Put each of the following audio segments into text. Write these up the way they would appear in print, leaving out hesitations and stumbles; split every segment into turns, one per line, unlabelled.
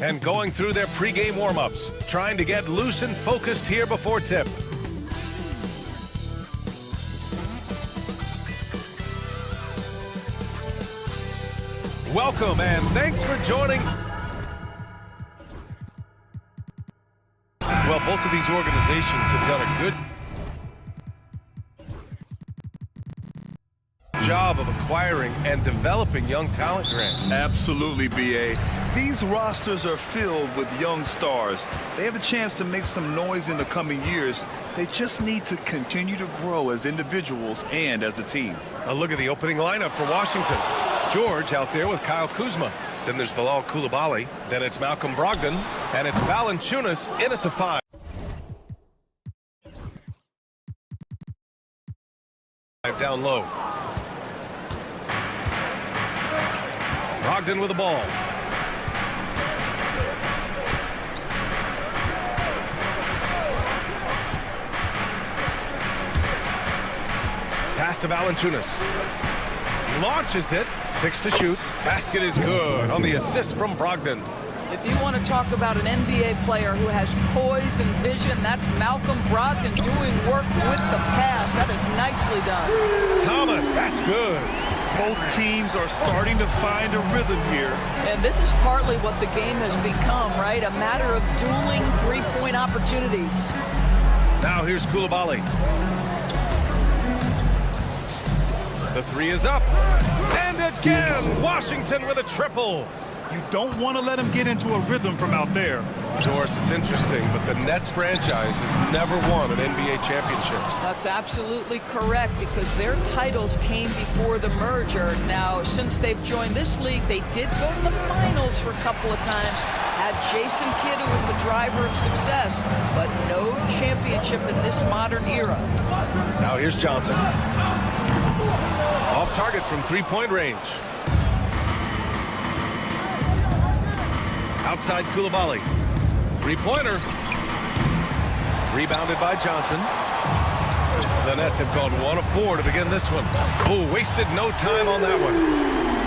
and going through their pregame warm-ups, trying to get loose and focused here before tip. Welcome and thanks for joining. Well, both of these organizations have done a good job of acquiring and developing young talent, Grant.
Absolutely, B.A. These rosters are filled with young stars. They have a chance to make some noise in the coming years. They just need to continue to grow as individuals and as a team.
A look at the opening lineup for Washington. George out there with Kyle Kuzma. Then there's Bilal Coulibaly. Then it's Malcolm Brogdon. And it's Valanciunas in at the 5. Down low. Brogdon with the ball. Pass to Valanciunas. Launches it. 6 to shoot. Basket is good on the assist from Brogdon.
If you want to talk about an NBA player who has poise and vision, that's Malcolm Brogdon doing work with the pass. That is nicely done.
Thomas, that's good.
Both teams are starting to find a rhythm here.
And this is partly what the game has become, right? A matter of dueling three-point opportunities.
Now here's Coulibaly. The 3 is up. And again, Washington with a triple.
You don't want to let them get into a rhythm from out there.
Doris, it's interesting, but the Nets franchise has never won an NBA championship.
That's absolutely correct, because their titles came before the merger. Now, since they've joined this league, they did go to the finals for a couple of times. Had Jason Kidd, who was the driver of success, but no championship in this modern era.
Now here's Johnson. Off target from three-point range. Outside Coulibaly. Three-pointer. Rebounded by Johnson. The Nets have gone 1 of 4 to begin this one. Oh, wasted no time on that one.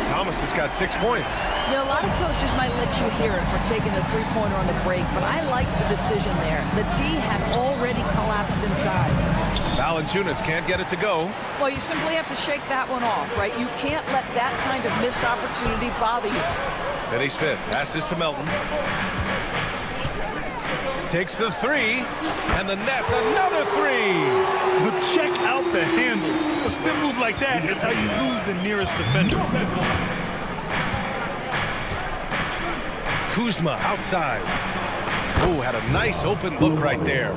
Thomas has got 6 points.
Yeah, a lot of coaches might let you hear it for taking the three-pointer on the break, but I like the decision there. The D had already collapsed inside.
Valanciunas can't get it to go.
Well, you simply have to shake that one off, right? You can't let that kind of missed opportunity bother you.
Denny Smith passes to Melton. Takes the 3, and the Nets another 3.
But check out the handles. A spin move like that is how you lose the nearest defender.
Kuzma outside. Oh, had a nice open look right there.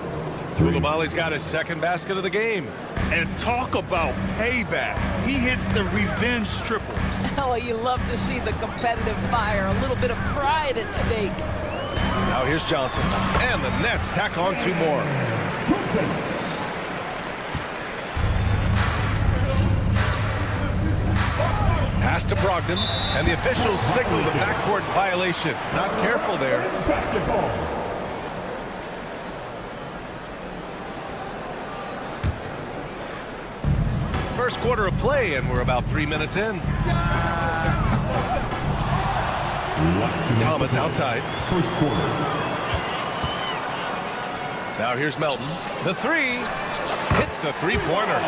Coulibaly's got his second basket of the game.
And talk about payback. He hits the revenge triple.
Oh, you love to see the competitive fire. A little bit of pride at stake.
Now here's Johnson. And the Nets tack on 2 more. Pass to Brogdon. And the officials signal the backcourt violation. Not careful there. First quarter of play, and we're about 3 minutes in. Thomas outside.
First quarter.
Now here's Melton. The 3 hits a three-pointer.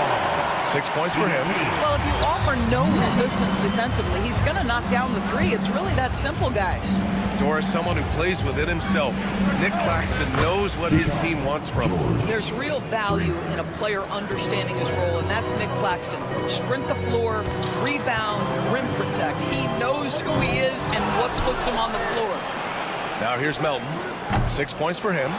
6 points for him.
Well, if you offer no resistance defensively, he's going to knock down the 3. It's really that simple, guys.
Doris, someone who plays within himself. Nick Claxton knows what his team wants from him.
There's real value in a player understanding his role, and that's Nick Claxton. Sprint the floor, rebound, rim protect. He knows who he is and what puts him on the floor.
Now here's Melton. 6 points for him.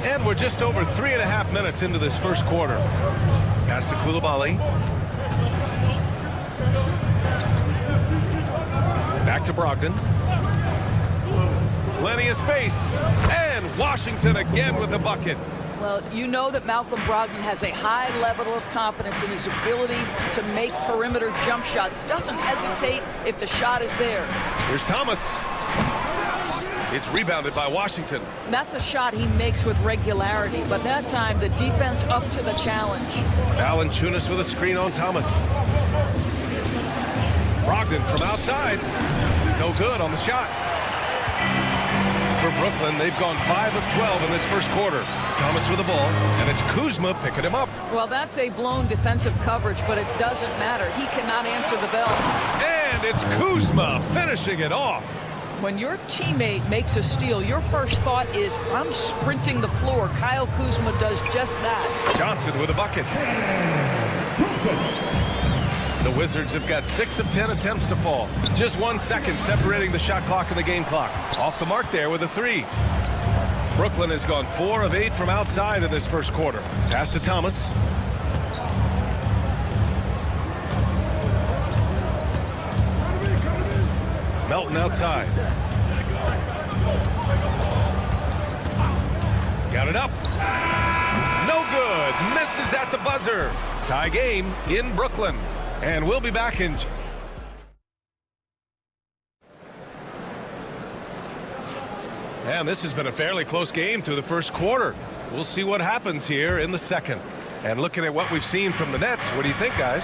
And we're just over 3.5 minutes into this first quarter. Pass to Coulibaly. Back to Brogdon. Plenty of space. And Washington again with the bucket.
Well, you know that Malcolm Brogdon has a high level of confidence in his ability to make perimeter jump shots. Doesn't hesitate if the shot is there.
Here's Thomas. It's rebounded by Washington.
That's a shot he makes with regularity, but that time the defense up to the challenge.
Valanciunas with a screen on Thomas. Brogdon from outside. No good on the shot. For Brooklyn, they've gone 5 of 12 in this first quarter. Thomas with the ball, and it's Kuzma picking him up.
Well, that's a blown defensive coverage, but it doesn't matter. He cannot answer the bell.
And it's Kuzma finishing it off.
When your teammate makes a steal, your first thought is, I'm sprinting the floor. Kyle Kuzma does just that.
Johnson with a bucket. The Wizards have got 6 of 10 attempts to fall. Just 1 second separating the shot clock and the game clock. Off the mark there with a 3. Brooklyn has gone 4 of 8 from outside in this first quarter. Pass to Thomas. Melton outside. Got it up. No good. Misses at the buzzer. Tie game in Brooklyn. And we'll be back in... And this has been a fairly close game through the first quarter. We'll see what happens here in the second. And looking at what we've seen from the Nets, what do you think, guys?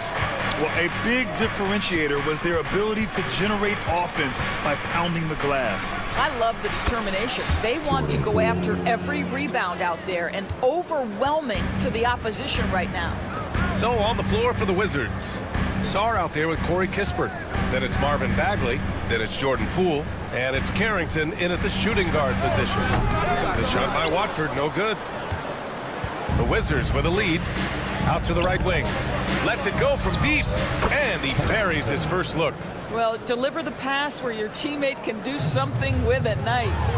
Well, a big differentiator was their ability to generate offense by pounding the glass.
I love the determination. They want to go after every rebound out there and overwhelming to the opposition right now.
So on the floor for the Wizards. Sarr out there with Corey Kispert. Then it's Marvin Bagley. Then it's Jordan Poole. And it's Carrington in at the shooting guard position. The shot by Watford, no good. The Wizards with a lead. Out to the right wing. Lets it go from deep. And he buries his first look.
Well, deliver the pass where your teammate can do something with it. Nice.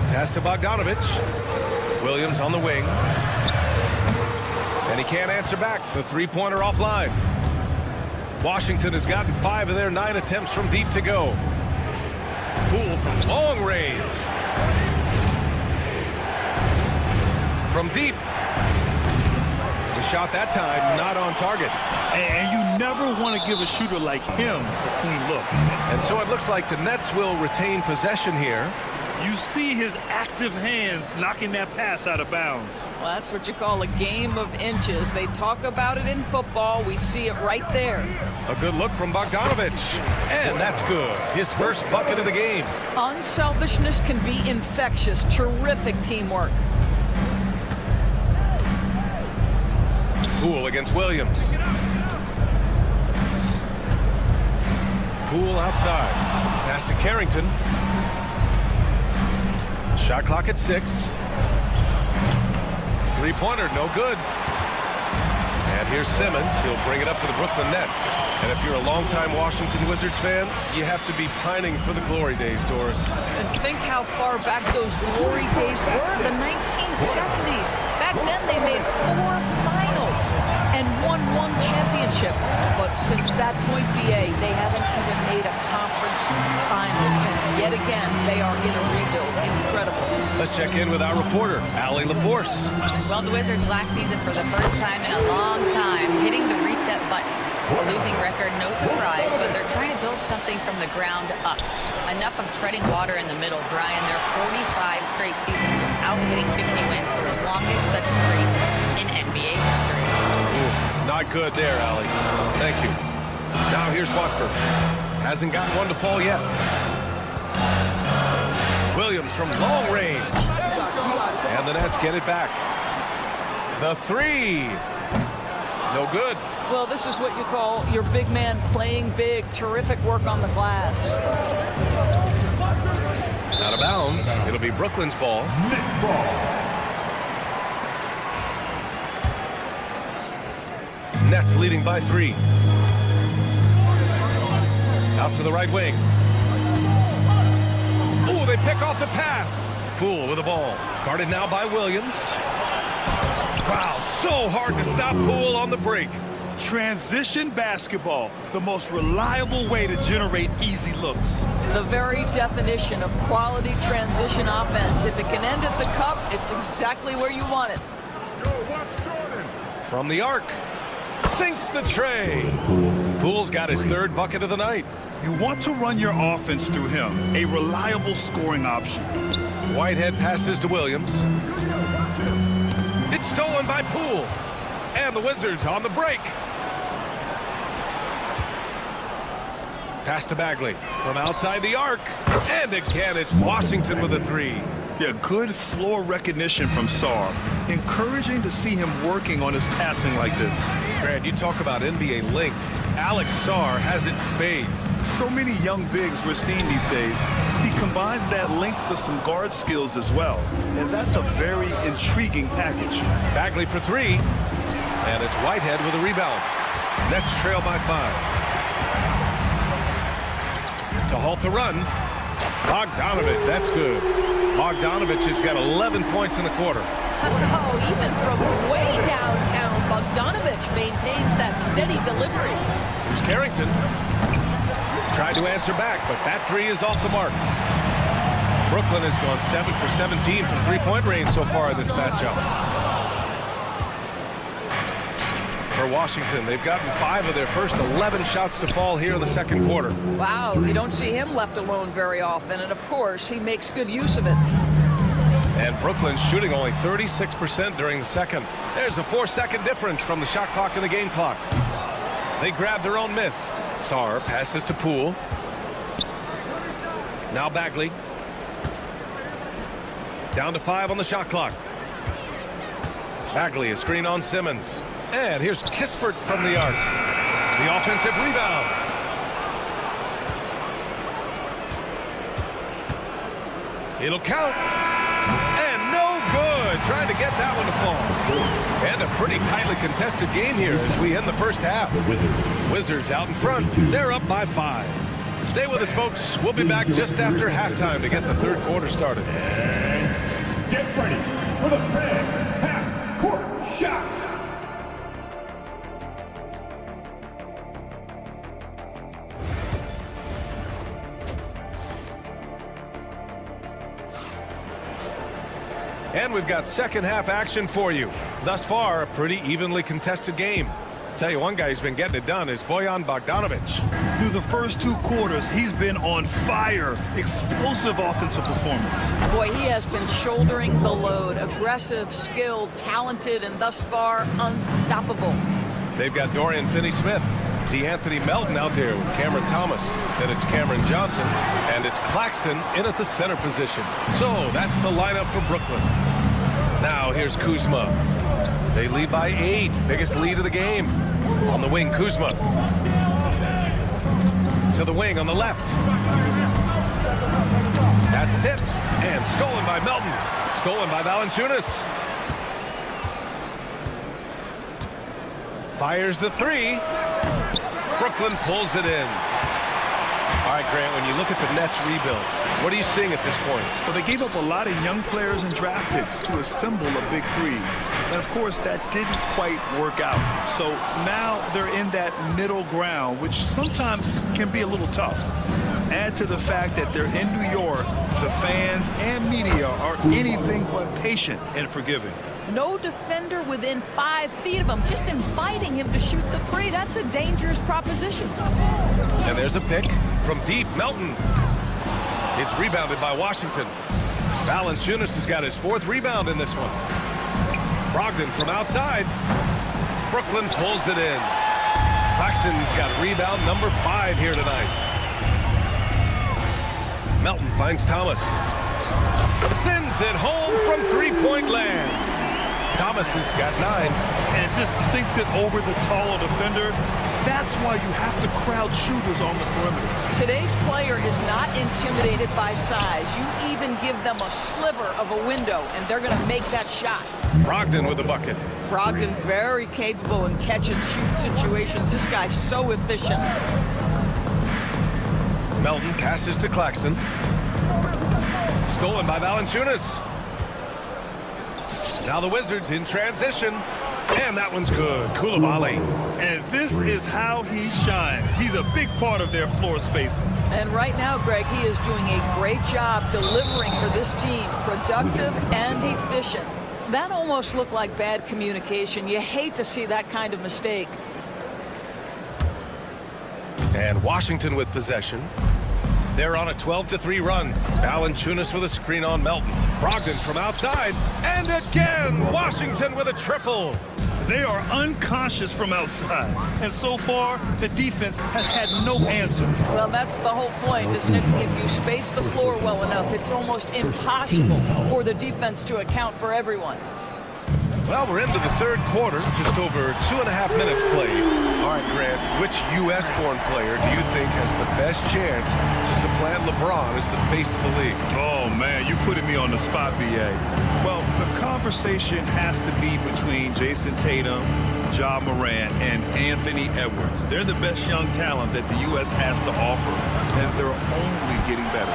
Pass to Bogdanovich. Williams on the wing. And he can't answer back. The three-pointer offline. Washington has gotten 5 of their 9 attempts from deep to go. Poole from long range. From deep. The shot that time not on target.
And you never want to give a shooter like him a clean look.
And so it looks like the Nets will retain possession here.
You see his active hands knocking that pass out of bounds.
Well, that's what you call a game of inches. They talk about it in football. We see it right there.
A good look from Bogdanovich. And that's good. His first bucket of the game.
Unselfishness can be infectious. Terrific teamwork.
Poole against Williams. Poole outside. Pass to Carrington. Shot clock at 6. Three-pointer, no good. And here's Simmons. He'll bring it up for the Brooklyn Nets. And if you're a longtime Washington Wizards fan, you have to be pining for the glory days, Doris.
And think how far back those glory days were, the 1970s. Back then, they made 4 finals and won 1 championship. But since that point, BA, they haven't even made a conference finals. And yet again, they are in a rebuild. Incredible.
Let's check in with our reporter, Allie LaForce.
Well, the Wizards last season, for the first time in a long time, hitting the reset button. A losing record, no surprise, but they're trying to build something from the ground up. Enough of treading water in the middle, Brian. They're 45 straight seasons without hitting 50 wins, the longest such streak in NBA history.
Ooh, not good there, Allie. Thank you. Now here's Watford. Hasn't gotten one to fall yet. Williams from long range. And the Nets get it back. The 3. No good.
Well, this is what you call your big man playing big. Terrific work on the glass.
Out of bounds. It'll be Brooklyn's ball. Nets leading by 3. Out to the right wing. Oh, they pick off the pass. Poole with the ball. Guarded now by Williams. Wow, so hard to stop Poole on the break.
Transition basketball, the most reliable way to generate easy looks.
The very definition of quality transition offense. If it can end at the cup, it's exactly where you want it.
From the arc. Sinks the tray. Poole's got his 3rd bucket of the night.
You want to run your offense through him, a reliable scoring option.
Whitehead passes to Williams. It's stolen by Poole. And the Wizards on the break. Pass to Bagley from outside the arc. And again, it's Washington with a three.
Yeah, good floor recognition from Sarr. Encouraging to see him working on his passing like this.
Grant, you talk about NBA length. Alex Sarr has it in spades.
So many young bigs we're seeing these days. He combines that length with some guard skills as well. And that's a very intriguing package.
Bagley for three. And it's Whitehead with a rebound. Nets trail by 5. To halt the run. Bogdanovich, that's good. Bogdanovich has got 11 points in the quarter.
Oh, even from way downtown, Bogdanovich maintains that steady delivery.
Here's Carrington. Tried to answer back, but that three is off the mark. Brooklyn has gone 7 for 17 from three-point range so far in this matchup. For Washington, they've gotten 5 of their first 11 shots to fall here in the second quarter.
Wow, you don't see him left alone very often, and of course, he makes good use of it.
And Brooklyn's shooting only 36% during the second. There's a 4-second difference from the shot clock and the game clock. They grab their own miss. Sarr passes to Poole. Now Bagley. Down to 5 on the shot clock. Bagley, a screen on Simmons. And here's Kispert from the arc. The offensive rebound. It'll count. And no good. Trying to get that one to fall. And a pretty tightly contested game here as we end the first half. Wizards out in front. They're up by 5. Stay with us, folks. We'll be back just after halftime to get the third quarter started.
And get ready for the fan half-court shot.
And we've got second half action for you. Thus far, a pretty evenly contested game. Tell you one guy who's been getting it done is Bojan Bogdanovich.
Through the first 2 quarters, he's been on fire. Explosive offensive performance.
Boy, he has been shouldering the load. Aggressive, skilled, talented, and thus far, unstoppable.
They've got Dorian Finney-Smith, DeAnthony Melton out there with Cameron Thomas. Then it's Cameron Johnson, and it's Claxton in at the center position. So that's the lineup for Brooklyn. Now here's Kuzma. They lead by 8, biggest lead of the game. On the wing, Kuzma. To the wing on the left. That's tipped and stolen by Melton. Stolen by Valanciunas. Fires the 3. Brooklyn pulls it in. All right, Grant, when you look at the Nets rebuild, what are you seeing at this point?
Well, they gave up a lot of young players and draft picks to assemble a big 3. And, of course, that didn't quite work out. So now they're in that middle ground, which sometimes can be a little tough. Add to the fact that they're in New York, the fans and media are anything but patient and forgiving.
No defender within 5 feet of him, just inviting him to shoot the 3. That's a dangerous proposition.
And there's a pick from deep. Melton. It's rebounded by Washington. Valanciunas has got his 4th rebound in this one. Brogdon from outside. Brooklyn pulls it in. Claxton's got rebound number 5 here tonight. Melton finds Thomas. Sends it home from three-point land. Thomas has got 9.
And just sinks it over the taller defender. That's why you have to crowd shooters on the perimeter.
Today's player is not intimidated by size. You even give them a sliver of a window, and they're going to make that shot.
Brogdon with the bucket.
Brogdon very capable in catch-and-shoot situations. This guy's so efficient.
Melton passes to Claxton. Stolen by Valanciunas. Now the Wizards in transition. And that one's good. Koulibaly.
And this is how he shines. He's a big part of their floor spacing.
And right now, Greg, he is doing a great job delivering for this team. Productive and efficient. That almost looked like bad communication. You hate to see that kind of mistake.
And Washington with possession. They're on a 12-3 run. Valanciunas with a screen on Melton. Brogdon from outside. And again, Washington with a triple.
They are unconscious from outside. And so far, the defense has had no answer.
Well, that's the whole point, isn't it? If you space the floor well enough, it's almost impossible for the defense to account for everyone.
Well, we're into the third quarter, just over 2.5 minutes played. All right, Grant, which U.S.-born player do you think has the best chance to supplant LeBron as the face of the league?
Oh, man, you putting me on the spot, B.A. Well, the conversation has to be between Jason Tatum, Ja Morant, and Anthony Edwards. They're the best young talent that the U.S. has to offer, and they're only getting better.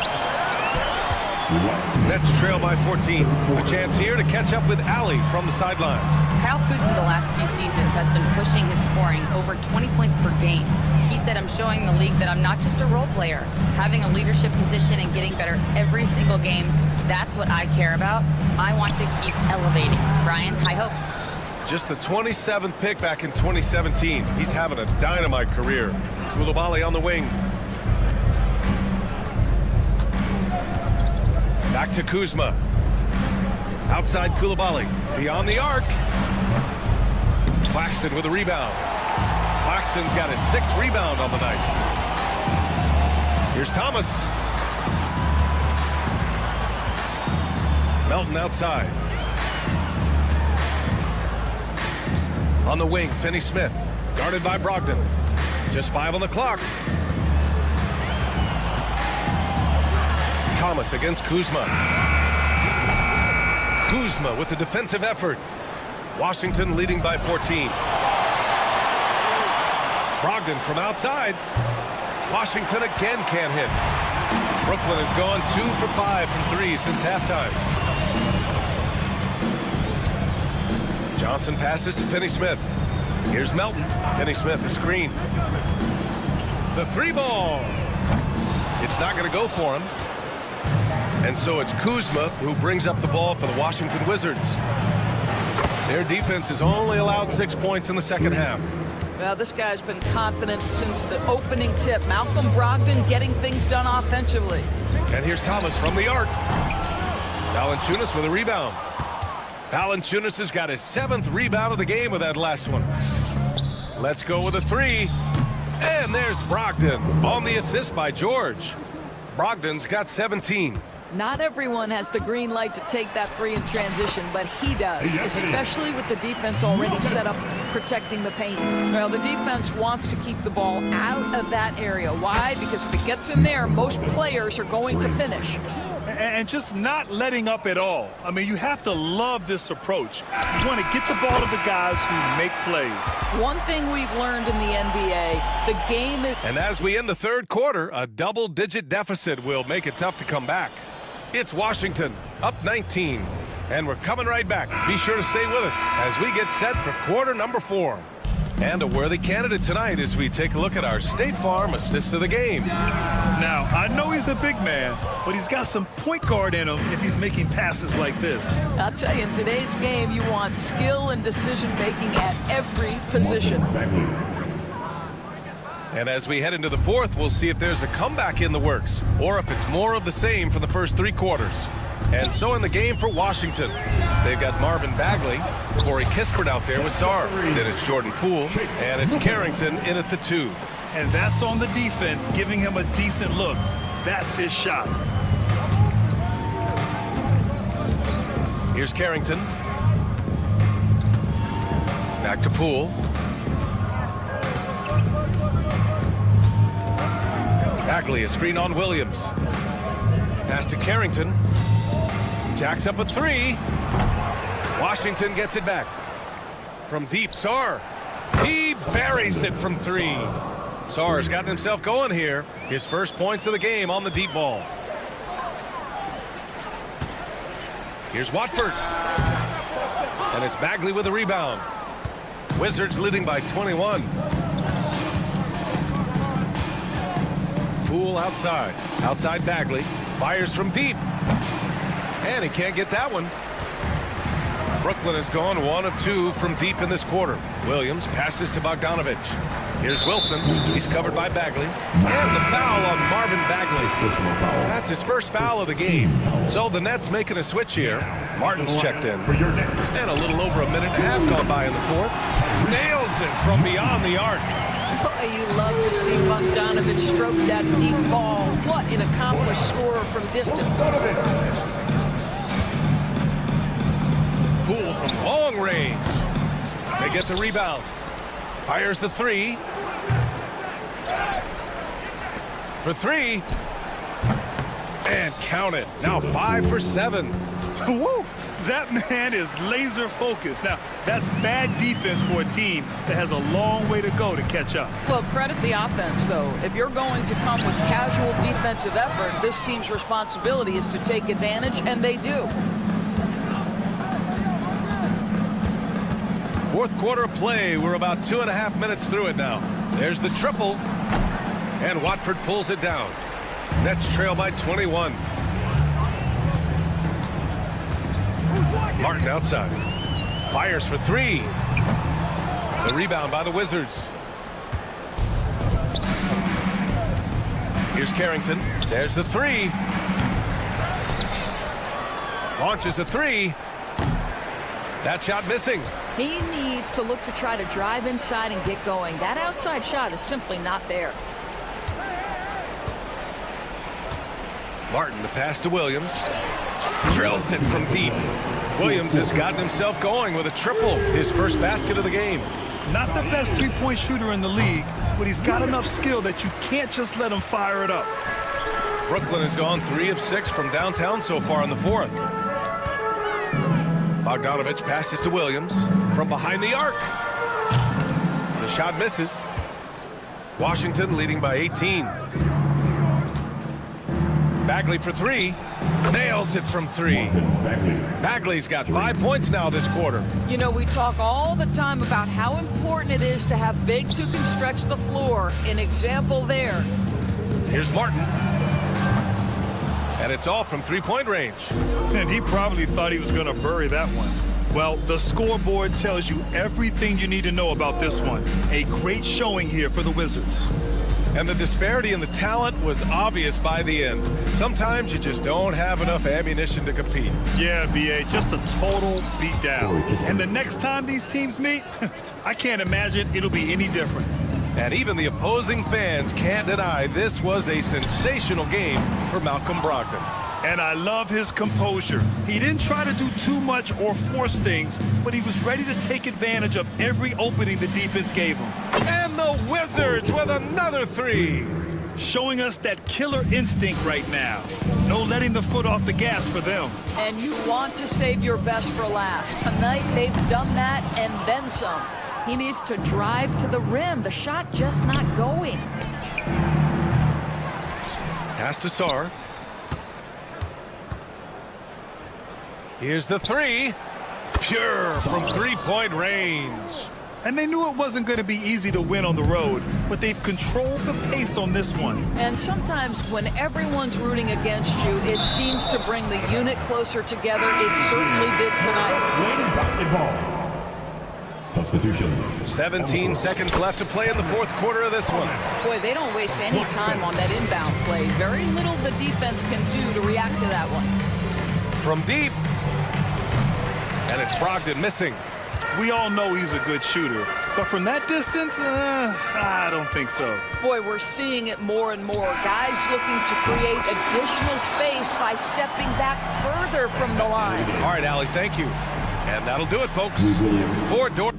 Nets trail by 14. A chance here to catch up with Allie from the sideline.
Kyle Kuzma the last few seasons has been pushing his scoring over 20 points per game. He said, I'm showing the league that I'm not just a role player. Having a leadership position and getting better every single game, that's what I care about. I want to keep elevating. Brian, high hopes.
Just the 27th pick back in 2017. He's having a dynamite career. Coulibaly on the wing. Back to Kuzma. Outside Coulibaly. Beyond the arc. Claxton with a rebound. Claxton's got his 6th rebound on the night. Here's Thomas. Melton outside. On the wing, Finney-Smith. Guarded by Brogdon. Just 5 on the clock. Thomas against Kuzma. Kuzma with the defensive effort. Washington leading by 14. Brogdon from outside. Washington again can't hit. Brooklyn has gone 2 for 5 from 3 since halftime. Johnson passes to Finney-Smith. Here's Melton. Finney-Smith, a screen. The 3 ball. It's not going to go for him. And so it's Kuzma who brings up the ball for the Washington Wizards. Their defense has only allowed 6 points in the second half.
Well, this guy's been confident since the opening tip. Malcolm Brogdon getting things done offensively.
And here's Thomas from the arc. Valanciunas with a rebound. Valanciunas has got his 7th rebound of the game with that last one. Let's go with a 3. And there's Brogdon on the assist by George. Brogdon's got 17.
Not everyone has the green light to take that 3 in transition, but he does, especially with the defense already set up protecting the paint. Well, the defense wants to keep the ball out of that area. Why? Because if it gets in there, most players are going to finish.
And just not letting up at all. I mean, you have to love this approach. You want to get the ball to the guys who make plays.
One thing we've learned in the NBA, the game is...
And as we end the third quarter, a double-digit deficit will make it tough to come back. It's Washington, up 19. And we're coming right back. Be sure to stay with us as we get set for quarter number 4. And a worthy candidate tonight as we take a look at our State Farm assist of the game.
Now, I know he's a big man, but he's got some point guard in him if he's making passes like this.
I'll tell you, in today's game, you want skill and decision-making at every position.
And as we head into the fourth, we'll see if there's a comeback in the works or if it's more of the same for the first 3 quarters. And so in the game for Washington, they've got Marvin Bagley, Corey Kispert out there with Sarr. Then it's Jordan Poole, and it's Carrington in at the 2.
And that's on the defense, giving him a decent look. That's his shot.
Here's Carrington. Back to Poole. Bagley, a screen on Williams. Pass to Carrington. Jacks up a 3. Washington gets it back. From deep, Sarr. He buries it from 3. Sarr's gotten himself going here. His first points of the game on the deep ball. Here's Watford. And it's Bagley with a rebound. Wizards leading by 21. Poole outside. Outside Bagley. Fires from deep. And he can't get that one. Brooklyn has gone 1 of 2 from deep in this quarter. Williams passes to Bogdanovich. Here's Wilson. He's covered by Bagley. And the foul on Marvin Bagley. That's his first foul of the game. So the Nets making a switch here. Martin's checked in. And a little over a minute and a half gone by in the fourth. Nails it from beyond the arc.
Boy, you love to see Bogdanovich stroke that deep ball. What an accomplished scorer from distance.
Poole from long range. They get the rebound. Fires the three. For three. And count it. Now 5 for 7.
Woo! That man is laser focused. Now, that's bad defense for a team that has a long way to go to catch up.
Well, credit the offense, though. If you're going to come with casual defensive effort, this team's responsibility is to take advantage, and they do.
Fourth quarter of play. We're about 2.5 minutes through it now. There's the triple. And Watford pulls it down. Nets trail by 21. Martin outside. Fires for three. The rebound by the Wizards. Here's Carrington. There's the three. Launches a three. That shot missing.
He needs to look to try to drive inside and get going. That outside shot is simply not there.
Martin, the pass to Williams. Drills it from deep. Williams has gotten himself going with a triple, his first basket of the game.
Not the best three-point shooter in the league, but he's got enough skill that you can't just let him fire it up.
Brooklyn has gone 3 of 6 from downtown so far in the fourth. Bogdanovich passes to Williams from behind the arc. The shot misses. Washington leading by 18. Bagley for three. Nails it from three. Bagley's got 5 points now this quarter.
You know, we talk all the time about how important it is to have bigs who can stretch the floor. An example there.
Here's Martin. And it's all from three-point range.
And he probably thought he was going to bury that one. Well, the scoreboard tells you everything you need to know about this one. A great showing here for the Wizards.
And the disparity in the talent was obvious by the end. Sometimes you just don't have enough ammunition to compete.
Yeah, B.A., just a total beatdown. And the next time these teams meet, I can't imagine it'll be any different.
And even the opposing fans can't deny this was a sensational game for Malcolm Brogdon.
And I love his composure. He didn't try to do too much or force things, but he was ready to take advantage of every opening the defense gave him.
And the Wizards with another three.
Showing us that killer instinct right now. No letting the foot off the gas for them.
And you want to save your best for last. Tonight, they've done that and then some. He needs to drive to the rim. The shot just not going.
Pass to Sarr. Here's the three. Pure from three-point range.
And they knew it wasn't going to be easy to win on the road, but they've controlled the pace on this one.
And sometimes when everyone's rooting against you, it seems to bring the unit closer together. It certainly did tonight.
Lane basketball. Substitutions.
17 seconds left to play in the fourth quarter of this one.
Boy, they don't waste any time on that inbound play. Very little the defense can do to react to that one.
From deep. And it's Brogdon missing.
We all know he's a good shooter, but from that distance, I don't think so.
Boy, we're seeing it more and more. Guys looking to create additional space by stepping back further from the line.
All right, Allie, thank you. And that'll do it, folks. For Dort.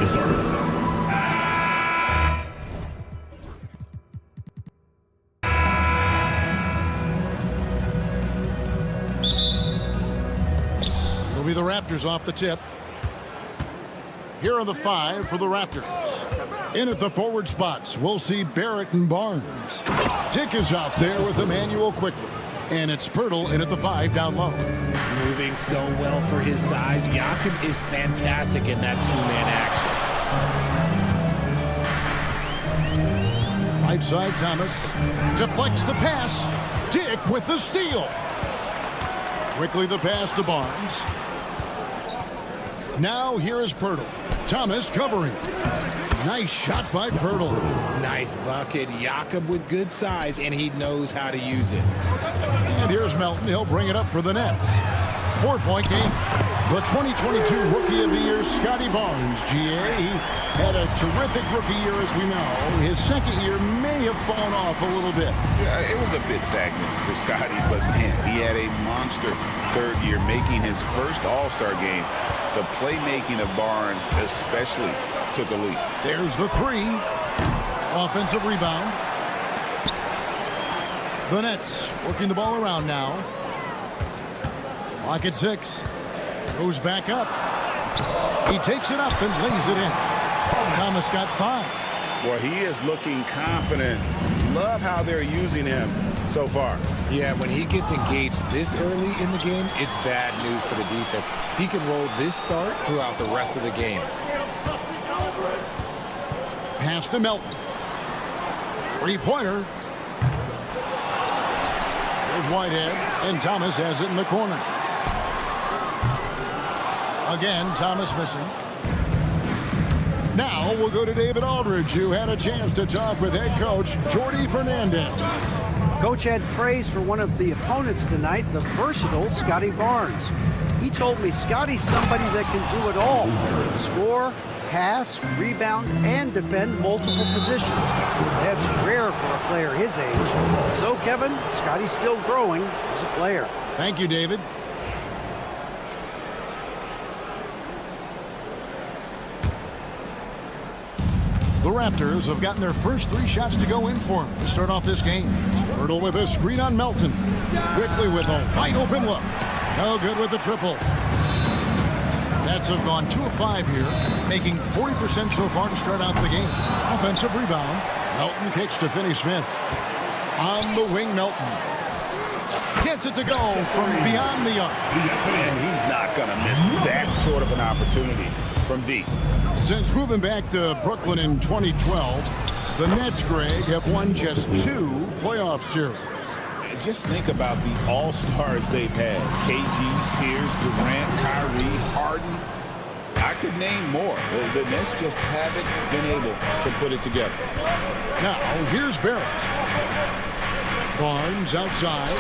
to start.
It'll be the Raptors off the tip. Here are the 5 for the Raptors. In at the forward spots, we'll see Barrett and Barnes. Dick is out there with Emmanuel quickly. And it's Pirtle in at the 5 down low.
Moving so well for his size. Jakob is fantastic in that two-man action.
Right side, Thomas deflects the pass. Dick with the steal. Quickly the pass to Barnes. Now here is Pirtle. Thomas covering. Nice shot by Pirtle.
Nice bucket. Jakob with good size, and he knows how to use it.
And here's Melton. He'll bring it up for the Nets. 4-point game. The 2022 Rookie of the Year, Scotty Barnes. GA, he had a terrific rookie year, as we know. His second year may have fallen off a little bit.
Yeah, it was a bit stagnant for Scotty, but man, he had a monster third year, making his first All-Star game. The playmaking of Barnes especially took a leap.
There's the 3. Offensive rebound. The Nets working the ball around now. Clock at 6. Goes back up. He takes it up and lays it in. Thomas got 5.
Well, he is looking confident. Love how they're using him so far.
Yeah, when he gets engaged this early in the game, it's bad news for the defense. He can roll this start throughout the rest of the game.
Pass to Melton. 3-pointer. Here's Whitehead, and Thomas has it in the corner. Again, Thomas missing. Now we'll go to David Aldridge, who had a chance to talk with head coach Jordi Fernandez.
Coach had praise for one of the opponents tonight, the versatile Scotty Barnes. He told me Scotty's somebody that can do it all. Score, pass, rebound, and defend multiple positions. That's rare for a player his age. So, Kevin, Scotty's still growing as a player.
Thank you, David. The Raptors have gotten their first 3 shots to go in for to start off this game. Pirtle with a screen on Melton. Quickly with a wide open look. No good with the triple. Nets have gone 2 of 5 here, making 40% so far to start out the game. Offensive rebound. Melton kicks to Finney-Smith. On the wing, Melton gets it to go from beyond the arc.
And he's not going to miss that sort of an opportunity from deep.
Since moving back to Brooklyn in 2012, the Nets, Greg, have won just 2 playoff series.
Just think about the all-stars they've had. KG, Pierce, Durant, Kyrie, Harden. I could name more. The Nets just haven't been able to put it together.
Now, here's Barrett. Barnes outside.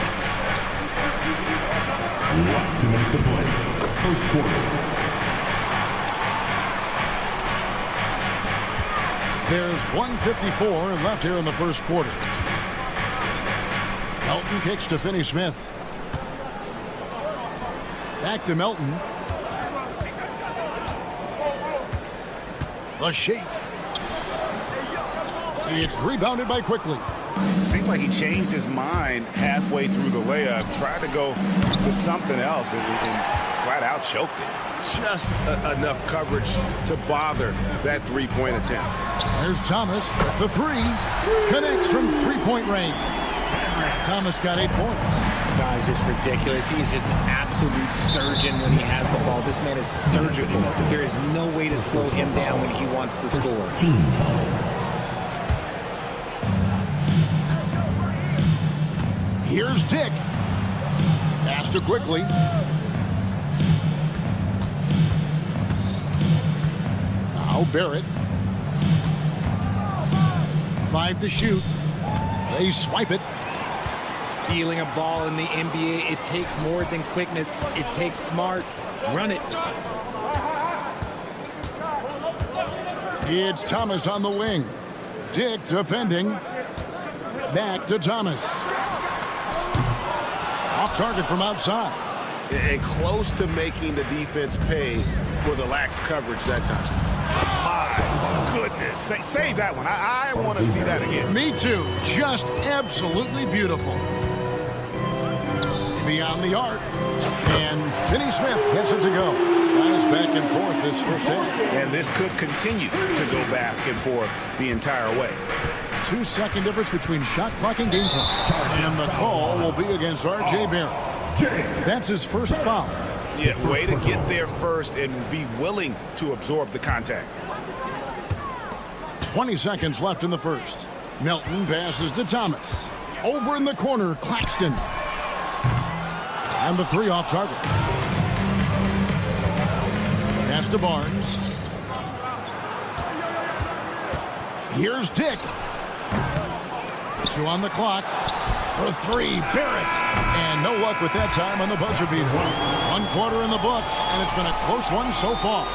Last 2 minutes to play. First quarter.
There's 1:54 left here in the first quarter. Melton kicks to Finney-Smith. Back to Melton. The shake. It's rebounded by Quickly.
It seemed like he changed his mind halfway through the layup, tried to go to something else, and flat out choked it. Just enough coverage to bother that three-point attempt.
There's Thomas with the 3. Connects from 3-point range. Thomas got 8 points.
The guy's just ridiculous. He's just an absolute surgeon when he has the ball. This man is surgical. There is no way to slow him down when he wants to score.
Here's Dick. Pass to Quickly. Now Barrett. 5 to shoot. They swipe it.
Stealing a ball in the NBA, it takes more than quickness. It takes smarts. Run it.
It's Thomas on the wing. Dick defending. Back to Thomas. Off target from outside.
And close to making the defense pay for the lax coverage that time. My goodness. Save that one. I want to see that again.
Me too. Just absolutely beautiful. Beyond the arc. And Finney Smith gets it to go. Guys back and forth this first half.
And this could continue to go back and forth the entire way.
2-second difference between shot clock and game clock. And the call will be against R.J. Barrett. That's his first foul.
Yeah, way to get there first and be willing to absorb the contact.
20 seconds left in the first. Melton passes to Thomas. Over in the corner, Claxton. And the three off target. Pass to Barnes. Here's Dick. 2 on the clock. For 3, Barrett. And no luck with that time on the buzzer beater. 1 quarter in the books, and it's been a close one so far.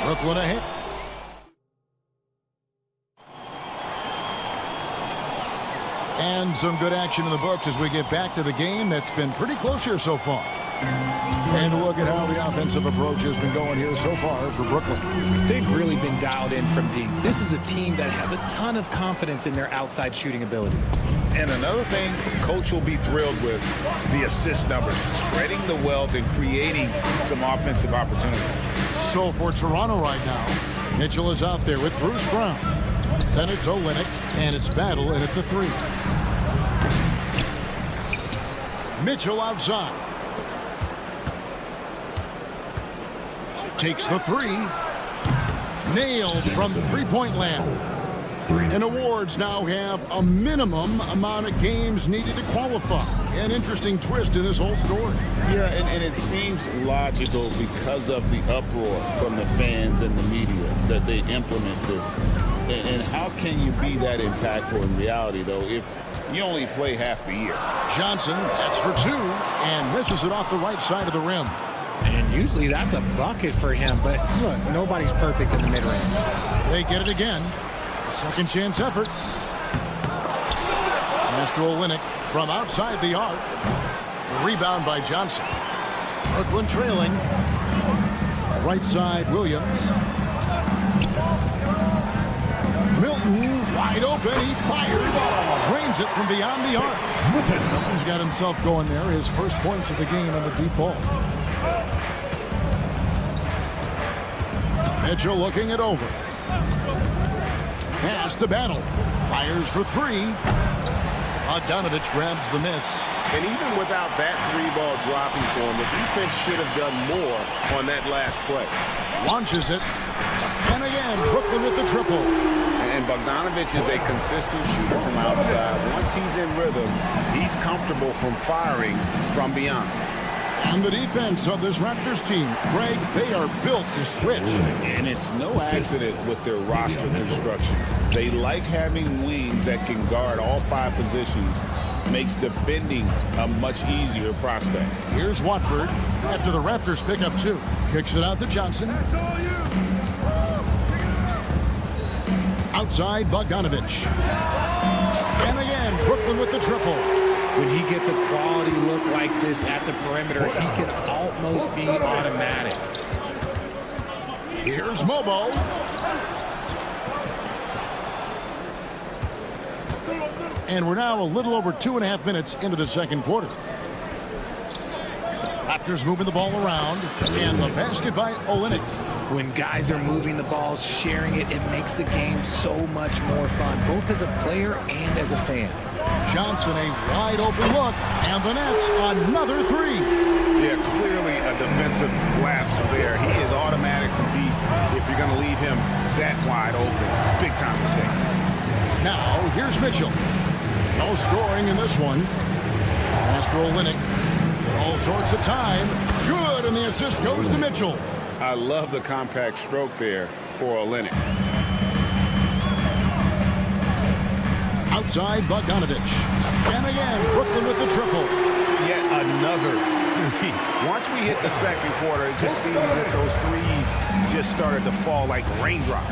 Brooklyn ahead. And some good action in the books as we get back to the game that's been pretty close here so far. And look at how the offensive approach has been going here so far for Brooklyn.
They've really been dialed in from deep. This is a team that has a ton of confidence in their outside shooting ability.
And another thing, coach will be thrilled with the assist numbers, spreading the wealth and creating some offensive opportunities.
So for Toronto right now, Mitchell is out there with Bruce Brown. Then it's Olynyk, and it's Battle in at the 3. Mitchell outside. Takes the 3. Nailed from the three-point land. And awards now have a minimum amount of games needed to qualify. An interesting twist in this whole story.
Yeah, and it seems logical because of the uproar from the fans and the media that they implement this. And how can you be that impactful in reality, though, if you only play half the year?
Johnson, that's for 2, and misses it off the right side of the rim.
And usually that's a bucket for him, but look, nobody's perfect in the mid-range.
They get it again. A second chance effort. Pass to Olynyk from outside the arc. The rebound by Johnson. Brooklyn trailing. Right side, Williams. Milton wide open. He fires. Drains it from beyond the arc. Milton's got himself going there. His first points of the game on the deep ball. Mitchell looking it over. Pass to Battle. Fires for 3. Bogdanovich grabs the miss.
And even without that 3-ball dropping for him, the defense should have done more on that last play.
Launches it. And again, Brooklyn with the triple.
And Bogdanovich is a consistent shooter from outside. Once he's in rhythm, he's comfortable from firing from beyond.
And the defense of this Raptors team, Greg, they are built to switch.
And it's no accident with their roster construction. They like having wings that can guard all 5 positions. Makes defending a much easier prospect.
Here's Watford after the Raptors pick up 2. Kicks it out to Johnson. Outside, Bogdanovich. And again, Brooklyn with the triple.
When he gets a quality look like this at the perimeter, he can almost be automatic.
Here's Mobo. And we're now a little over 2.5 minutes into the second quarter. Raptors moving the ball around. And the basket by Olynyk.
When guys are moving the ball, sharing it, it makes the game so much more fun, both as a player and as a fan.
Johnson, a wide open look, and the Nets, another 3.
Yeah, clearly a defensive lapse there. He is automatic from deep if you're going to leave him that wide open. Big time mistake.
Now, here's Mitchell. No scoring in this one. Master Olynyk, all sorts of time. Good, and the assist goes to Mitchell.
I love the compact stroke there for Olynyk.
Outside, Bogdanovich. And again, Brooklyn with the triple.
Yet another 3. Once we hit the second quarter, it just seems as if those 3s just started to fall like raindrops.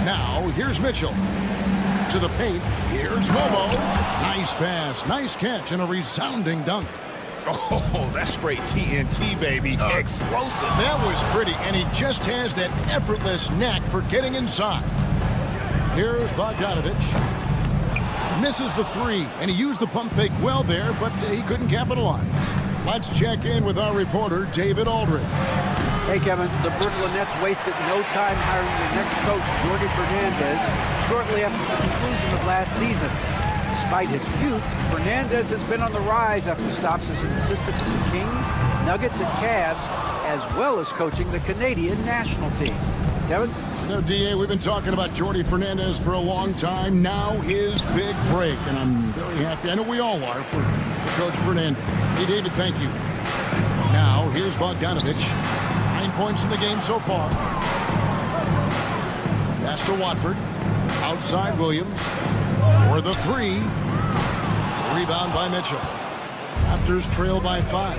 Now, here's Mitchell. To the paint, here's Momo. Nice pass, nice catch, and a resounding dunk.
Oh, that's straight TNT, baby. Explosive.
That was pretty, and he just has that effortless knack for getting inside. Here's Bogdanovich. Misses the three, and he used the pump fake well there, but he couldn't capitalize. Let's check in with our reporter, David Aldridge.
Hey, Kevin, the Brooklyn Nets wasted no time hiring their next coach, Jordi Fernandez, shortly after the conclusion of last season. Despite his youth, Fernandez has been on the rise after stops as an assistant to the Kings, Nuggets, and Cavs, as well as coaching the Canadian national team. Kevin?
No, DA, we've been talking about Jordi Fernandez for a long time. Now his big break, and I'm very happy. I know we all are for Coach Fernandez. Hey, David, thank you. Now, here's Bogdanovich. 9 points in the game so far. Pass to Watford. Outside Williams. For the three. Rebound by Mitchell. Raptors trail by 5.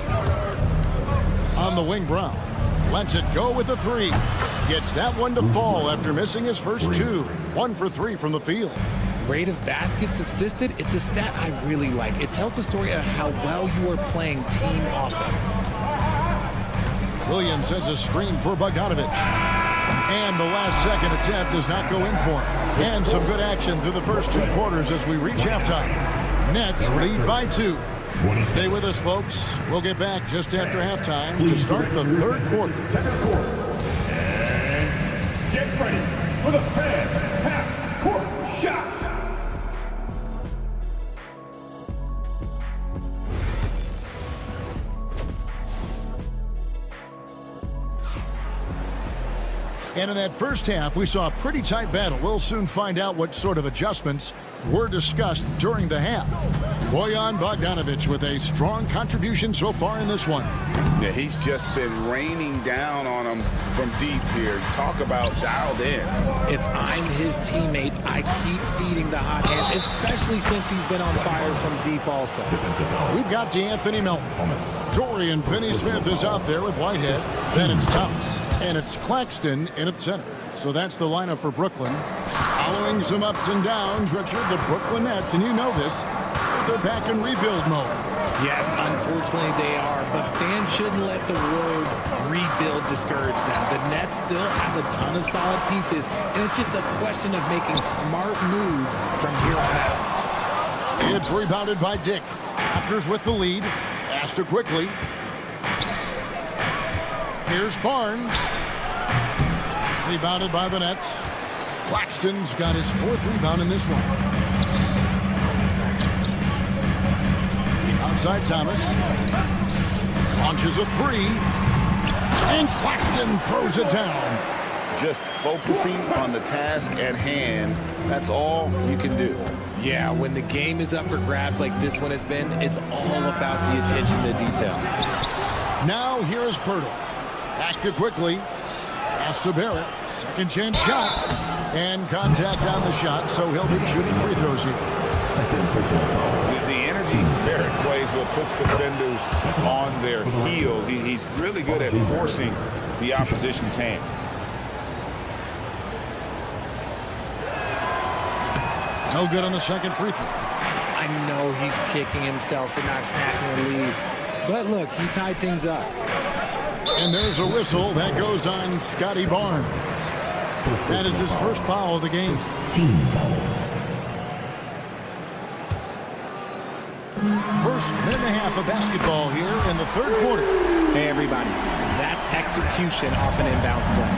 On the wing, Brown. Lets it go with the three. Gets that one to fall after missing his first 2. 1 for 3 from the field.
Rate of baskets assisted, it's a stat I really like. It tells the story of how well you are playing team offense.
Williams sends a screen for Bogdanovich. And the last second attempt does not go in for him. And some good action through the first 2 quarters as we reach halftime. Nets lead by 2. Stay with us, folks. We'll get back just after halftime to start the third quarter.
And get ready for the fan half-court shot.
And in that first half, we saw a pretty tight battle. We'll soon find out what sort of adjustments were discussed during the half. Bojan Bogdanovich with a strong contribution so far in this one.
Yeah, he's just been raining down on him from deep here. Talk about dialed in.
If I'm his teammate, I keep feeding the hot hand, especially since he's been on fire from deep also.
We've got DeAnthony Melton. Dorian Finney-Smith is out there with Whitehead. Then it's Thomas. And it's Claxton in at center. So that's the lineup for Brooklyn. Following some ups and downs, Richard, the Brooklyn Nets, and you know this, they're back in rebuild mode.
Yes, unfortunately they are, but fans shouldn't let the word rebuild discourage them. The Nets still have a ton of solid pieces, and it's just a question of making smart moves from here on out.
It's rebounded by Dick. Raptors with the lead. Astor quickly. Here's Barnes. Rebounded by the Nets. Claxton's got his 4th rebound in this one. Outside Thomas. Launches a 3. And Claxton throws it down.
Just focusing on the task at hand. That's all you can do.
Yeah, when the game is up for grabs like this one has been, it's all about the attention to detail.
Now here's Pirtle. Back to quickly. Pass to Barrett. Second chance shot. And contact on the shot, so he'll be shooting free throws here.
The energy Barrett plays what puts defenders on their heels. He's really good at forcing the opposition's hand.
No good on the second free throw.
I know he's kicking himself for not snatching the lead. But look, he tied things up.
And there's a whistle that goes on Scotty Barnes. That is his first foul of the game. First minute and a half of basketball here in the third quarter.
Hey, everybody, that's execution off an inbounds play.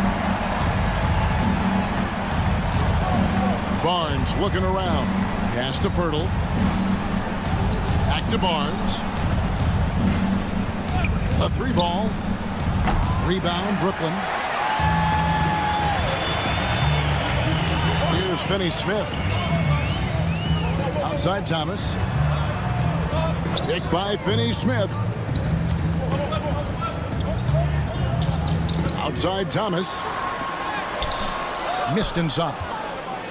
Barnes looking around. Pass to Pirtle. Back to Barnes. A 3-ball. Rebound, Brooklyn. Here's Finney-Smith. Outside Thomas. Pick by Finney-Smith. Outside Thomas. Missed inside.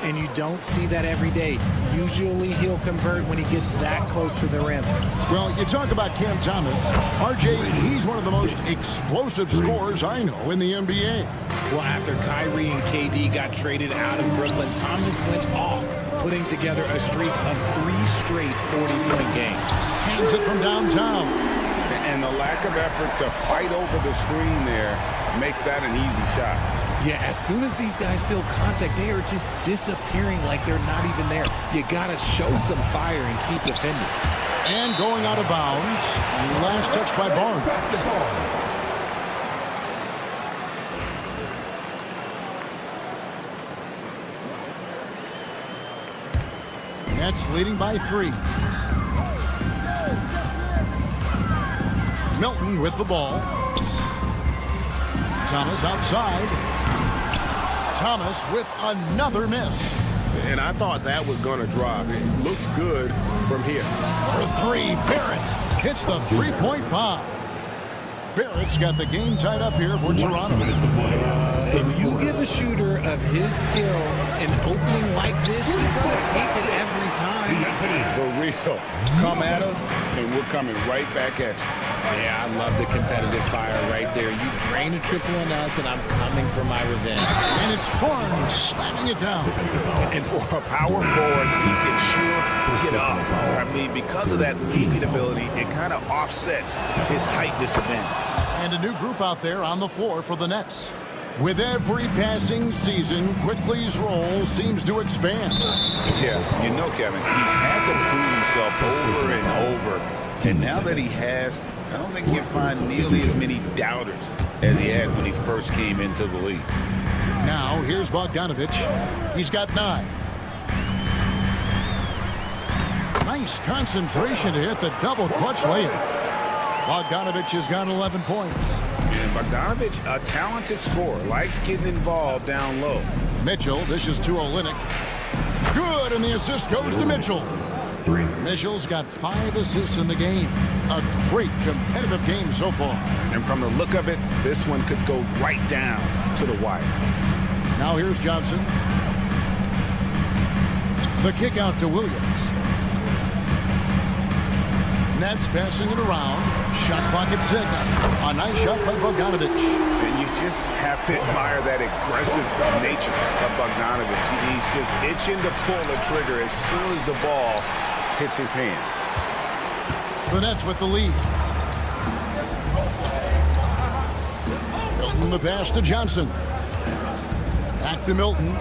And you don't see that every day. Usually he'll convert when he gets that close to the rim.
Well, you talk about Cam Thomas. RJ, he's one of the most explosive scorers I know in the NBA.
Well, after Kyrie and KD got traded out of Brooklyn, Thomas went off, putting together a streak of 3 straight 40-point games.
Hands it from downtown.
And the lack of effort to fight over the screen there makes that an easy shot.
Yeah, as soon as these guys feel contact, they are just disappearing like they're not even there. You got to show some fire and keep defending.
And going out of bounds, last touch by Barnes. Nets leading by 3. Milton with the ball. Thomas outside. Thomas with another miss.
And I thought that was going to drop. It looked good from here.
For 3, Barrett hits the three-point bomb. Barrett's got the game tied up here for Toronto.
If you give a shooter of his skill an opening like this, he's going to take it every time.
For real. Come at us, and we're coming right back at you.
Yeah, I love the competitive fire right there. You drain a triple on us, and I'm coming for my revenge.
And it's Barnes slamming it down.
And for a power forward, he can sure get up. I mean, because of that leaping ability, it kind of offsets his height disadvantage.
And a new group out there on the floor for the Nets. With every passing season, Quickly's role seems to expand.
Yeah, you know, Kevin, he's had to prove himself over and over. And now that he has, I don't think you'll find nearly as many doubters as he had when he first came into the league.
Now, here's Bogdanovich. He's got 9. Nice concentration to hit the double clutch layup. Bogdanovich has got 11 points.
And Bogdanovich, a talented scorer, likes getting involved down low.
Mitchell dishes to Olynyk. Good, and the assist goes to Mitchell. Mitchell's got 5 assists in the game. A great competitive game so far.
And from the look of it, this one could go right down to the wire.
Now here's Johnson. The kick out to Williams. Nets passing it around. Shot clock at 6. A nice shot by Bogdanovich.
And you just have to admire that aggressive nature of Bogdanovich. He's just itching to pull the trigger as soon as the ball hits his hand.
The Nets with the lead. Milton the pass to Johnson. Back to Milton.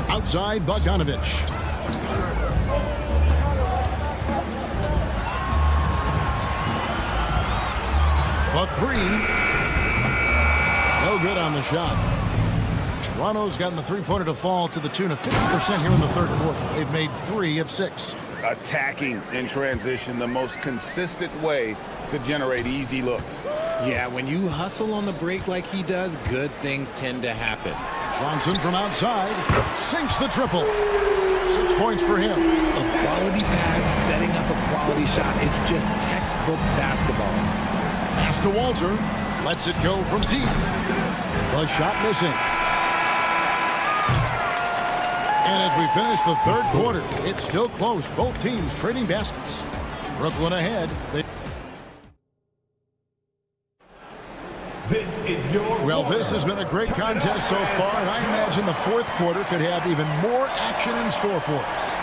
Outside Bogdanovich. A 3. No good on the shot. Toronto's gotten the three-pointer to fall to the tune of 50% here in the third quarter. They've made 3 of 6.
Attacking in transition, the most consistent way to generate easy looks.
Yeah, when you hustle on the break like he does, good things tend to happen.
Johnson from outside sinks the triple. 6 points for him.
A quality pass setting up a quality shot. It's just textbook basketball.
Pass to Walter. Lets it go from deep. The shot missing. And as we finish the third quarter, it's still close. Both teams trading baskets. Brooklyn ahead. Well, this has been a great contest so far, and I imagine the fourth quarter could have even more action in store for us.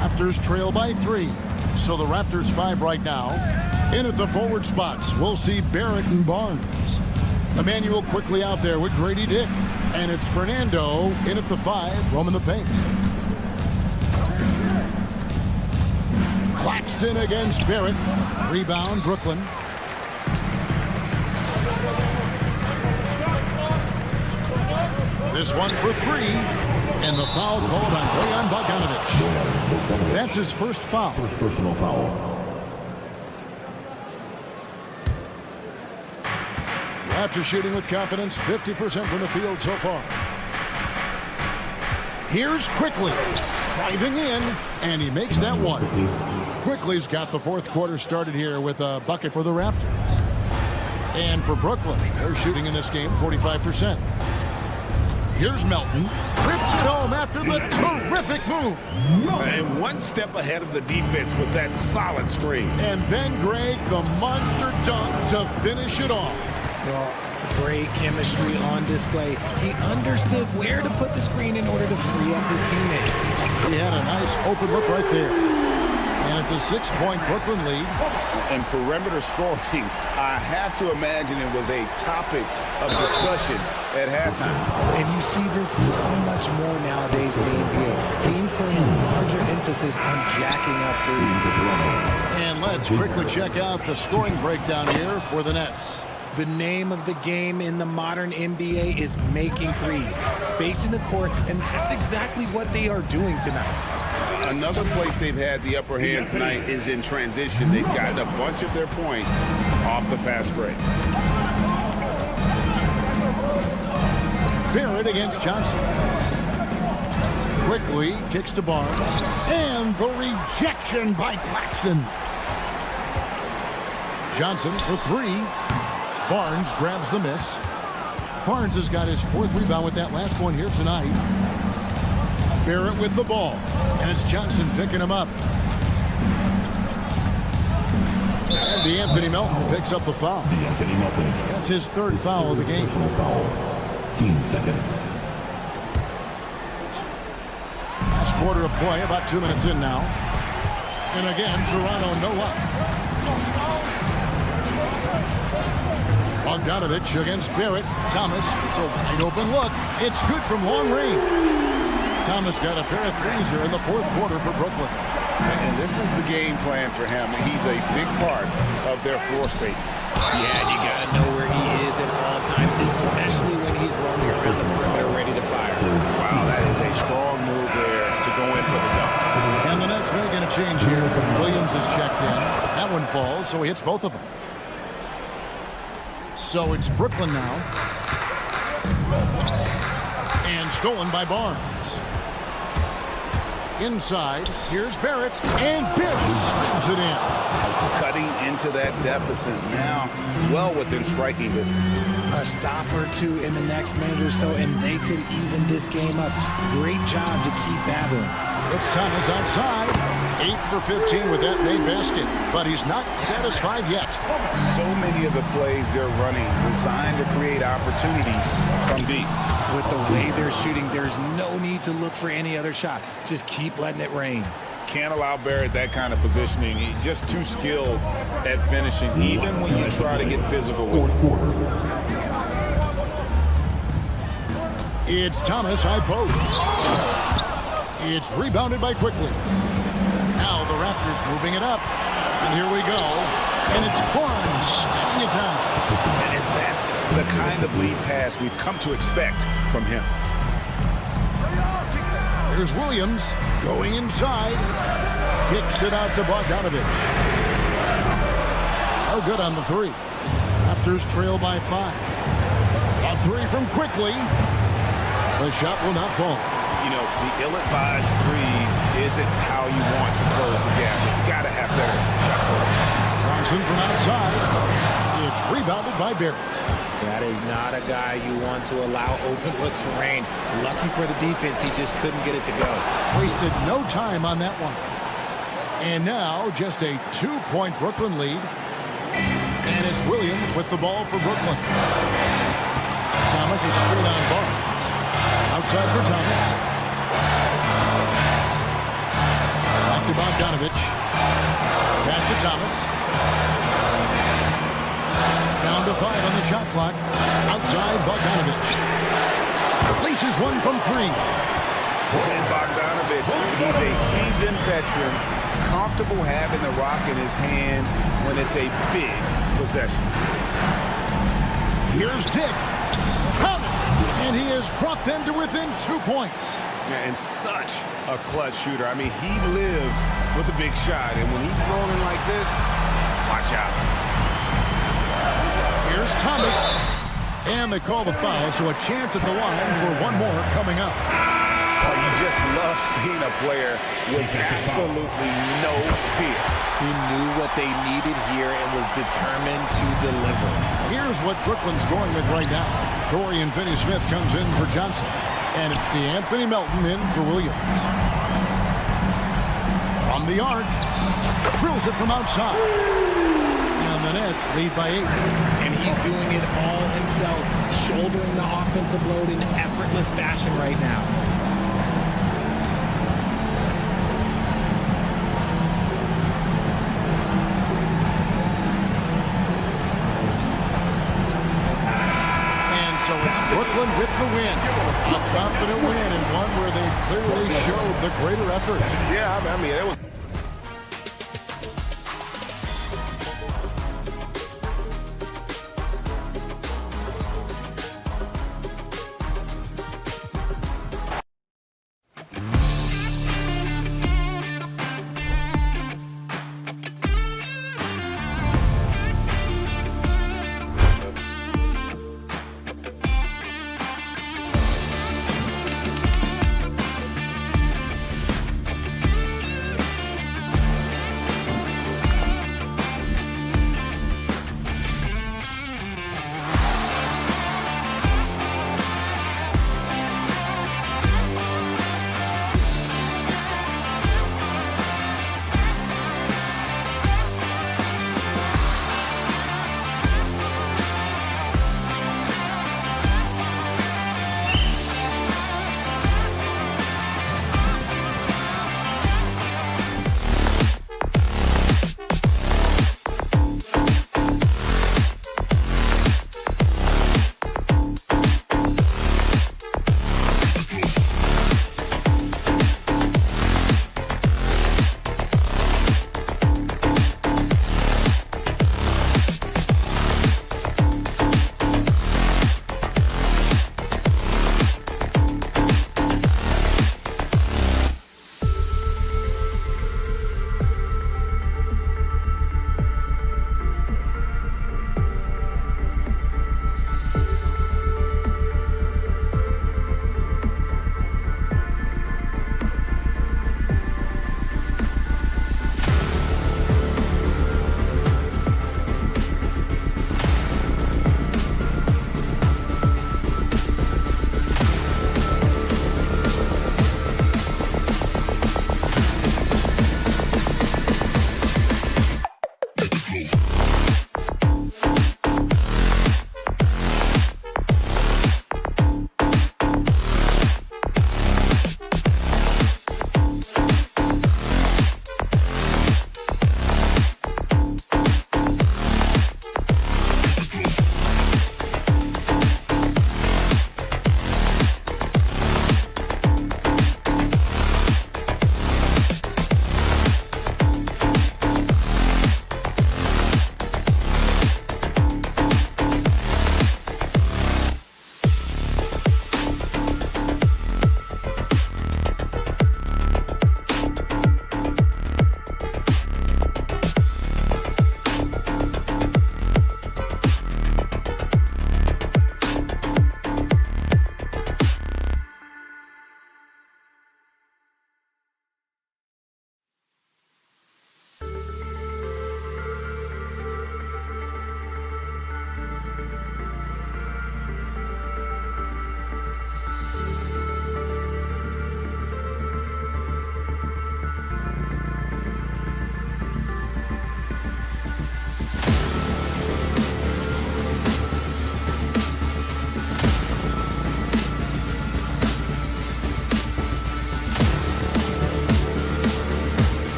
Raptors trail by 3. So the Raptors 5 right now. In at the forward spots, we'll see Barrett and Barnes. Emmanuel quickly out there with Grady Dick. And it's Fernando in at the 5, roaming the paint. Claxton against Barrett. Rebound, Brooklyn. This one for 3. And the foul called on Bojan Bogdanovich. That's his first foul.
First personal foul.
Raptors shooting with confidence, 50% from the field so far. Here's Quickly, driving in, and he makes that one. Quickly's got the fourth quarter started here with a bucket for the Raptors. And for Brooklyn, they're shooting in this game 45%. Here's Melton, rips it home after the terrific move.
And one step ahead of the defense with that solid screen.
And then Greg, the monster dunk to finish it off.
Well, great chemistry on display. He understood where to put the screen in order to free up his teammate.
He had a nice open look right there. And it's a 6-point Brooklyn lead.
And perimeter scoring, I have to imagine it was a topic of discussion at halftime.
And you see this so much more nowadays in the NBA. Teams putting a larger emphasis on jacking up threes.
And let's quickly check out the scoring breakdown here for the Nets.
The name of the game in the modern NBA is making threes, spacing the court, and that's exactly what they are doing tonight.
Another place they've had the upper hand tonight is in transition. They've gotten a bunch of their points off the fast break.
Barrett against Johnson. Quickly kicks to Barnes. And the rejection by Claxton. Johnson for three. Barnes grabs the miss. Barnes has got his 4th rebound with that last one here tonight. Barrett with the ball. And it's Johnson picking him up. And DeAnthony Melton picks up the foul. That's his 3rd foul of the game.
10 seconds.
Last quarter of play, about 2 minutes in now. And again, Toronto no luck. Bogdanovich against Barrett. Thomas, it's a wide open look. It's good from long range. Thomas got a pair of threes here in the 4th quarter for Brooklyn.
And this is the game plan for him. He's a big part of their floor space.
Yeah, you got to know where he is at all times, especially when he's roaming around the perimeter ready to fire.
Wow, that is a strong move there to go in for the dunk.
And the Nets making a change here. Williams is checked in. That one falls, so he hits both of them. So it's Brooklyn now. And stolen by Barnes. Inside, here's Barrett, and Barrett slams it in.
Cutting into that deficit now, well within striking distance.
A stop or two in the next minute or so, and they could even this game up. Great job to keep battling.
It's Thomas outside. 8 for 15 with that made basket, but he's not satisfied yet.
So many of the plays they're running designed to create opportunities from deep.
With the way they're shooting, there's no need to look for any other shot. Just keep letting it rain.
Can't allow Barrett that kind of positioning. He's just too skilled at finishing, even when you try to get physical with him.
It's Thomas, high post. It's rebounded by Quickly. Now the Raptors moving it up. And here we go. And it's Barnes sliding it down.
And that's the kind of lead pass we've come to expect from him.
Here's Williams going inside. Kicks it out to Bogdanovich. Oh, good on the 3. Raptors trail by 5. A 3 from Quickly. The shot will not fall.
You know, the ill-advised threes isn't how you want to close the gap. You've got to have better shot selection.
Johnson from outside. It's rebounded by Barrett.
That is not a guy you want to allow open looks from range. Lucky for the defense, he just couldn't get it to go.
Wasted no time on that one. And now just a 2-point Brooklyn lead. And it's Williams with the ball for Brooklyn. Thomas is straight on Barnes. Outside for Thomas. Back to Bogdanovich. Pass to Thomas. Down to 5 on the shot clock. Outside Bogdanovich. Releases one from 3.
And Bogdanovich, he's a seasoned veteran, comfortable having the rock in his hands when it's a big possession.
Here's Dick. Count it! And he has brought them to within 2 points.
And such a clutch shooter. I mean, he lives with a big shot. And when he's rolling like this, watch out.
Here's Thomas. And they call the foul, so a chance at the line for one more coming up.
Oh, you just love seeing a player with absolutely no fear.
He knew what they needed here and was determined to deliver.
Here's what Brooklyn's going with right now. Dorian Finney-Smith comes in for Johnson. And it's DeAnthony Melton in for Williams. From the arc. Drills it from outside. And the Nets lead by 8.
And he's doing it all himself, shouldering the offensive load in effortless fashion right now.
So it's Brooklyn with the win. A confident win and one where they clearly showed the greater effort.
Yeah, I mean, it was.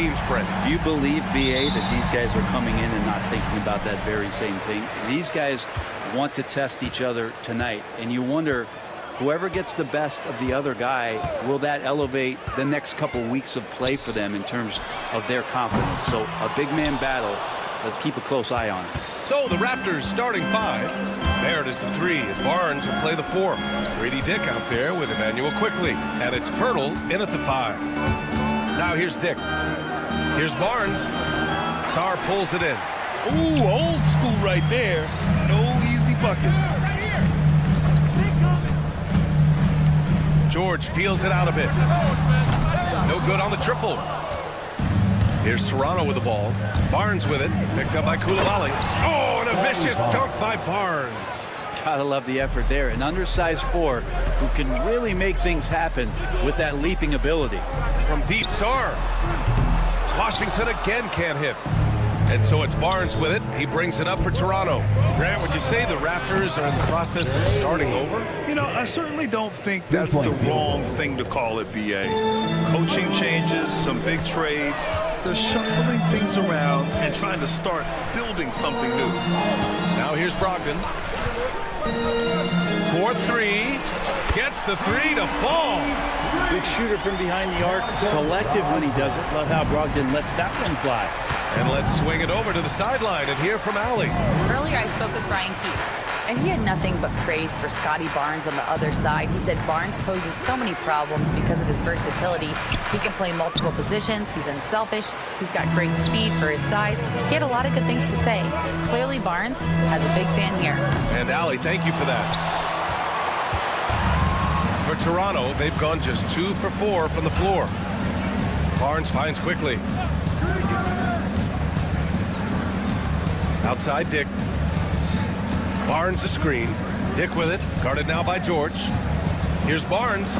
teams, Brent.
Do you believe, BA, that these guys are coming in and not thinking about that very same thing? These guys want to test each other tonight, and you wonder, whoever gets the best of the other guy, will that elevate the next couple weeks of play for them in terms of their confidence? So a big man battle. Let's keep a close eye on it.
So the Raptors starting 5. Barrett is the 3, and Barnes will play the 4. Grady Dick out there with Emmanuel quickly, and it's Pirtle in at the 5. Now here's Dick. Here's Barnes. Sarr pulls it in.
Ooh, old school right there. No easy buckets.
George feels it out a bit. No good on the triple. Here's Toronto with the ball. Barnes with it. Picked up by Koulibaly. Oh, and a vicious dunk by Barnes.
Gotta love the effort there. An undersized 4 who can really make things happen with that leaping ability.
From deep, Sarr. Washington again can't hit. And so it's Barnes with it. He brings it up for Toronto. Grant, would you say the Raptors are in the process of starting over?
You know, I certainly don't think that's the wrong thing to call it, BA. Coaching changes, some big trades. They're shuffling things around and trying to start building something new.
Now here's Brogdon. 4-3. Gets the 3 to fall.
Good shooter from behind the arc. Selective when he does it. Love how Brogdon lets that one fly.
And let's swing it over to the sideline and hear from Allie.
Earlier, I spoke with Brian Keefe, and he had nothing but praise for Scotty Barnes on the other side. He said Barnes poses so many problems because of his versatility. He can play multiple positions. He's unselfish. He's got great speed for his size. He had a lot of good things to say. Clearly, Barnes has a big fan here.
And Allie, thank you for that. For Toronto, they've gone just 2 for 4 from the floor. Barnes finds quickly. Outside Dick. Barnes the screen. Dick with it. Guarded now by George. Here's Barnes.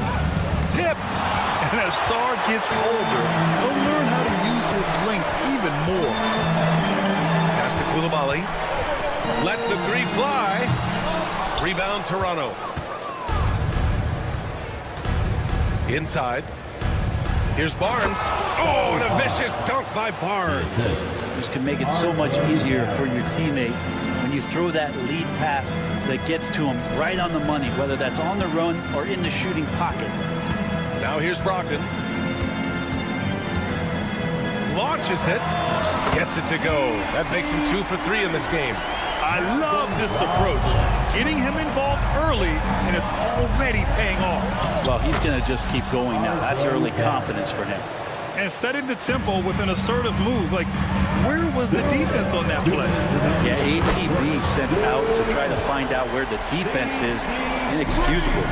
Tipped.
And as Sarr gets older, he'll learn how to use his length even more.
Pass to Koulibaly. Lets the 3 fly. Rebound Toronto. Inside. Here's Barnes. Oh, and a vicious dunk by Barnes.
This can make it so much easier for your teammate when you throw that lead pass that gets to him right on the money, whether that's on the run or in the shooting pocket.
Now here's Brogdon. Launches it. Gets it to go. That makes him 2 for 3 in this game.
I love this approach. Getting him involved early, and it's already paying off.
Well, he's going to just keep going now. That's early confidence for him.
And setting the tempo with an assertive move. Like, where was the defense on that play?
Yeah, APB sent out to try to find out where the defense is. Inexcusable.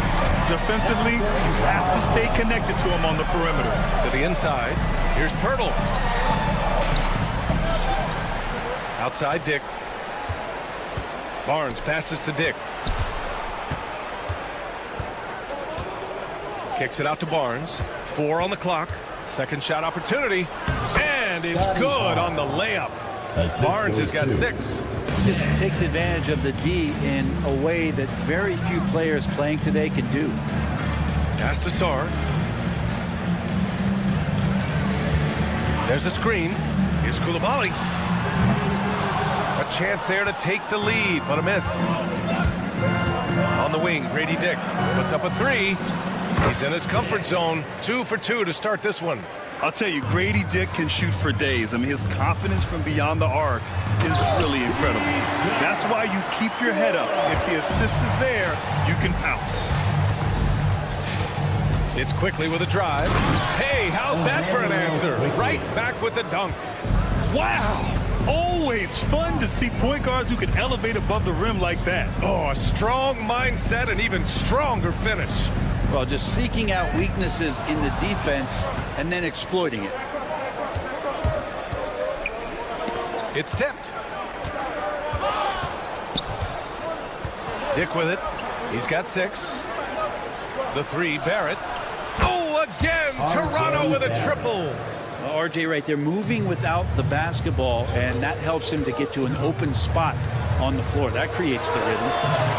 Defensively, you have to stay connected to him on the perimeter.
To the inside. Here's Pirtle. Outside Dick. Barnes passes to Dick. Kicks it out to Barnes. 4 on the clock. Second shot opportunity. And it's good on the layup. Barnes has got 6.
Just takes advantage of the D in a way that very few players playing today can do.
Pass to Sarr. There's a screen. Here's Koulibaly. A chance there to take the lead, but a miss. On the wing, Grady Dick puts up a 3. He's in his comfort zone. 2 for 2 to start this one.
I'll tell you, Grady Dick can shoot for days. I mean, his confidence from beyond the arc is really incredible. That's why you keep your head up. If the assist is there, you can pounce.
It's quickly with a drive. Hey, how's that for an answer? Right back with the dunk.
Wow! Always fun to see point guards who can elevate above the rim like that.
Oh, a strong mindset and even stronger finish.
Well, just seeking out weaknesses in the defense and then exploiting it.
It's tipped. Dick with it. He's got 6. The 3, Barrett. Oh, again, Toronto with a triple.
Well, RJ right there moving without the basketball, and that helps him to get to an open spot on the floor. That creates the rhythm.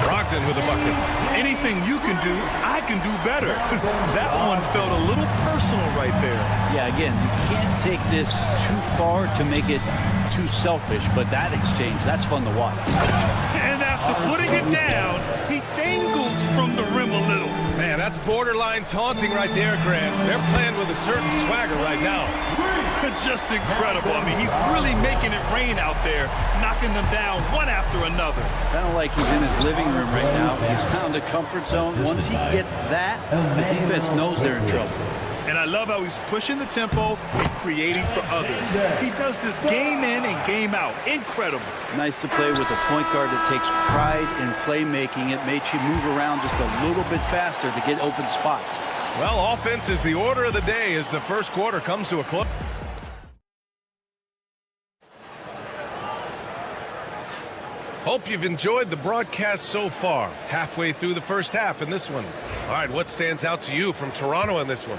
Brogdon with a bucket.
Anything you can do, I can do better. That one felt a little personal right there.
Yeah, again, you can't take this too far to make it too selfish, but that exchange, that's fun to watch.
And after putting it down, he dangles from the rim a little.
Man, that's borderline taunting right there, Grant. They're playing with a certain swagger right now.
Just incredible. I mean, he's really making it rain out there, knocking them down one after another.
Kind of like he's in his living room right now. He's found a comfort zone. Once he gets that, the defense knows they're in trouble.
And I love how he's pushing the tempo and creating for others. He does this game in and game out. Incredible.
Nice to play with a point guard that takes pride in playmaking. It makes you move around just a little bit faster to get open spots.
Well, offense is the order of the day as the first quarter comes to a close. Hope you've enjoyed the broadcast so far. Halfway through the first half in this one. All right, what stands out to you from Toronto in this one?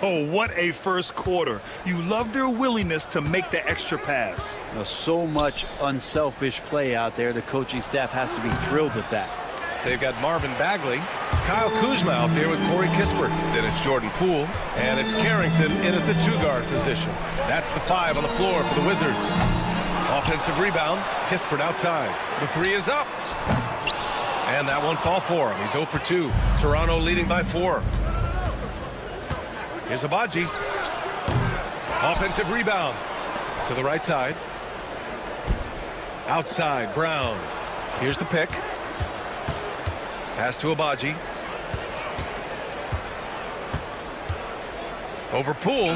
Oh, what a first quarter. You love their willingness to make the extra pass.
So much unselfish play out there. The coaching staff has to be thrilled with that.
They've got Marvin Bagley, Kyle Kuzma out there with Corey Kispert. Then it's Jordan Poole, and it's Carrington in at the two-guard position. That's the 5 on the floor for the Wizards. Offensive rebound, Kispert outside. The 3 is up. And that one fall for him. He's 0 for 2. Toronto leading by 4. Here's Abaji. Offensive rebound to the right side. Outside, Brown. Here's the pick. Pass to Abaji. Over Poole.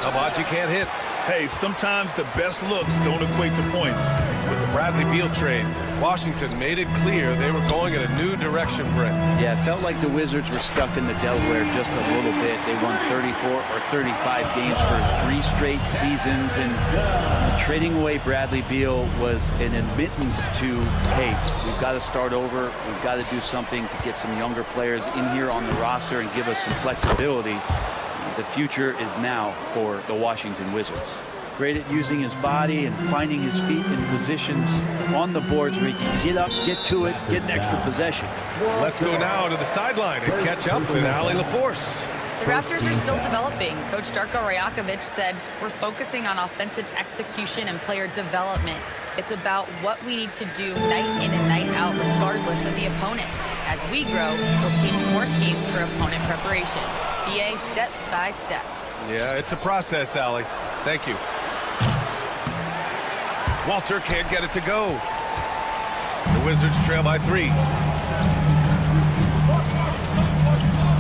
Abaji can't hit.
Hey, sometimes the best looks don't equate to points.
With the Bradley Beal trade, Washington made it clear they were going in a new direction, Brent.
Yeah, it felt like the Wizards were stuck in the Delaware just a little bit. They won 34 or 35 games for 3 straight seasons, and trading away Bradley Beal was an admittance to, hey, we've got to start over. We've got to do something to get some younger players in here on the roster and give us some flexibility. The future is now for the Washington Wizards. Great at using his body and finding his feet in positions on the boards where he can get up, get to it, get an extra possession.
Let's go now to the sideline and catch up with Allie LaForce.
The Raptors are still developing. Coach Darko Rajakovic said, we're focusing on offensive execution and player development. It's about what we need to do night in and night out, regardless of the opponent. As we grow, we'll teach more schemes for opponent preparation. BA step by step.
Yeah, it's a process, Allie. Thank you. Walter can't get it to go. The Wizards trail by 3.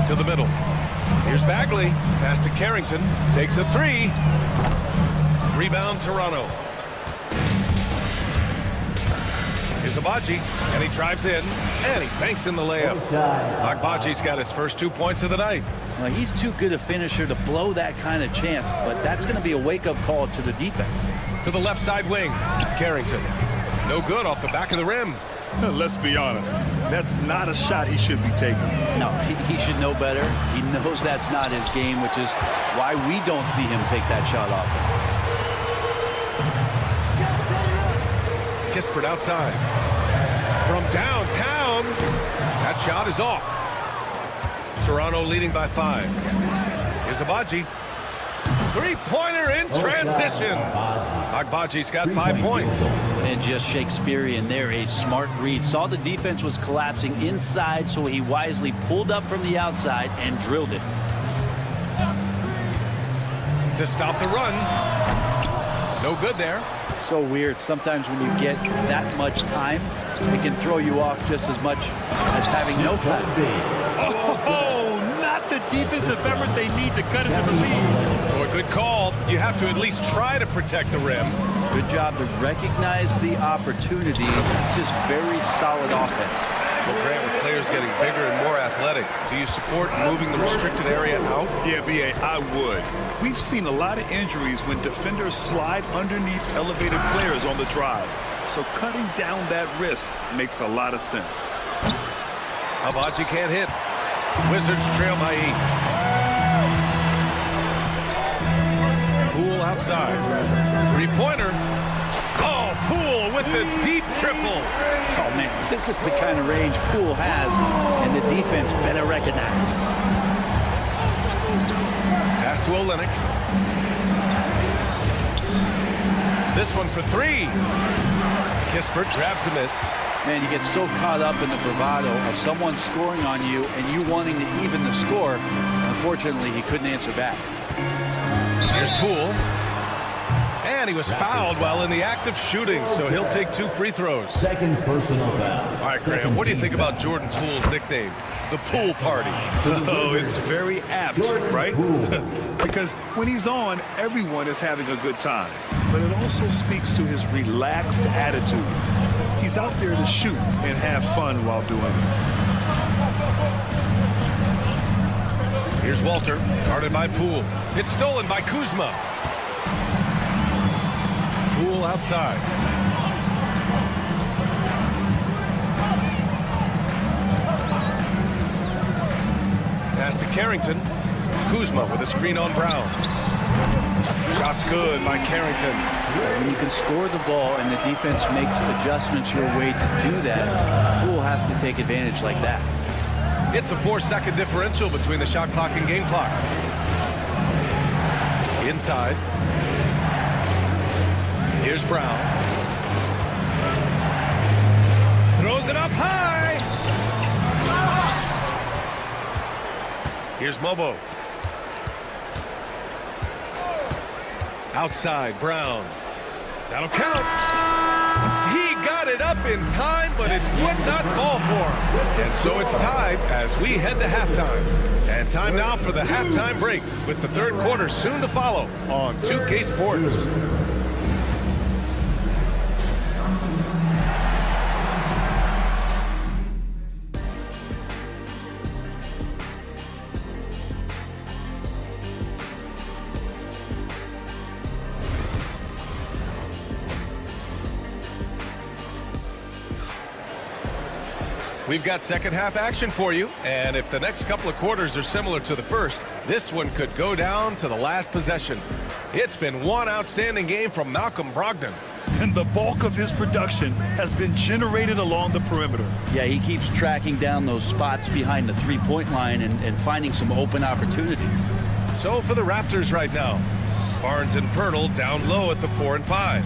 To the middle. Here's Bagley. Pass to Carrington. Takes a 3. Rebound, Toronto. Here's Abaji, and he drives in, and he banks in the layup. Agbaji's got his first 2 points of the night.
Well, he's too good a finisher to blow that kind of chance, but that's going to be a wake-up call to the defense.
To the left side wing, Carrington. No good off the back of the rim.
Let's be honest, that's not a shot he should be taking.
No, he should know better. He knows that's not his game, which is why we don't see him take that shot off.
Kispert outside. From downtown, that shot is off. Toronto leading by 5. Here's Abaji. 3-pointer in transition. Agbaji's got 5 points.
And just Shakespearean there, a smart read. Saw the defense was collapsing inside, so he wisely pulled up from the outside and drilled it.
To stop the run. No good there.
So weird. Sometimes when you get that much time, it can throw you off just as much as having no time.
Oh, not the defensive effort they need to cut into the lead.
Oh, a good call. You have to at least try to protect the rim.
Good job to recognize the opportunity. It's just very solid offense.
Well, Grant, with players getting bigger and more athletic, do you support moving the restricted area out?
Yeah, B.A., I would. We've seen a lot of injuries when defenders slide underneath elevated players on the drive. So cutting down that risk makes a lot of sense.
Abaji can't hit. Wizards trail by 8. Poole outside. 3-pointer. Oh, Poole with the deep triple.
Oh, man, this is the kind of range Poole has, and the defense better recognize.
Pass to Olynyk. This one for three. Kispert grabs a miss.
Man, you get so caught up in the bravado of someone scoring on you and you wanting to even the score. Unfortunately, he couldn't answer back.
Here's Poole. And he was fouled while in the act of shooting, so he'll take 2 free throws.
Second personal foul.
All right, Graham, what do you think about Jordan Poole's nickname? The Pool Party.
Oh, it's very apt, right? Because when he's on, everyone is having a good time. But it also speaks to his relaxed attitude. He's out there to shoot and have fun while doing it.
Here's Walter, guarded by Poole. It's stolen by Kuzma. Poole outside. Pass to Carrington. Kuzma with a screen on Brown. Shot's good by Carrington.
When you can score the ball and the defense makes adjustments your way to do that, Poole has to take advantage like that.
It's a 4-second differential between the shot clock and game clock. Inside. Here's Brown. Throws it up high. Here's Mobo. Outside, Brown. That'll count. He got it up in time, but it would not fall for him. And so it's tied as we head to halftime. And time now for the halftime break, with the third quarter soon to follow on 2K Sports. We've got second half action for you, and if the next couple of quarters are similar to the first, this one could go down to the last possession. It's been one outstanding game from Malcolm Brogdon.
And the bulk of his production has been generated along the perimeter.
Yeah, he keeps tracking down those spots behind the three-point line and finding some open opportunities.
So for the Raptors right now, Barnes and Pirtle down low at the 4 and 5.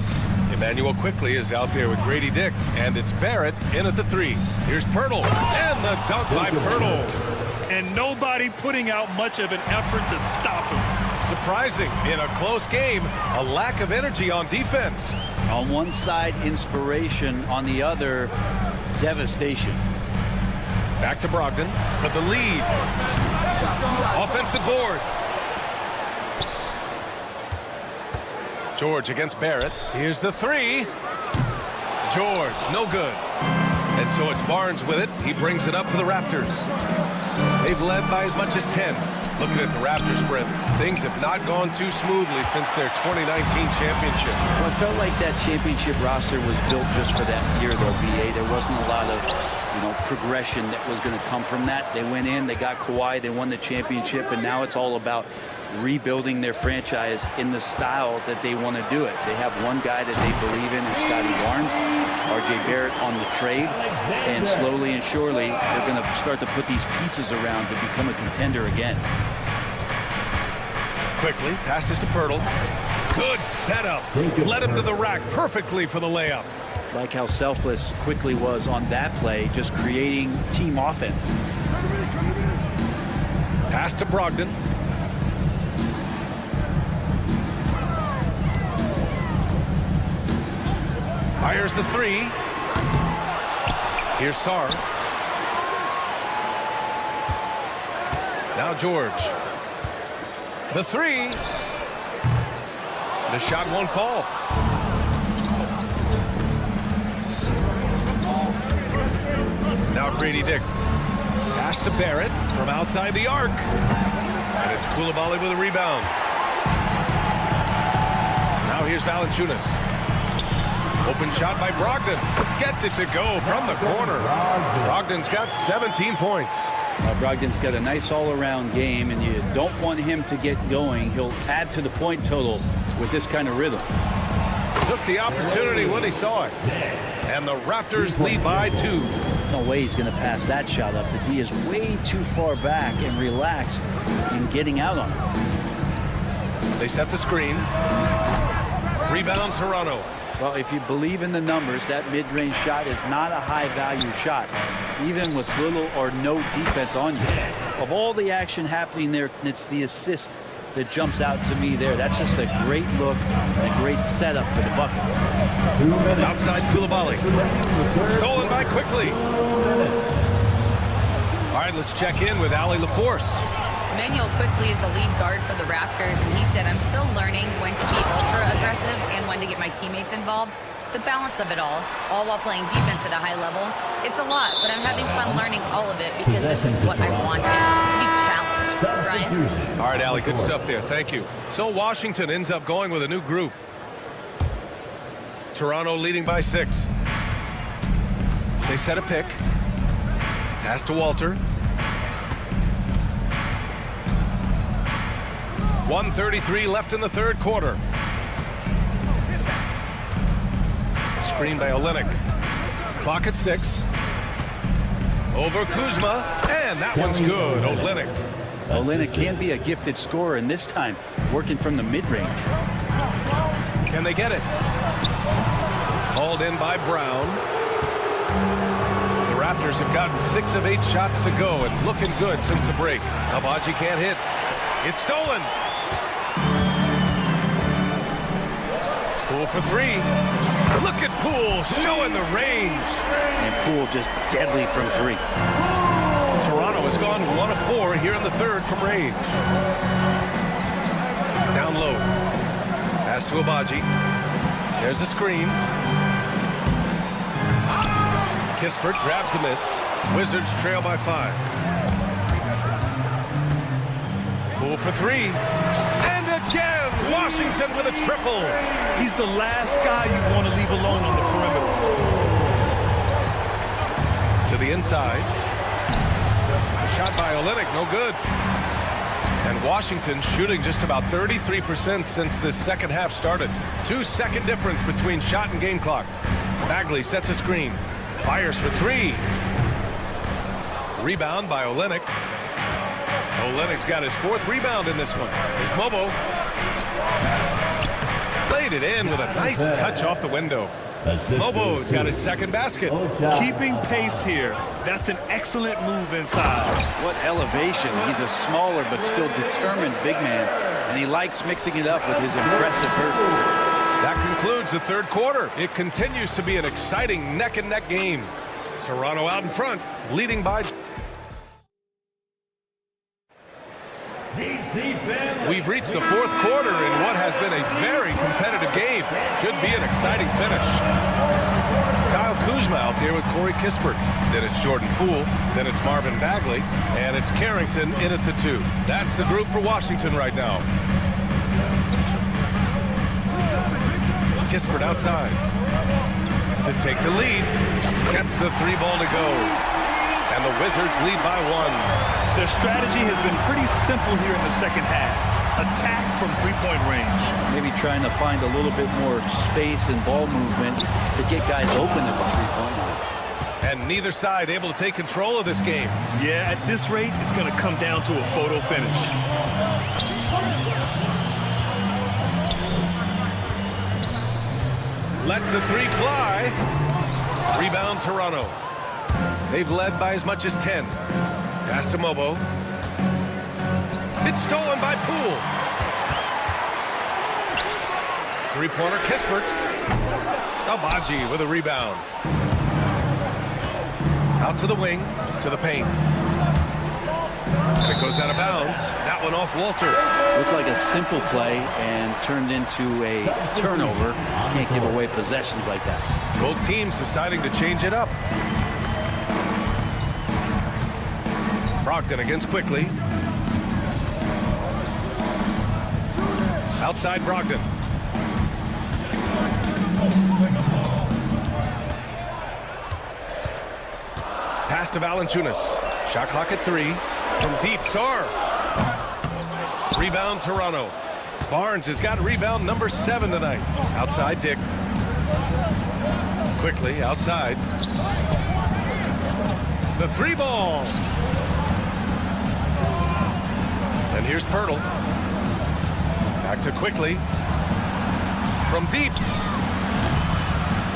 Emmanuel quickly is out there with Grady Dick, and it's Barrett in at the 3. Here's Pirtle, and the dunk by Pirtle.
And nobody putting out much of an effort to stop him.
Surprising, in a close game, a lack of energy on defense.
On one side, inspiration. On the other, devastation.
Back to Brogdon for the lead. Offensive board. George against Barrett. Here's the 3. George, no good. And so it's Barnes with it. He brings it up for the Raptors. They've led by as much as 10. Looking at the Raptors spread, things have not gone too smoothly since their 2019 championship.
Well, I felt like that championship roster was built just for that year, though, B.A. There wasn't a lot of, progression that was going to come from that. They went in, they got Kawhi, they won the championship, and now it's all about rebuilding their franchise in the style that they want to do it. They have one guy that they believe in Scotty Barnes, R.J. Barrett on the trade, and slowly and surely they're going to start to put these pieces around to become a contender again.
Quickly, passes to Pirtle. Good setup. Led him to the rack perfectly for the layup.
Like how selfless Quickly was on that play, just creating team offense.
Pass to Brogdon. Fires the 3. Here's Sarr. Now George. The 3. The shot won't fall. Now Grady Dick. Pass to Barrett from outside the arc. And it's Coulibaly with a rebound. Now here's Valanciunas. Open shot by Brogdon. Gets it to go from the corner. Brogdon's got 17 points.
Brogdon's got a nice all-around game, and you don't want him to get going. He'll add to the point total with this kind of rhythm.
took the opportunity when he saw it. And the Raptors lead by 2.
No way he's going to pass that shot up. The D is way too far back and relaxed in getting out on him.
They set the screen. Rebound, Toronto.
Well, if you believe in the numbers, that mid-range shot is not a high-value shot, even with little or no defense on you. Of all the action happening there, it's the assist that jumps out to me there. That's just a great look and a great setup for the bucket.
Outside Koulibaly. Stolen by Quickly. All right, let's check in with Allie LaForce.
Emmanuel Quickly is the lead guard for the Raptors, and he said, I'm still learning when to be ultra-aggressive and when to get my teammates involved. The balance of it all while playing defense at a high level. It's a lot, but I'm having fun learning all of it because this is what I wanted, to be challenged. Brian?
All right, Allie, good stuff there. Thank you. So Washington ends up going with a new group. Toronto leading by 6. They set a pick. Pass to Walter. 1:33 left in the third quarter. Screen by Olynyk. Clock at 6. Over Kuzma, and that one's good. Olynyk.
Olynyk can be a gifted scorer, and this time working from the mid-range.
Can they get it? Hauled in by Brown. The Raptors have gotten 6 of 8 shots to go and looking good since the break. Abaji can't hit. It's stolen. Poole for 3. Look at Poole showing the range.
And Poole just deadly from 3.
Toronto has gone 1 of 4 here in the third from range. Down low. Pass to Abaji. There's a screen. Kispert grabs a miss. Wizards trail by 5. Poole for 3. And again, Washington with a triple.
He's the last guy you want to leave alone on the perimeter.
To the inside. Shot by Olynyk, no good. And Washington shooting just about 33% since this second half started. 2-second difference between shot and game clock. Bagley sets a screen. Fires for 3. Rebound by Olynyk. Olynyk's got his 4th rebound in this one. There's Mobo. Played it in with a nice touch off the window. Mobo's got his 2nd basket.
Keeping pace here. That's an excellent move inside.
What elevation. He's a smaller but still determined big man, and he likes mixing it up with his impressive vert.
That concludes the third quarter. It continues to be an exciting neck-and-neck game. Toronto out in front, leading by... We've reached the 4th quarter in what has been a very competitive game. Should be an exciting finish. Kyle Kuzma out there with Corey Kispert. Then it's Jordan Poole. Then it's Marvin Bagley. And it's Carrington in at the 2. That's the group for Washington right now. Kispert outside. To take the lead. Gets the 3 ball to go. And the Wizards lead by 1.
Their strategy has been pretty simple here in the second half. Attack from 3-point range.
Maybe trying to find a little bit more space and ball movement to get guys open at the 3-point line.
And neither side able to take control of this game.
Yeah, at this rate, it's going to come down to a photo finish.
Lets the 3 fly. Rebound Toronto. They've led by as much as 10. Pass to Mobo. It's stolen by Poole. 3-pointer Kispert. Abaji with a rebound. Out to the wing, to the paint. And it goes out of bounds. That one off Walter.
Looked like a simple play and turned into a turnover. Can't give away possessions like that.
Both teams deciding to change it up. Brogdon against Quickly. Outside Brogdon. Pass to Valanciunas. Shot clock at 3. From deep, Sarr. Rebound Toronto. Barnes has got rebound number 7 tonight. Outside Dick. quickly outside. The 3 ball. And here's Pirtle. Back to quickly. From deep.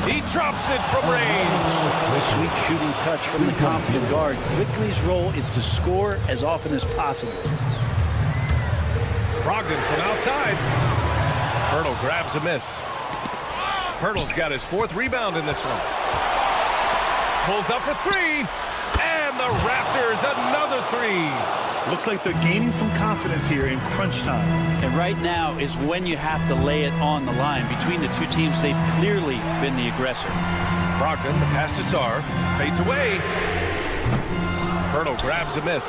He drops it from range.
A sweet shooting touch from the confident guard. Quickly's role is to score as often as possible.
Brogdon from outside. Pirtle grabs a miss. Pirtle's got his 4th rebound in this one. Pulls up for 3. And the Raptors another 3.
Looks like they're gaining some confidence here in crunch time.
And right now is when you have to lay it on the line. Between the two teams, they've clearly been the aggressor.
Brogdon, the pass to Sarr, fades away. Pirtle grabs a miss.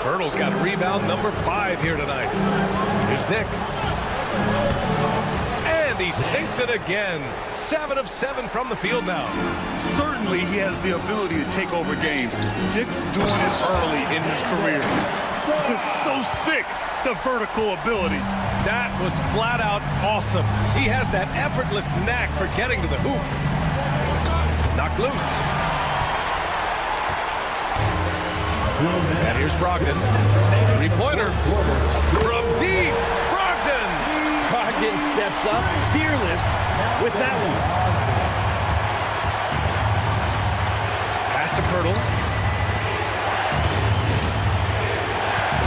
Pirtle's got rebound number 5 here tonight. Here's Dick. And he sinks it again. 7 of 7 from the field now.
Certainly he has the ability to take over games. Dick's doing it early in his career. It's so sick, the vertical ability.
That was flat out awesome. He has that effortless knack for getting to the hoop. Knocked loose. And here's Brogdon. 3-pointer. From deep. Brogdon.
Brogdon steps up, fearless with that one.
Pass to Pirtle.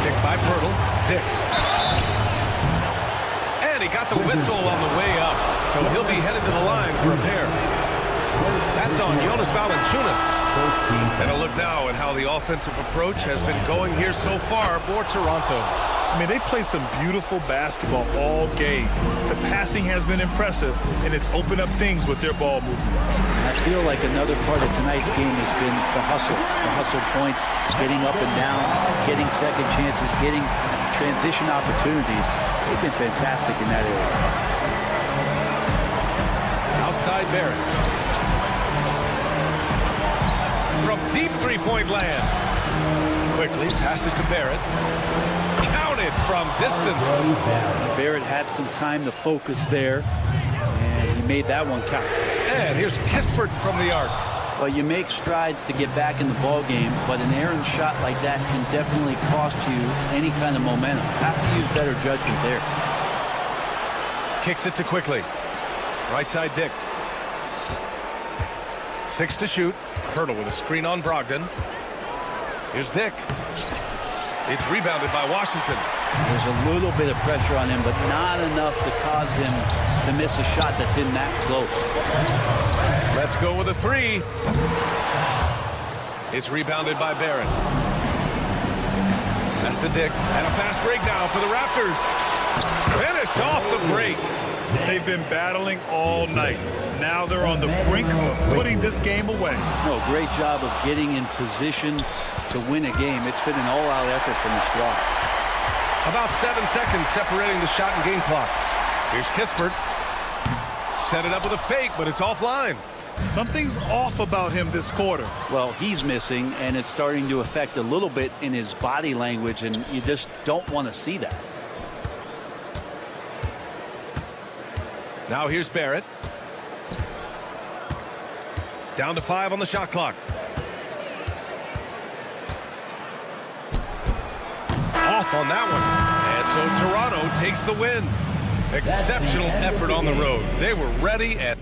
Dick by Pirtle. Dick. And he got the whistle on the way up. So he'll be headed to the line for a pair. That's on Jonas Valanciunas. And a look now at how the offensive approach has been going here so far for Toronto.
I mean, they've played some beautiful basketball all game. The passing has been impressive, and it's opened up things with their ball movement.
I feel like another part of tonight's game has been the hustle points, getting up and down, getting second chances, getting transition opportunities. They've been fantastic in that area.
Outside Barrett. From deep 3-point land. Quickly passes to Barrett. Counted from distance.
Barrett had some time to focus there, and he made that one count.
And here's Kispert from the arc.
Well, you make strides to get back in the ball game, but an errant shot like that can definitely cost you any kind of momentum. Have to use better judgment there.
Kicks it to Quickly. Right side Dick. 6 to shoot. Pirtle with a screen on Brogdon. Here's Dick. It's rebounded by Washington.
There's a little bit of pressure on him, but not enough to cause him to miss a shot that's in that close.
Let's go with a 3. It's rebounded by Barrett. That's to Dick. And a fast break now for the Raptors. Finished off the break.
They've been battling all night. Now they're on the brink of putting this game away.
No, great job of getting in position to win a game. It's been an all-out effort from the squad.
About 7 seconds separating the shot and game clocks. Here's Kispert. Set it up with a fake, but it's offline.
Something's off about him this quarter.
Well, he's missing, and it's starting to affect a little bit in his body language, and you just don't want to see that.
Now here's Barrett. Down to 5 on the shot clock. Off on that one. And so Toronto takes the win. Exceptional effort on the road. They were ready and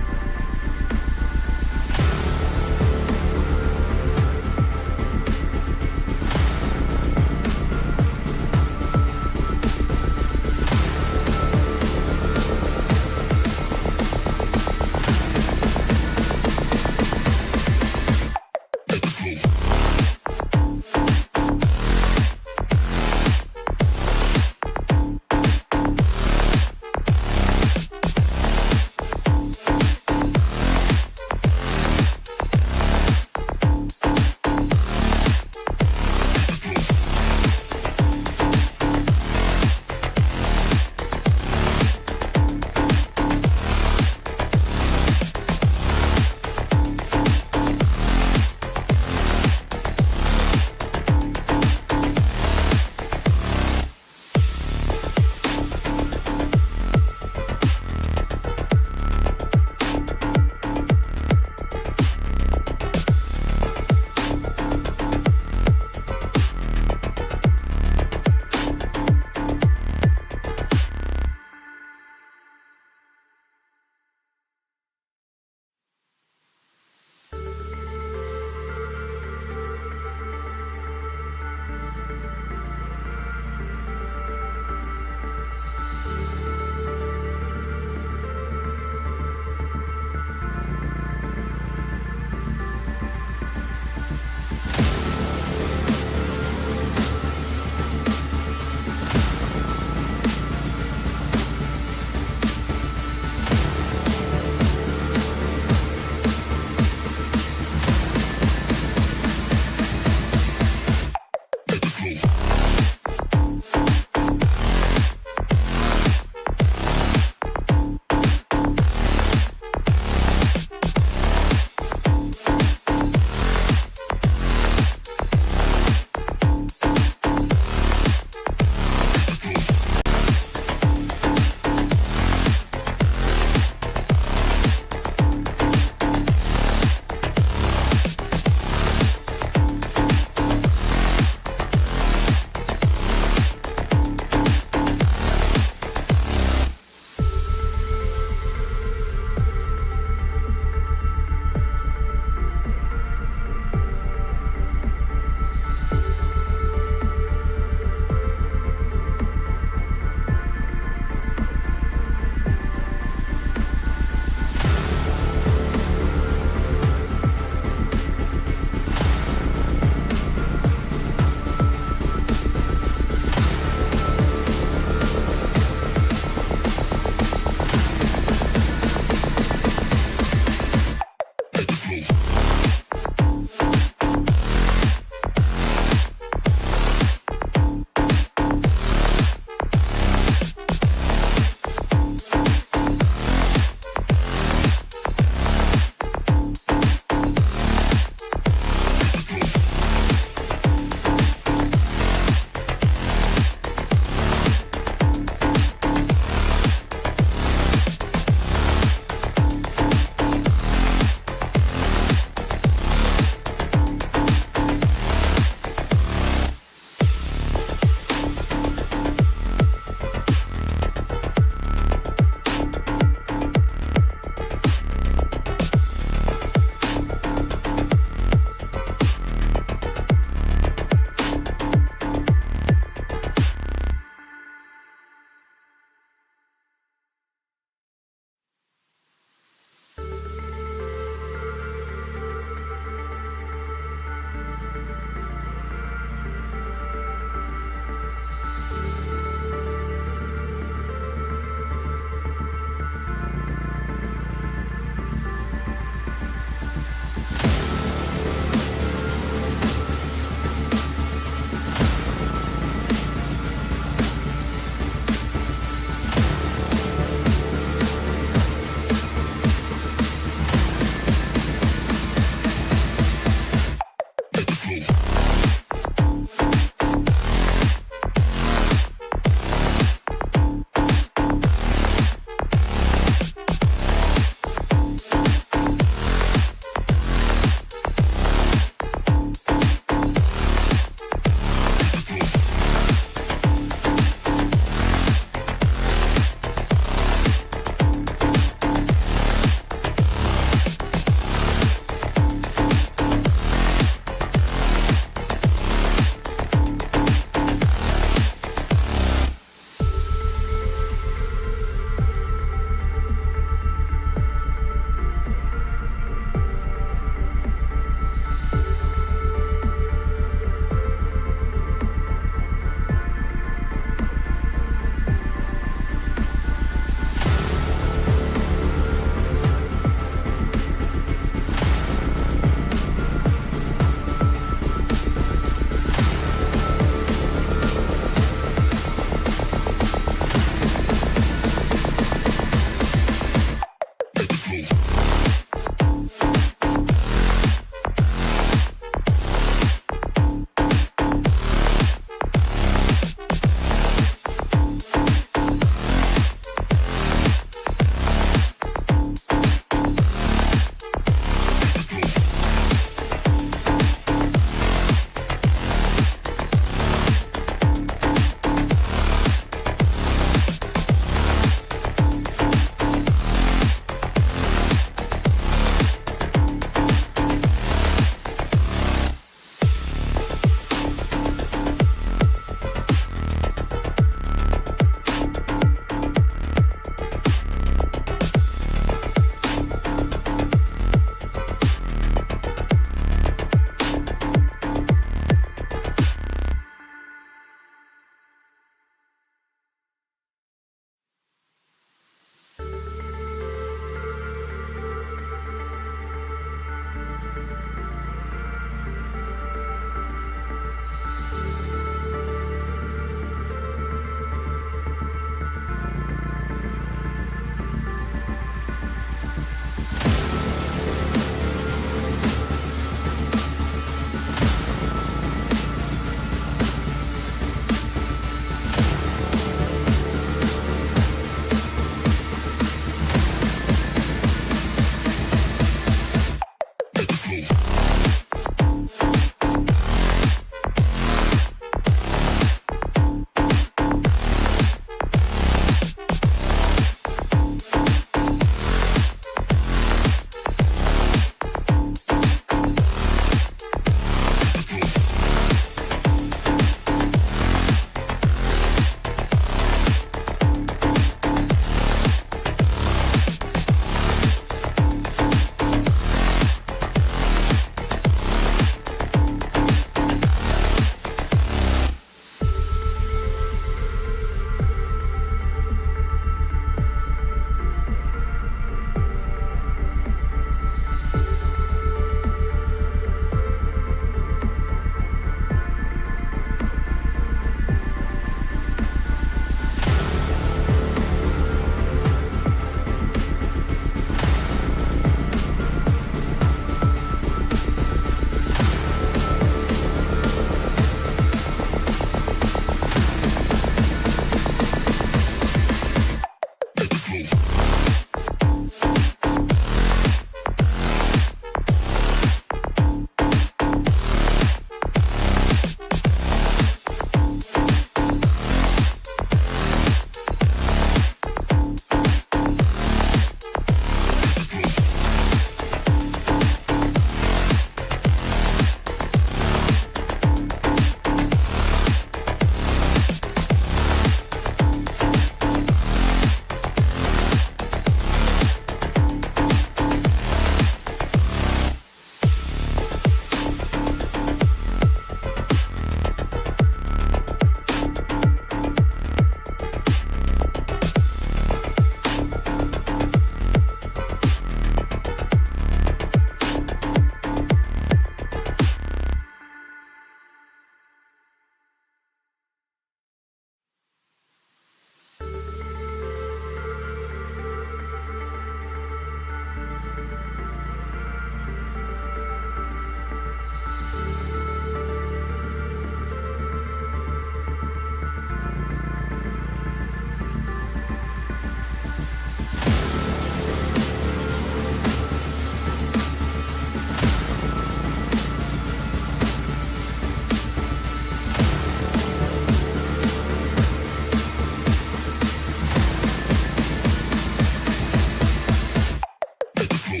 And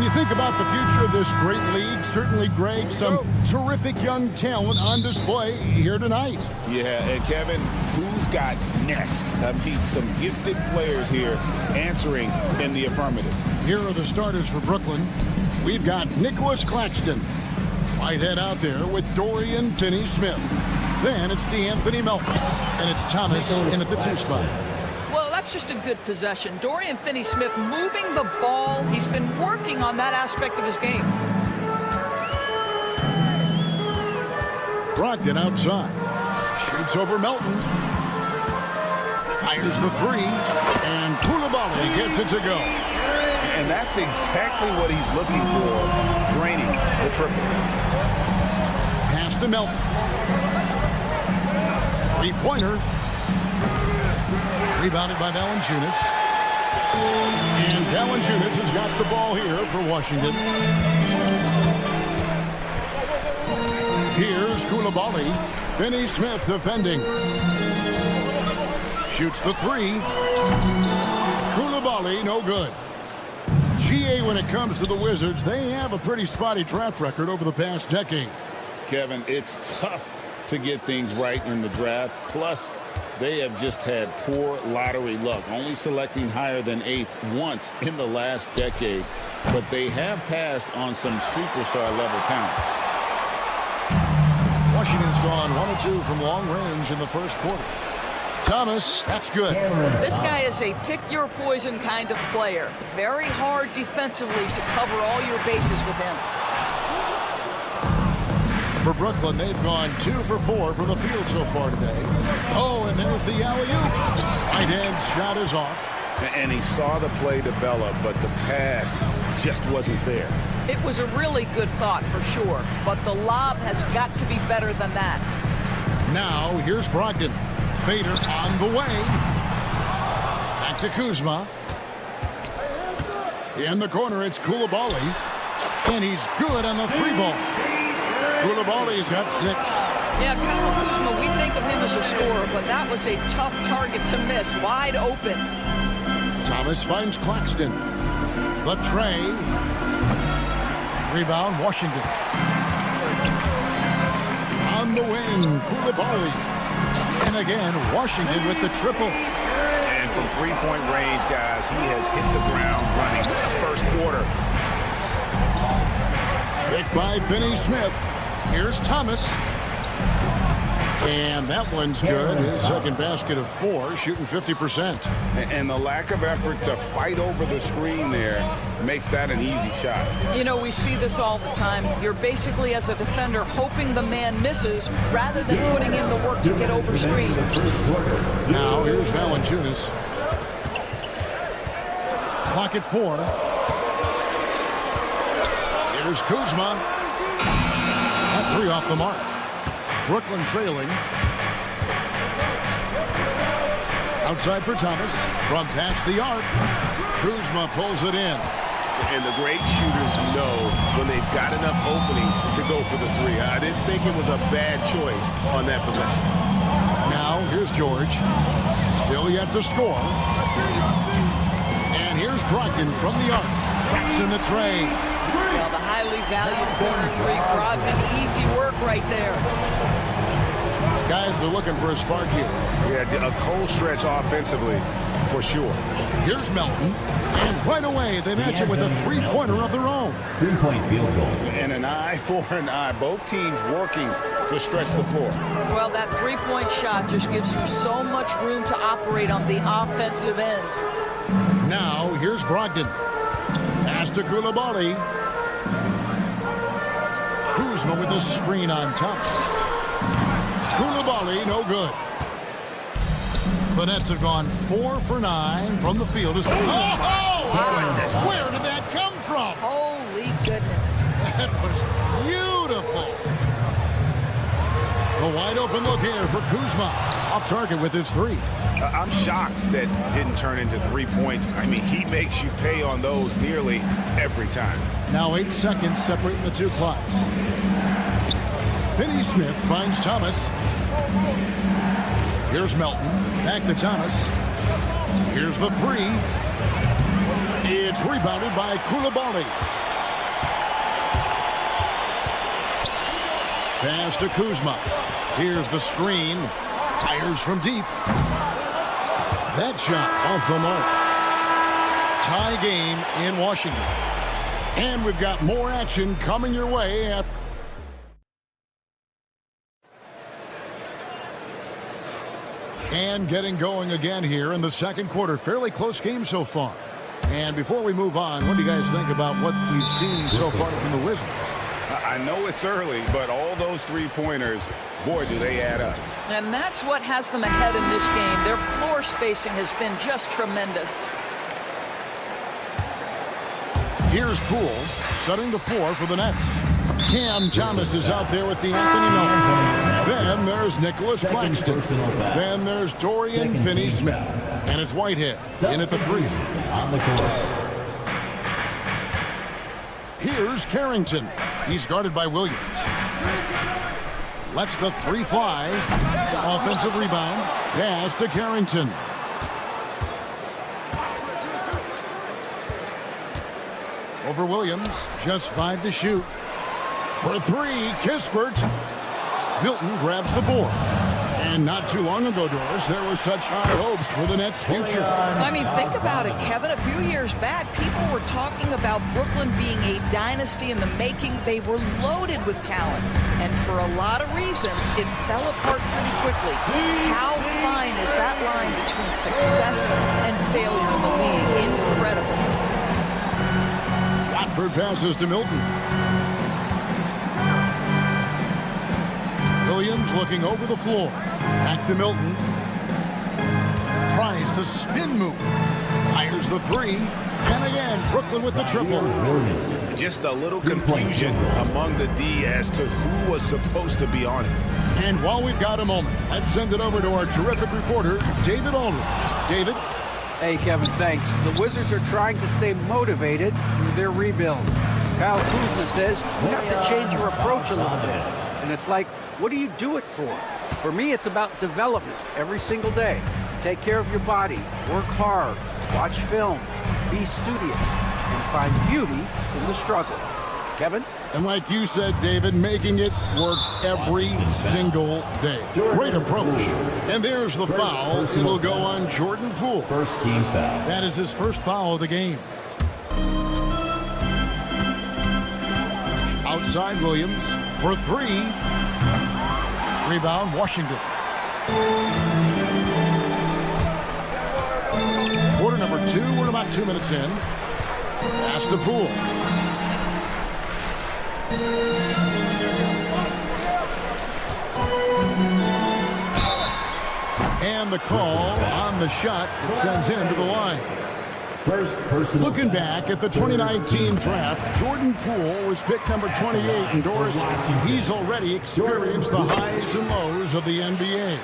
you think about the future of this great league, certainly, Greg, some terrific young talent on display here tonight.
Yeah, and Kevin, who's got next? I mean, some gifted players here answering in the affirmative.
Here are the starters for Brooklyn. We've got Nicholas Claxton. Whitehead out there with Dorian Finney-Smith. Then it's DeAnthony Melton. And it's Thomas in at the 2 spot.
Well, that's just a good possession. Dorian Finney-Smith moving the ball. He's been working on that aspect of his game.
Brogdon outside. Shoots over Melton. Fires the 3. And Koulibaly gets it to go.
And that's exactly what he's looking for, draining the triple.
Pass to Melton. 3-pointer. Rebounded by Valanciunas. And Valanciunas has got the ball here for Washington. Here's Koulibaly. Finney-Smith defending. Shoots the 3. Koulibaly, no good. GA, when it comes to the Wizards, they have a pretty spotty track record over the past decade.
Kevin, it's tough to get things right in the draft. Plus, they have just had poor lottery luck, only selecting higher than 8th once in the last decade. But they have passed on some superstar-level talent.
Washington's gone 1 of 2 from long range in the first quarter. Thomas, that's good.
This guy is a pick-your-poison kind of player. Very hard defensively to cover all your bases with him.
For Brooklyn, they've gone 2 for 4 from the field so far today. Oh, and there's the alley-oop. Whitehead's shot is off.
And he saw the play develop, but the pass just wasn't there.
It was a really good thought for sure, but the lob has got to be better than that.
Now, here's Brogdon. Fader on the way. Back to Kuzma. In the corner, it's Koulibaly. And he's good on the 3-ball. Koulibaly's got 6.
Yeah, Kyle Kuzma, we think of him as a scorer, but that was a tough target to miss. Wide open.
Thomas finds Claxton. The tray. Rebound, Washington. On the wing, Koulibaly. And again, Washington with the triple.
And from 3-point range, guys, he has hit the ground running in the first quarter.
Picked by Finney-Smith. Here's Thomas. And that one's good. His second basket of 4, shooting 50%.
And the lack of effort to fight over the screen there makes that an easy shot.
You know, we see this all the time. You're basically, as a defender, hoping the man misses rather than putting in the work to get over screens.
Now, here's Valanciunas. Clock at 4. Here's Kuzma. That 3 off the mark. Brooklyn trailing. Outside for Thomas. From past the arc. Kuzma pulls it in.
And the great shooters know when they've got enough opening to go for the 3. I didn't think it was a bad choice on that possession.
Now, here's George. Still yet to score. And here's Brogdon from the arc. Traps in the tray.
Well, the highly valued corner 3. Brogdon, easy work right there.
Guys are looking for a spark here.
Yeah, a cold stretch offensively, for sure.
Here's Melton. And right away, they match it with a 3-pointer of their own.
3-point field goal.
And an eye for an eye. Both teams working to stretch the floor.
Well, that 3-point shot just gives you so much room to operate on the offensive end.
Now, here's Brogdon. Pass to Koulibaly. Kuzma with a screen on Thomas. Koulibaly, no good. The Nets have gone 4 for 9 from the field. Oh! Where did that come from?
Holy goodness.
That was beautiful. The wide open look here for Kuzma. Off target with his three.
I'm shocked that didn't turn into 3 points. I mean, he makes you pay on those nearly every time.
Now 8 seconds separating the two clocks. Finney Smith finds Thomas. Here's Melton. Back to Thomas. Here's the three. It's rebounded by Koulibaly. Pass to Kuzma. Here's the screen. Fires from deep. That shot off the mark. Tie game in Washington. And we've got more action coming your way after. And getting going again here in the second quarter. Fairly close game so far. And before we move on, what do you guys think about what we've seen so far from the Wizards?
I know it's early, but all those three-pointers, boy, do they add up.
And that's what has them ahead in this game. Their floor spacing has been just tremendous.
Here's Poole setting the floor for the Nets. Cam Thomas is out there with the Anthony Melton. Then there's Nicholas Claxton. Then there's Dorian Finney-Smith. And it's Whitehead in at the three. Here's Carrington. He's guarded by Williams. Lets the three fly. Offensive rebound. Pass to Carrington. Over Williams. Just 5 to shoot. For three, Kispert. Milton grabs the board. And not too long ago, Doris, there were such high hopes for the Nets' future.
I mean, think about it, Kevin. A few years back, people were talking about Brooklyn being a dynasty in the making. They were loaded with talent. And for a lot of reasons, it fell apart pretty quickly. How fine is that line between success and failure in the league? Incredible.
Watford passes to Milton. Williams looking over the floor. Back to Milton. Tries the spin move. Fires the three. And again, Brooklyn with the triple.
Just a little confusion among the D as to who was supposed to be on it.
And while we've got a moment, let's send it over to our terrific reporter, David Aldridge. David?
Hey, Kevin, thanks. The Wizards are trying to stay motivated through their rebuild. Kyle Kuzma says you have to change your approach a little bit. And it's like, what do you do it for? For me, it's about development every single day. Take care of your body, work hard, watch film, be studious, and find beauty in the struggle. Kevin?
And like you said, David, making it work every single day. Great approach. And there's the foul. It'll go on Jordan Poole.
First team foul.
That is his first foul of the game. Outside Williams for three. Rebound, Washington. Quarter number 2. We're about 2 minutes in. Pass to Poole. And the call on the shot that sends him to the line. Looking back at the 2019 draft, Jordan Poole was picked number 28, and Doris, he's already experienced the highs and lows of the NBA.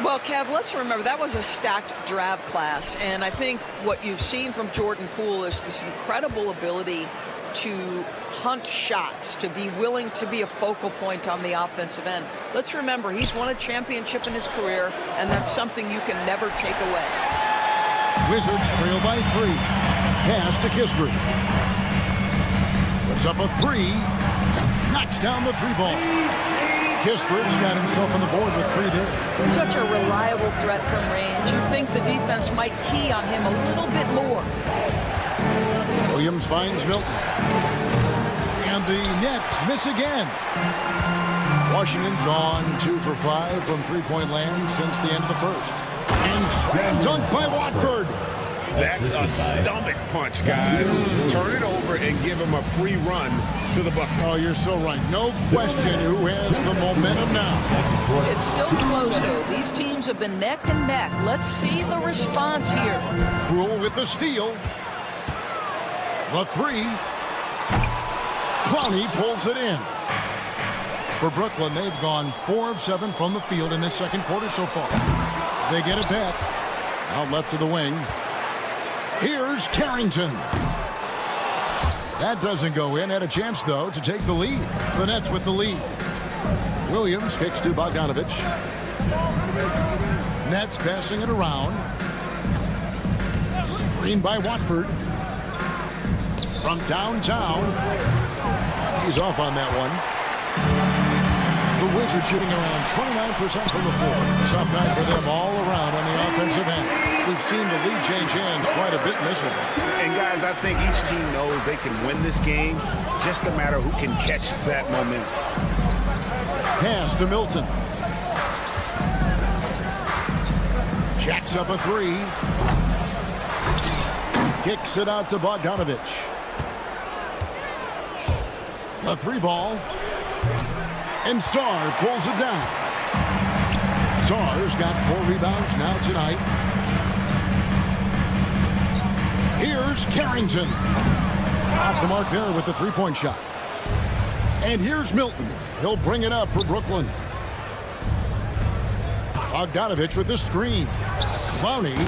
Well, Kev, let's remember that was a stacked draft class, and I think what you've seen from Jordan Poole is this incredible ability to hunt shots, to be willing to be a focal point on the offensive end. Let's remember, he's won a championship in his career, and that's something you can never take away.
Wizards trail by 3. Pass to Kispert. Puts up a 3. Knocks down the 3 ball. Kispert's got himself on the board with 3 there.
Such a reliable threat from range. You'd think the defense might key on him a little bit more.
Williams finds Milton. And the Nets miss again. Washington's gone 2 for 5 from three-point land since the end of the first. And slam dunk by Watford.
That's a stomach punch, guys. Turn it over and give him a free run to the bucket.
Oh, you're so right. No question who has the momentum now.
It's still close, though. These teams have been neck and neck. Let's see the response here.
Poole with the steal. The 3. Clowney pulls it in. For Brooklyn, they've gone 4 of 7 from the field in this second quarter so far. They get it back. Out left to the wing. Here's Carrington. That doesn't go in. Had a chance, though, to take the lead. The Nets with the lead. Williams kicks to Bogdanovic. Nets passing it around. Screen by Watford. From downtown. He's off on that one. The Wizards shooting around 29% from the floor. Tough night for them all around on the offensive end. We've seen the lead change hands quite a bit in this one.
And guys, I think each team knows they can win this game. Just a matter who can catch that momentum.
Pass to Milton. Jacks up a 3. Kicks it out to Bogdanovic. A 3 ball. And Sarr pulls it down. Sarr's got 4 rebounds now tonight. Here's Carrington. Off the mark there with the 3-point shot. And here's Milton. He'll bring it up for Brooklyn. Bogdanovic with the screen. Clowney.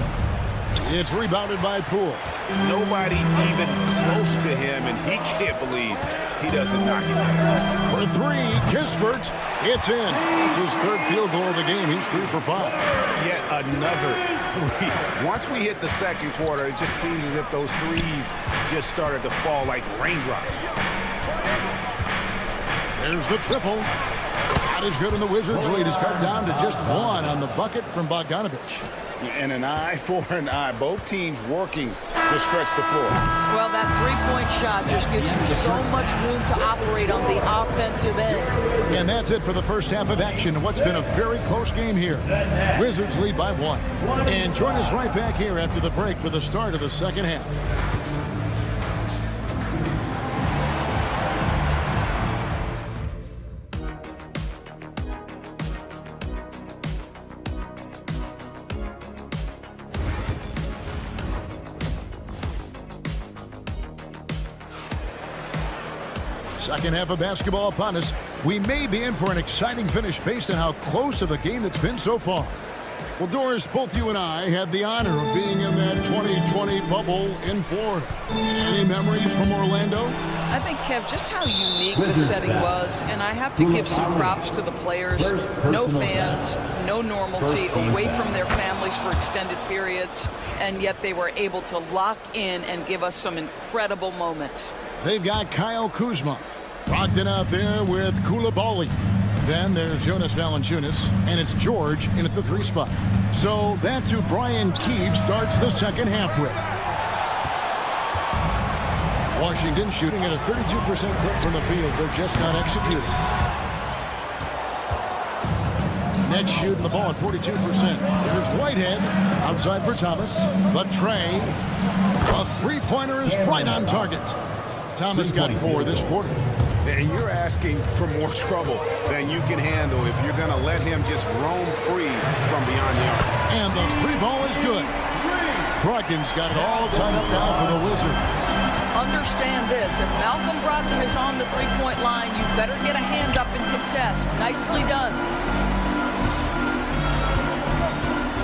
It's rebounded by Poole.
Nobody even close to him, and he can't believe he doesn't knock it down.
For 3, Kispert. It's in. It's his 3rd field goal of the game. He's 3 for 5.
Yet another 3. Once we hit the second quarter, it just seems as if those threes just started to fall like raindrops.
There's the triple. Not as good, and the Wizards lead is cut down to just 1 on the bucket from Bogdanovic.
And an eye for an eye. Both teams working to stretch the floor.
Well, that 3-point shot just gives you so much room to operate on the offensive end.
And that's it for the first half of action. What's been a very close game here. Wizards lead by 1. And join us right back here after the break for the start of the second half. Second half of basketball upon us. We may be in for an exciting finish based on how close of a game it's been so far. Well, Doris, both you and I had the honor of being in that 2020 bubble in Florida. Any memories from Orlando?
I think, Kev, just how unique the setting was, and I have to give some props to the players. No fans, no normalcy, away from their families for extended periods, and yet they were able to lock in and give us some incredible moments.
They've got Kyle Kuzma. Brogdon out there with Koulibaly. Then there's Jonas Valanciunas, and it's George in at the 3 spot. So that's who Brian Keefe starts the second half with. Washington shooting at a 32% clip from the field. They're just not executing. Nets shooting the ball at 42%. Here's Whitehead outside for Thomas. The tray. A 3-pointer is right on target. Thomas got 4 this quarter.
And you're asking for more trouble than you can handle if you're going to let him just roam free from beyond the arc.
And the 3 ball is good. Brogdon's got it all tied up now for the Wizards.
Understand this. If Malcolm Brogdon is on the 3-point line, you better get a hand up and contest. Nicely done.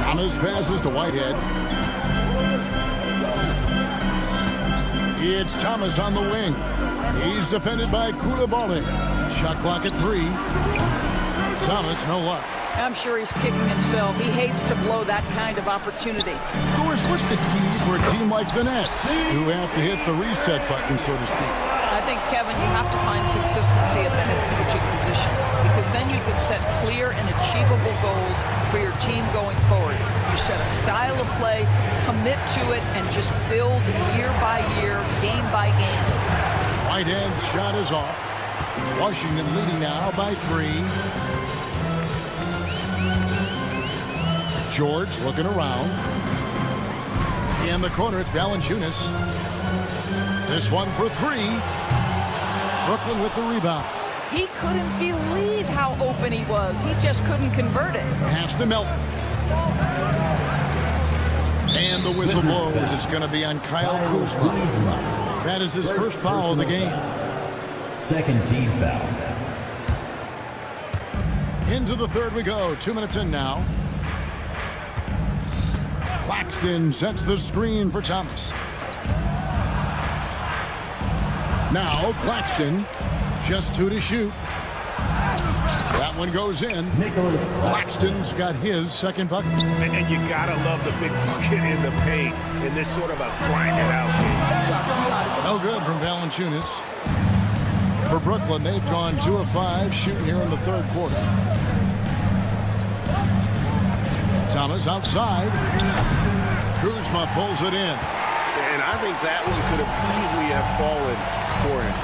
Thomas passes to Whitehead. It's Thomas on the wing. He's defended by Koulibaly. Shot clock at 3. Thomas, no luck.
I'm sure he's kicking himself. He hates to blow that kind of opportunity.
Doris, what's the key for a team like the Nets, who have to hit the reset button, so to speak?
I think, Kevin, you have to find consistency at the head coaching position, because then you can set clear and achievable goals for your team going forward. You set a style of play, commit to it, and just build year by year, game by game.
Whitehead's shot is off. Washington leading now by 3. George looking around. In the corner, it's Valanciunas. This one for 3. Brooklyn with the rebound.
He couldn't believe how open he was. He just couldn't convert it.
Pass to Melton. And the whistle blows. It's going to be on Kyle Kuzma. That is his first foul of the game.
Second team foul.
Into the third we go. 2 minutes in now. Claxton sets the screen for Thomas. Now Claxton, just 2 to shoot. That one goes in. Claxton's got his second bucket.
And you gotta love the big bucket in the paint in this sort of a grinded out game.
No good from Valanciunas. For Brooklyn, they've gone 2 of 5 shooting here in the third quarter. Thomas outside. Kuzma pulls it in.
And I think that one could have easily have fallen for him.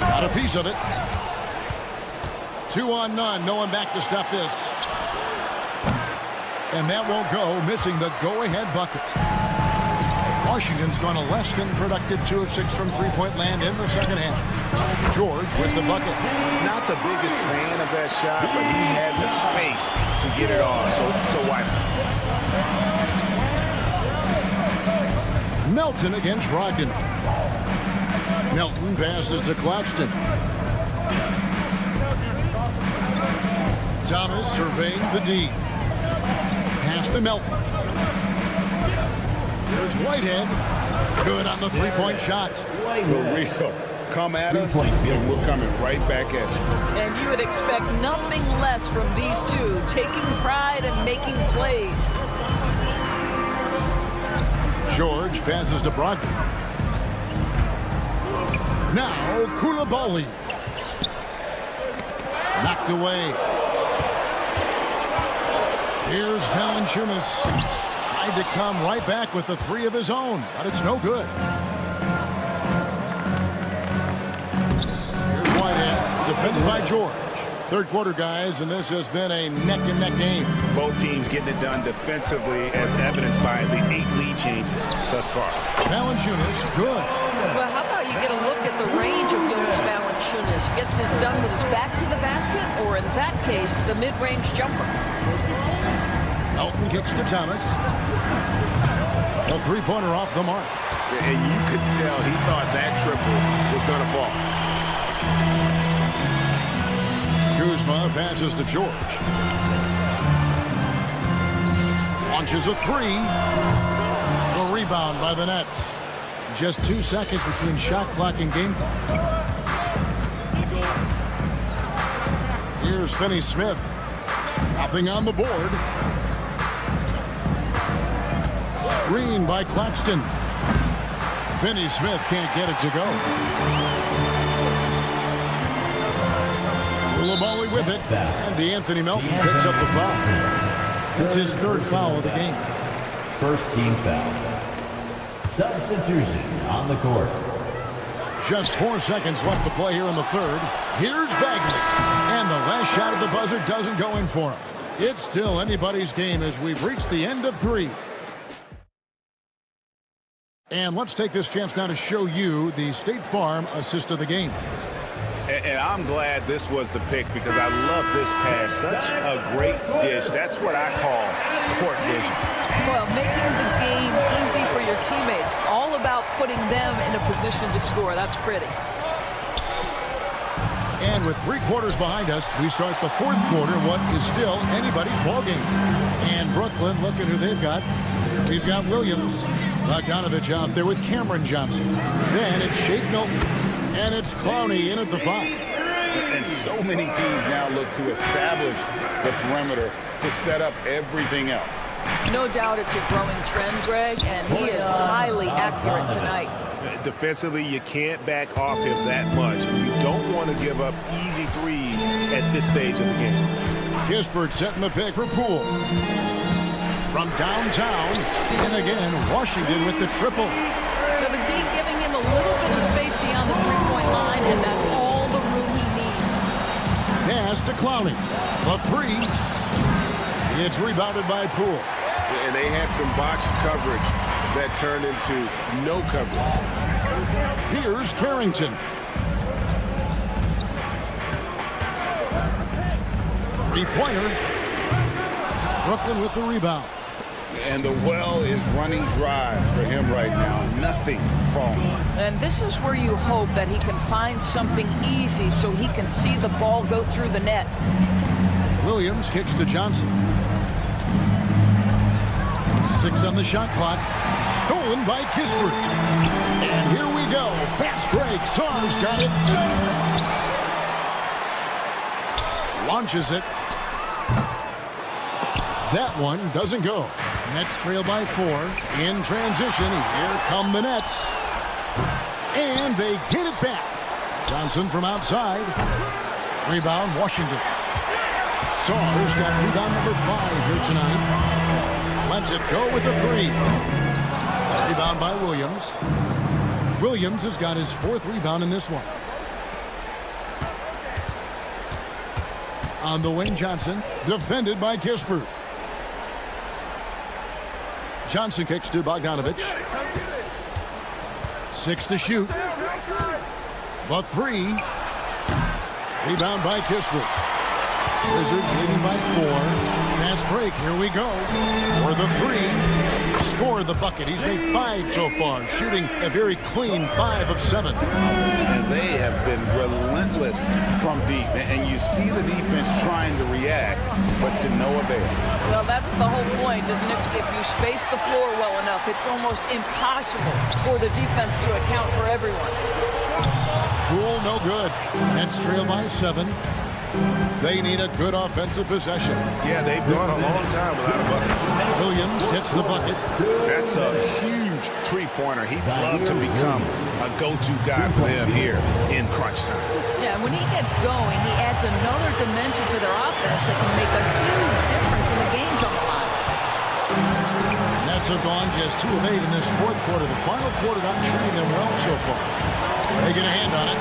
Got a piece of it. 2 on none. No one back to stop this. And that won't go, missing the go-ahead bucket. Washington's gone a less than productive 2 of 6 from three-point land in the second half. George with the bucket.
Not the biggest fan of that shot, but he had the space to get it off, so why not?
Melton against Brogdon. Melton passes to Claxton. Thomas surveying the D. Pass to Melton. There's Whitehead. Good on the three-point shot.
Real. Come at us, and we're coming right back at you.
And you would expect nothing less from these two, taking pride and making plays.
George passes to Brogdon. Now Koulibaly. Knocked away. Here's Valanciunas. Tried to come right back with the 3 of his own, but it's no good. Here's Whitehead, defended by George. Third quarter, guys, and this has been a neck-and-neck game.
Both teams getting it done defensively, as evidenced by the 8 lead changes thus far.
Valanciunas, good.
Well, how about you get a look at the range of Jonas Valanciunas? Gets this done with his back to the basket, or in that case, the mid-range jumper.
Melton kicks to Thomas. A three-pointer off the mark.
And you could tell he thought that triple was going to fall.
Kuzma passes to George. Launches a 3. The rebound by the Nets. Just 2 seconds between shot clock and game clock. Here's Finney-Smith. Nothing on the board. Screen by Claxton. Finney-Smith can't get it to go. Koulibaly with it. And DeAnthony Melton picks up the foul. It's his 3rd foul of the game.
First team foul. Substitution on the court.
Just 4 seconds left to play here in the third. Here's Bagley. And the last shot of the buzzer doesn't go in for him. It's still anybody's game as we've reached the end of 3. And let's take this chance now to show you the State Farm assist of the game.
And I'm glad this was the pick because I love this pass. Such a great dish. That's what I call court vision.
Well, making the game easy for your teammates. All about putting them in a position to score. That's pretty.
And with 3 quarters behind us, we start the 4th quarter, what is still anybody's ballgame. And Brooklyn, look at who they've got. We've got Williams, Bogdanovich out there with Cameron Johnson. Then it's Shake Milton, and it's Clowney in at the 5.
And so many teams now look to establish the perimeter to set up everything else.
No doubt it's a growing trend, Greg, and he is highly accurate tonight.
Defensively, you can't back off him that much. You don't want to give up easy threes at this stage of the game.
Kispert setting the pick for Poole. From downtown, and again, Washington with the triple.
So the D giving him a little bit of space beyond the three-point line, and that's all the room he needs.
Pass to Clowney. A 3. It's rebounded by Poole.
And they had some botched coverage that turned into no coverage.
Here's Carrington. 3-pointer. Brooklyn with the rebound.
And the well is running dry for him right now. Nothing falling.
And this is where you hope that he can find something easy so he can see the ball go through the net.
Williams kicks to Johnson. 6 on the shot clock. Stolen by Kispert. And here we go. Fast break. Saar's got it. Launches it. That one doesn't go. Nets trail by 4. In transition, here come the Nets. And they get it back. Johnson from outside. Rebound, Washington. Saar's got rebound number 5 here tonight. Lets it go with the 3. Rebound by Williams. Williams has got his 4th rebound in this one. On the wing, Johnson. Defended by Kispert. Johnson kicks to Bogdanovich. 6 to shoot. The 3. Rebound by Kispert. Wizards leading by 4. Fast break. Here we go. For the 3. Score the bucket. He's made 5 so far. Shooting a very clean 5 of 7.
And they have been relentless from deep. And you see the defense trying to react, but to no avail.
Well, that's the whole point, isn't it? If you space the floor well enough, it's almost impossible for the defense to account for everyone.
Poole, no good. Nets trail by 7. They need a good offensive possession.
Yeah, they've gone a long time without a bucket.
Williams gets the bucket.
That's a huge three-pointer. He'd love to become a go-to guy for them here in crunch time.
Yeah, when he gets going, he adds another dimension to their offense that can make a huge difference when the game's on the line.
Nets have gone just 2 of 8 in this 4th quarter. The final quarter not treating them well so far. They get a hand on it.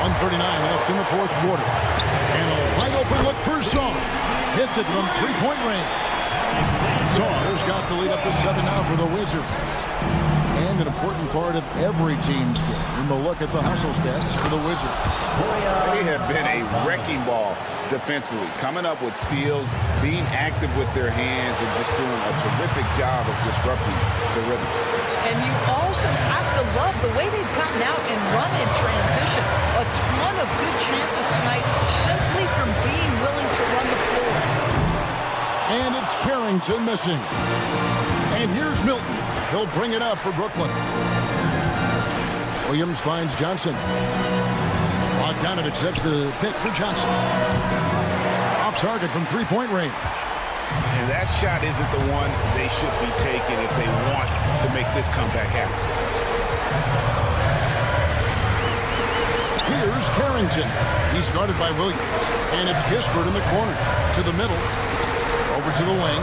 1:39 left in the 4th quarter. And a wide open look for Saar. Hits it from 3-point range. Saar's got the lead up to 7 now for the Wizards. And an important part of every team's game, a look at the hustle stats for the Wizards.
They have been a wrecking ball defensively, coming up with steals, being active with their hands, and just doing a terrific job of disrupting the rhythm.
And you also have to love the way they've gotten out and run in transition. A ton of good chances tonight simply from being willing to run the floor.
And it's Carrington missing. And here's Milton. He'll bring it up for Brooklyn. Williams finds Johnson. Bogdanovich sets the pick for Johnson. Off target from 3-point range.
And that shot isn't the one they should be taking if they want to make this comeback happen.
Here's Carrington. He's guarded by Williams. And it's Kispert in the corner. To the middle. Over to the wing.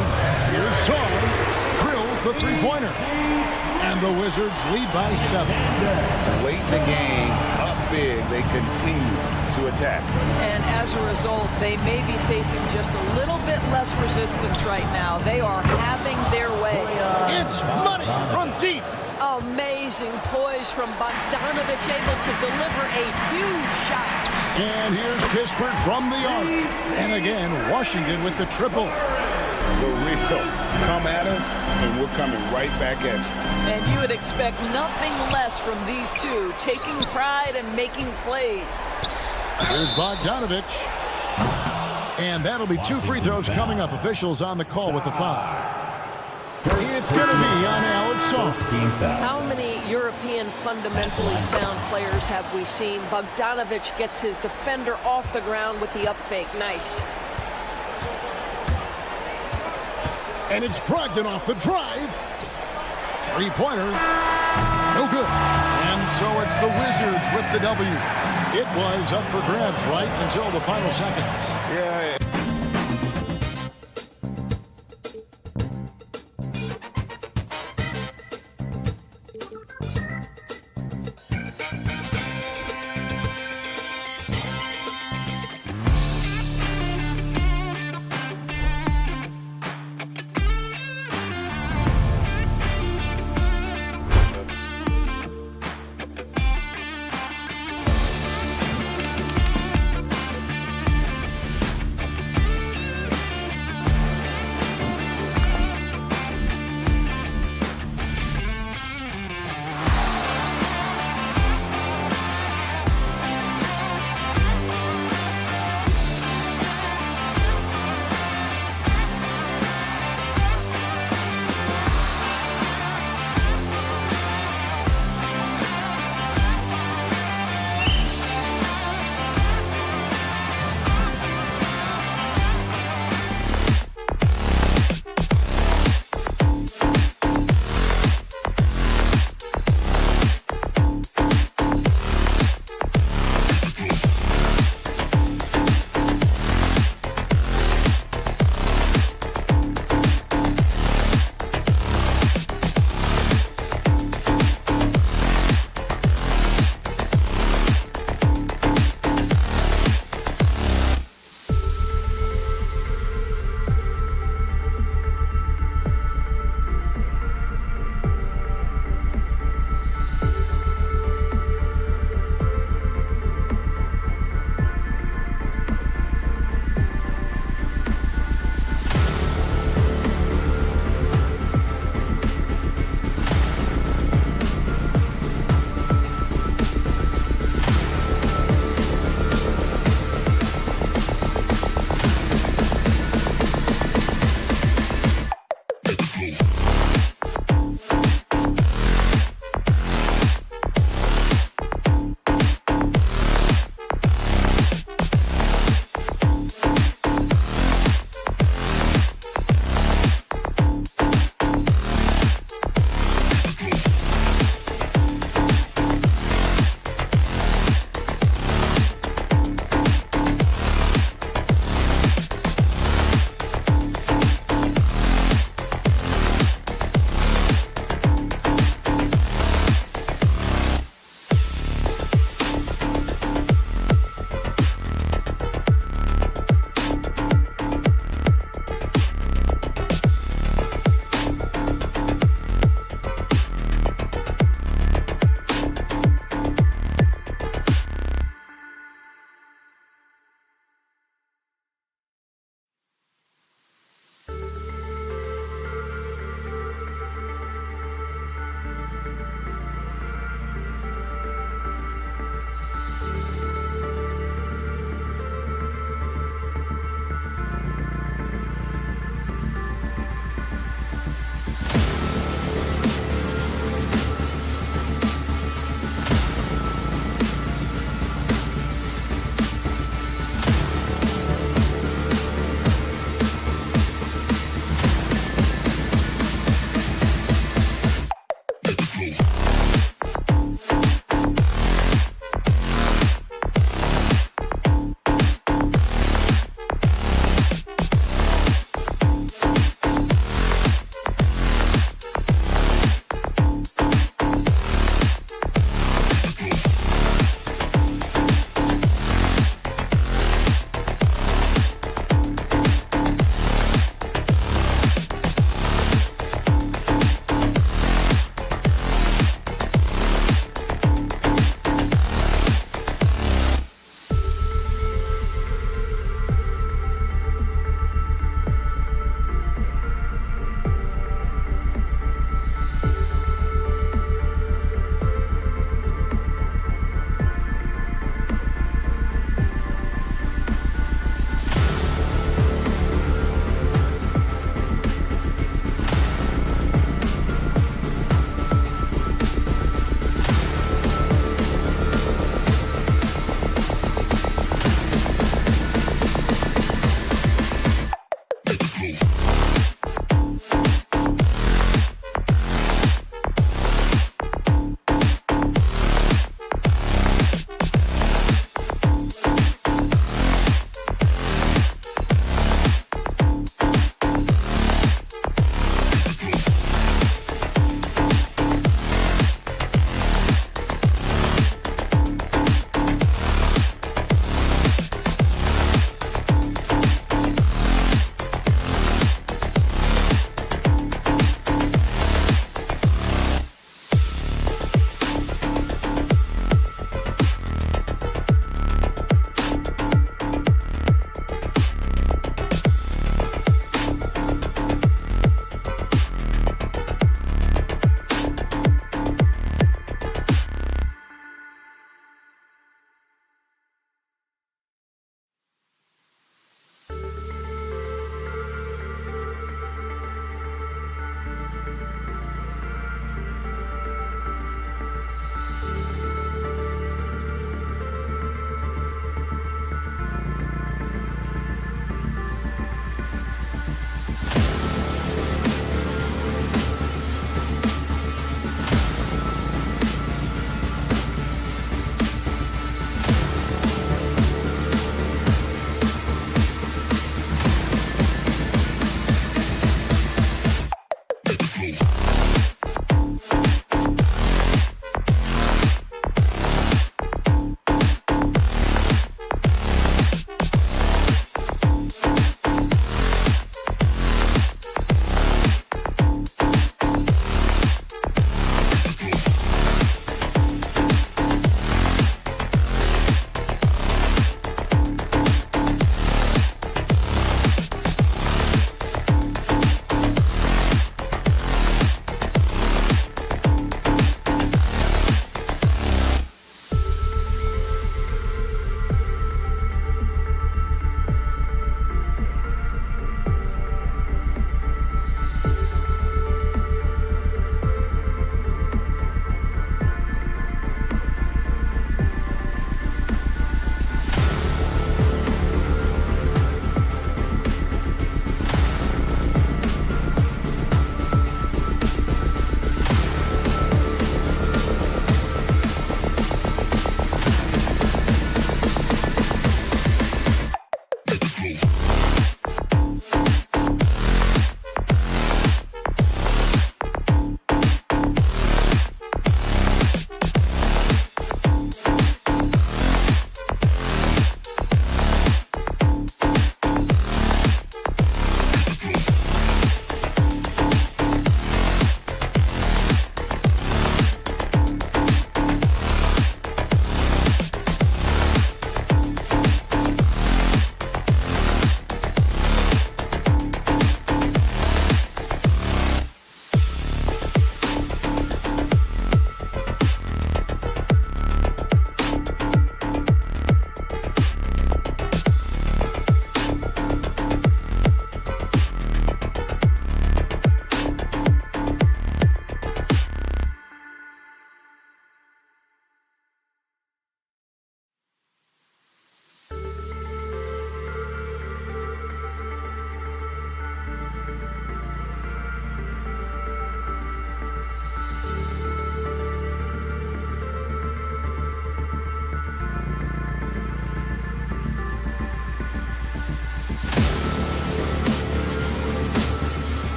Here's Saar. Drills the 3-pointer. And the Wizards lead by 7.
Late in the game, up big, they continue to attack.
And as a result, they may be facing just a little bit less resistance right now. They are having their way.
It's money from deep.
Amazing poise from Bogdanovich, able to deliver a huge shot.
And here's Kispert from the arc. And again, Washington with the triple.
The real come at us, and we're coming right back at you.
And you would expect nothing less from these two, taking pride and making plays.
Here's Bogdanovich. And that'll be 2 free throws coming up. Officials on the call with the foul. It's going to be on Alex Saar.
How many European fundamentally sound players have we seen? Bogdanovich gets his defender off the ground with the up fake. Nice.
And it's Brogdon off the drive. 3-pointer. No good. And so it's the Wizards with the W. It was up for grabs right until the final seconds.
Yeah.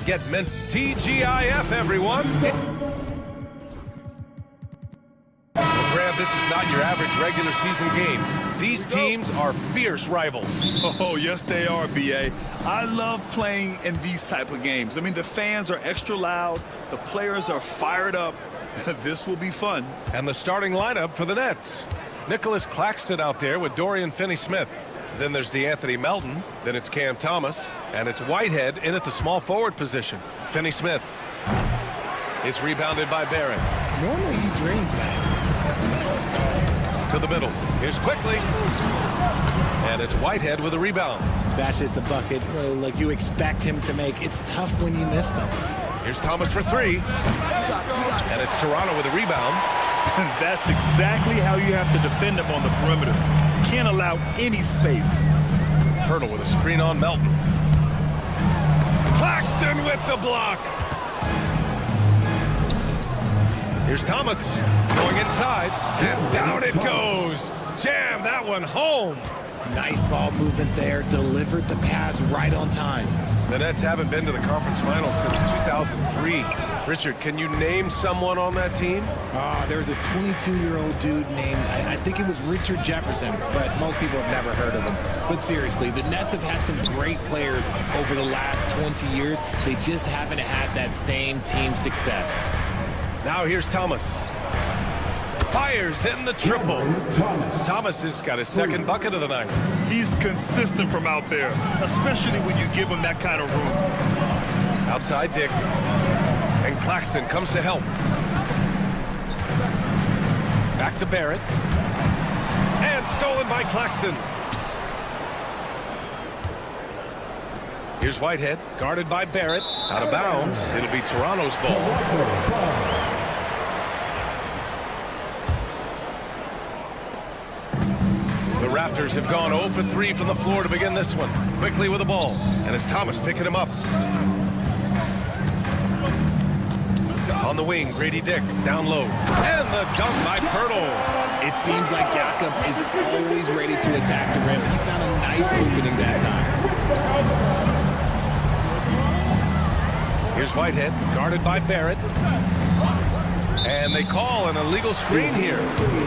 Get Mint TGIF, everyone. Well, Grant, this is not your average regular season game. These teams are fierce rivals.
Oh, yes, they are, B.A. I love playing in these type of games. I mean, the fans are extra loud. The players are fired up. This will be fun.
And the starting lineup for the Nets. Nicholas Claxton out there with Dorian Finney-Smith. Then there's DeAnthony Melton. Then it's Cam Thomas. And it's Whitehead in at the small forward position. Finney-Smith. It's rebounded by Barrett.
Normally he drains that.
To the middle. Here's Quickly. And it's Whitehead with a rebound.
That's just the bucket like you expect him to make. It's tough when you miss them.
Here's Thomas for three. And it's Toronto with a rebound.
That's exactly how you have to defend them on the perimeter. You can't allow any space.
Hurdle with a screen on Melton. Claxton with the block. Here's Thomas going inside. And down it goes. Jam that one home.
Nice ball movement there. Delivered the pass right on time.
The Nets haven't been to the conference finals since 2003. Richard, can you name someone on that team?
There was a 22-year-old dude named, I think it was Richard Jefferson, but most people have never heard of him. But seriously, the Nets have had some great players over the last 20 years. They just haven't had that same team success.
Now here's Thomas. Fires in the triple. Thomas has got his second bucket of the night.
He's consistent from out there, especially when you give him that kind of room.
Outside Dick. And Claxton comes to help. Back to Barrett. And stolen by Claxton. Here's Whitehead, guarded by Barrett. Out of bounds. It'll be Toronto's ball. The Raptors have gone 0 for 3 from the floor to begin this one. Quickly with the ball. And it's Thomas picking him up. On the wing, Grady Dick down low. And the dunk by Pirtle.
It seems like Jakob is always ready to attack the rim. He found a nice opening that time.
Here's Whitehead, guarded by Barrett. And they call an illegal screen here.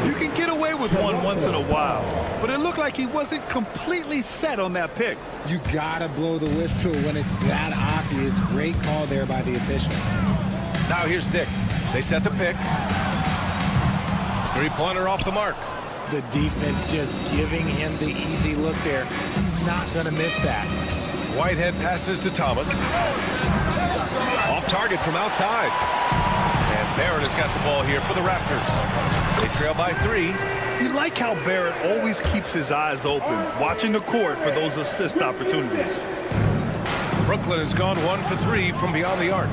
You can get away with one once in a while, but it looked like he wasn't completely set on that pick.
You gotta blow the whistle when it's that obvious. Great call there by the official.
Now here's Dick. They set the pick. Three-pointer off the mark.
The defense just giving him the easy look there. He's not gonna miss that.
Whitehead passes to Thomas. Off target from outside. And Barrett has got the ball here for the Raptors. They trail by 3.
You like how Barrett always keeps his eyes open, watching the court for those assist opportunities.
Brooklyn has gone 1 for 3 from beyond the arc.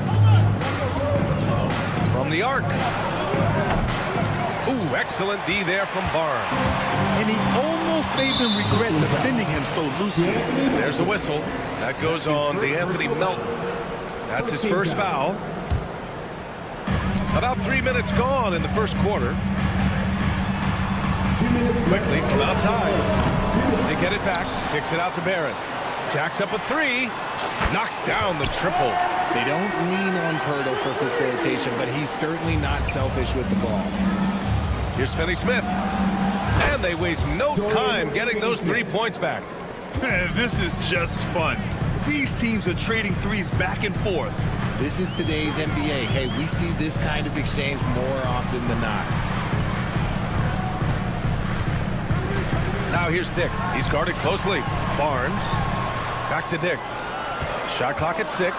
From the arc. Ooh, excellent D there from Barnes.
And he almost made them regret defending him so loosely.
There's a whistle. That goes on DeAnthony Melton. That's his first foul. About 3 minutes gone in the first quarter. Quickly from outside. They get it back. Kicks it out to Barrett. Jacks up a 3. Knocks down the triple.
They don't lean on Pirtle for facilitation, but he's certainly not selfish with the ball.
Here's Finney-Smith. And they waste no time getting those 3 points back.
This is just fun. These teams are trading threes back and forth.
This is today's NBA. Hey, we see this kind of exchange more often than not.
Now here's Dick. He's guarded closely. Barnes. Back to Dick. Shot clock at 6.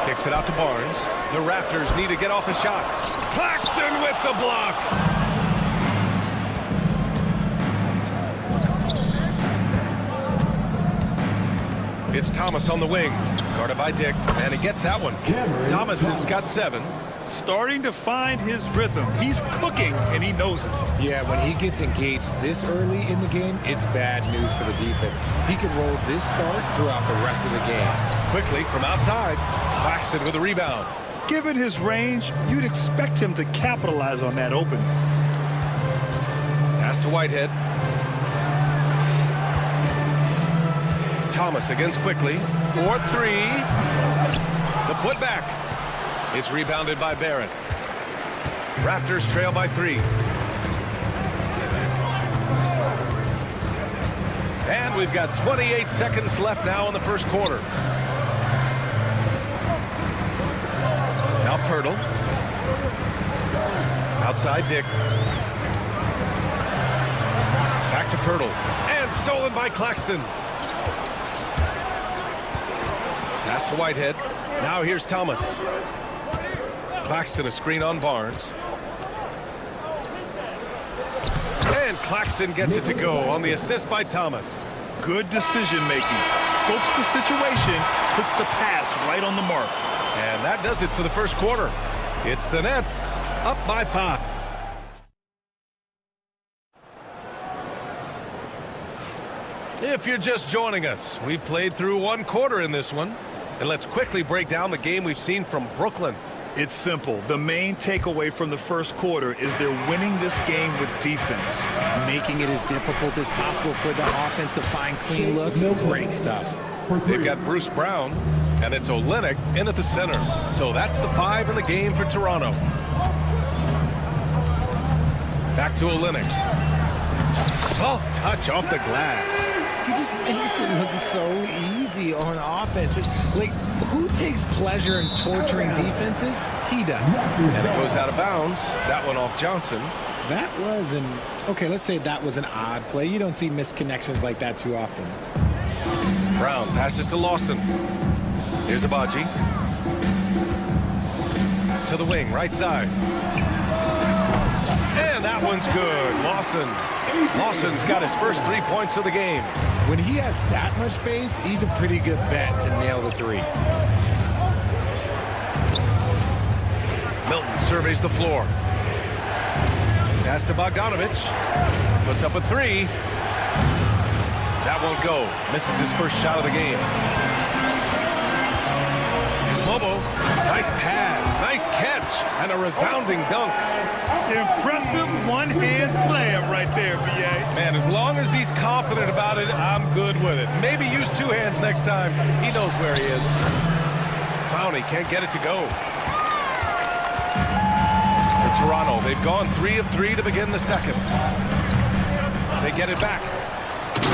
Kicks it out to Barnes. The Raptors need to get off a shot. Claxton with the block. It's Thomas on the wing. Guarded by Dick. And he gets that one. Thomas has got 7.
Starting to find his rhythm. He's cooking, and he knows it.
Yeah, when he gets engaged this early in the game, it's bad news for the defense. He can roll this start throughout the rest of the game.
Quickly from outside. Claxton with a rebound.
Given his range, you'd expect him to capitalize on that opening.
Pass to Whitehead. Thomas against quickly. 4-3. The putback is rebounded by Barrett. Raptors trail by 3. And we've got 28 seconds left now in the first quarter. Now Pirtle. Outside Dick. Back to Pirtle. And stolen by Claxton. Pass to Whitehead. Now here's Thomas. Claxton a screen on Barnes. And Claxton gets it to go on the assist by Thomas.
Good decision making. Scopes the situation, puts the pass right on the mark.
And that does it for the first quarter. It's the Nets up by 5. If you're just joining us, we played through 1 quarter in this one. And let's quickly break down the game we've seen from Brooklyn.
It's simple. The main takeaway from the first quarter is they're winning this game with defense.
Making it as difficult as possible for the offense to find clean looks. Great stuff.
They've got Bruce Brown, and it's Olynyk in at the center. So that's the 5 in the game for Toronto. Back to Olynyk. Soft touch off the glass.
He just makes it look so easy on offense. Like, who takes pleasure in torturing defenses? He does.
And it goes out of bounds. That one off Johnson.
That was okay, let's say that was an odd play. You don't see misconnections like that too often.
Brown passes to Lawson. Here's Abaji. To the wing, right side. And that one's good. Lawson's got his first 3 points of the game.
When he has that much space, he's a pretty good bet to nail the three.
Milton surveys the floor. Pass to Bogdanovich. Puts up a three. That won't go. Misses his first shot of the game. Here's Mobo. Nice pass. Nice catch. And a resounding dunk.
Impressive one-hand slam right there, B.A.
Man, as long as he's confident about it, I'm good with it. Maybe use two hands next time. He knows where he is. Clowney can't get it to go. For Toronto, they've gone 3 of 3 to begin the second. They get it back.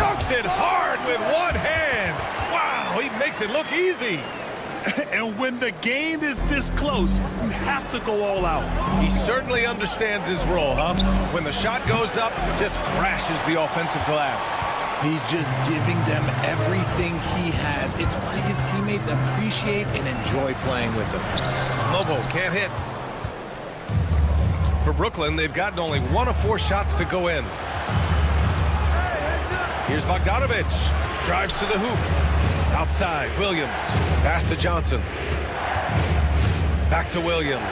Dunks it hard with one hand. Wow, he makes it look easy.
And when the game is this close, you have to go all out.
He certainly understands his role, huh? When the shot goes up, just crashes the offensive glass.
He's just giving them everything he has. It's why his teammates appreciate and enjoy playing with him.
Lobo can't hit. For Brooklyn, they've gotten only 1 of 4 shots to go in. Here's Bogdanovich. Drives to the hoop. Outside, Williams. Pass to Johnson. Back to Williams.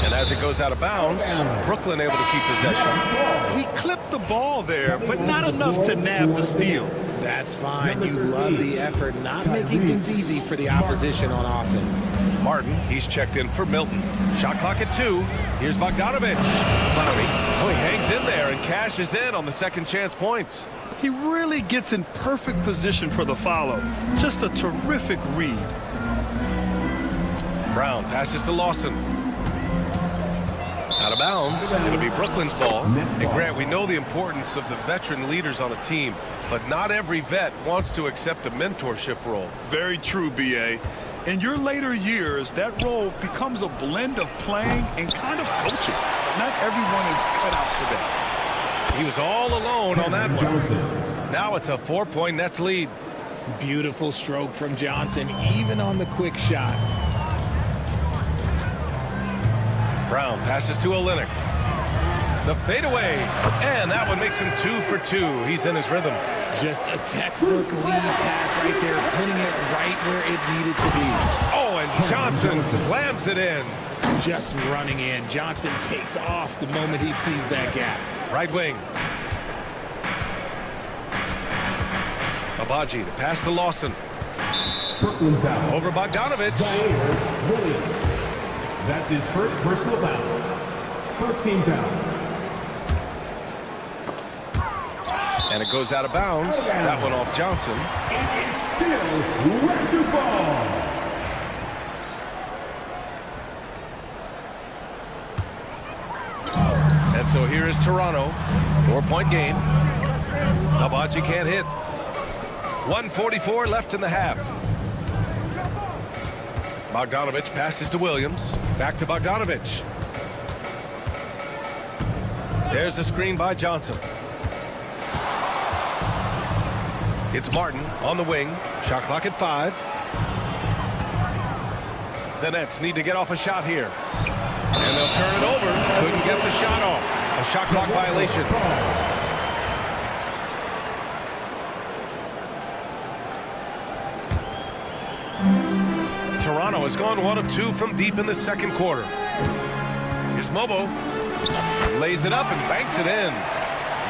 And as it goes out of bounds, Brooklyn able to keep possession.
He clipped the ball there, but not enough to nab the steal.
That's fine. You love the effort, not making things easy for the opposition on offense.
Martin, he's checked in for Milton. Shot clock at 2. Here's Bogdanovich. Clowney, he hangs in there and cashes in on the second chance points.
He really gets in perfect position for the follow. Just a terrific read.
Brown passes to Lawson. Out of bounds. It'll be Brooklyn's ball. And Grant, we know the importance of the veteran leaders on a team, but not every vet wants to accept a mentorship role.
Very true, B.A. In your later years, that role becomes a blend of playing and kind of coaching. Not everyone is cut out for that.
He was all alone on that one. Now it's a 4-point Nets lead.
Beautiful stroke from Johnson, even on the quick shot.
Brown passes to Olynyk. The fadeaway. And that one makes him 2 for 2. He's in his rhythm.
Just a textbook lead pass right there, putting it right where it needed to be.
Oh, and Johnson slams it in.
Just running in. Johnson takes off the moment he sees that gap.
Right wing. Abaji, the pass to Lawson. Over Bogdanovich.
That's his first personal foul. First team foul.
And it goes out of bounds. That one off Johnson.
It is still Raptors ball.
And so here is Toronto. 4-point game. Abaji can't hit. 1:44 left in the half. Bogdanovich passes to Williams. Back to Bogdanovich. There's the screen by Johnson. It's Martin on the wing. Shot clock at 5. The Nets need to get off a shot here. And they'll turn it over. Couldn't get the shot off. A shot clock violation. Toronto has gone 1 of 2 from deep in the second quarter. Here's Mobo. Lays it up and banks it in.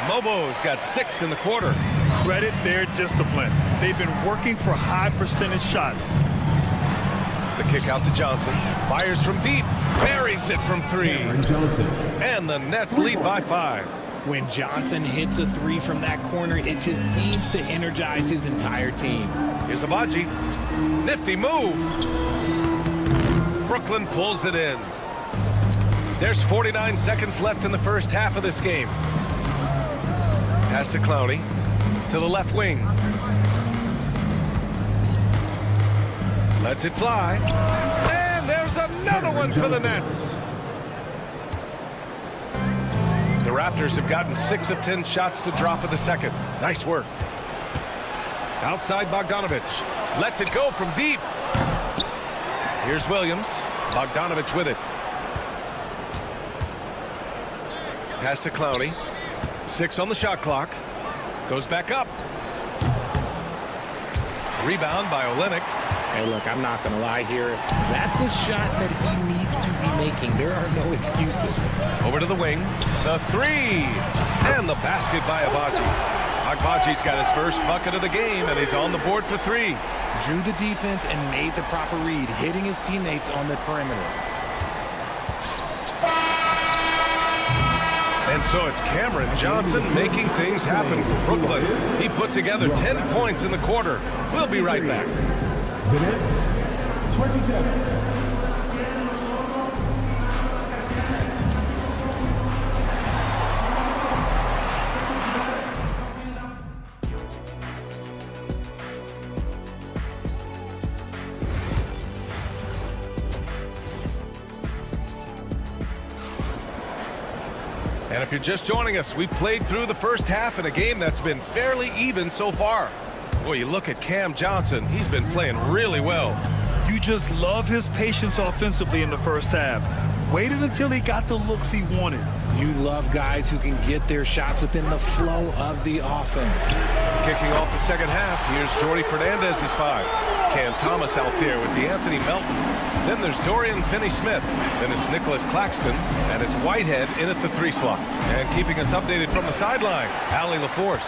Mobo's got 6 in the quarter.
Credit their discipline. They've been working for high percentage shots.
The kick out to Johnson. Fires from deep. Buries it from 3. And the Nets lead by 5.
When Johnson hits a 3 from that corner, it just seems to energize his entire team.
Here's Abaji. Nifty move. Brooklyn pulls it in. There's 49 seconds left in the first half of this game. Pass to Clowney. To the left wing. Lets it fly. And there's another one for the Nets. The Raptors have gotten 6 of 10 shots to drop in the second. Nice work. Outside Bogdanovich. Lets it go from deep. Here's Williams. Bogdanovich with it. Pass to Clowney. 6 on the shot clock. Goes back up. Rebound by Olynyk.
Hey, look, I'm not going to lie here. That's a shot that he needs to be making. There are no excuses.
Over to the wing. The 3. And the basket by Agbaji. Agbaji's got his first bucket of the game, and he's on the board for 3.
Drew the defense and made the proper read, hitting his teammates on the perimeter.
And so it's Cameron Johnson making things happen for Brooklyn. He put together 10 points in the quarter. We'll be right back.
The Nets, 27.
And if you're just joining us, we played through the first half in a game that's been fairly even so far. Boy, you look at Cam Johnson, he's been playing really well.
You just love his patience offensively in the first half. Waited until he got the looks he wanted.
You love guys who can get their shots within the flow of the offense.
Kicking off the second half, here's Jordy Fernandez's 5. Cam Thomas out there with DeAnthony Melton. Then there's Dorian Finney-Smith. Then it's Nicholas Claxton. And it's Whitehead in at the 3 slot. And keeping us updated from the sideline, Allie LaForce.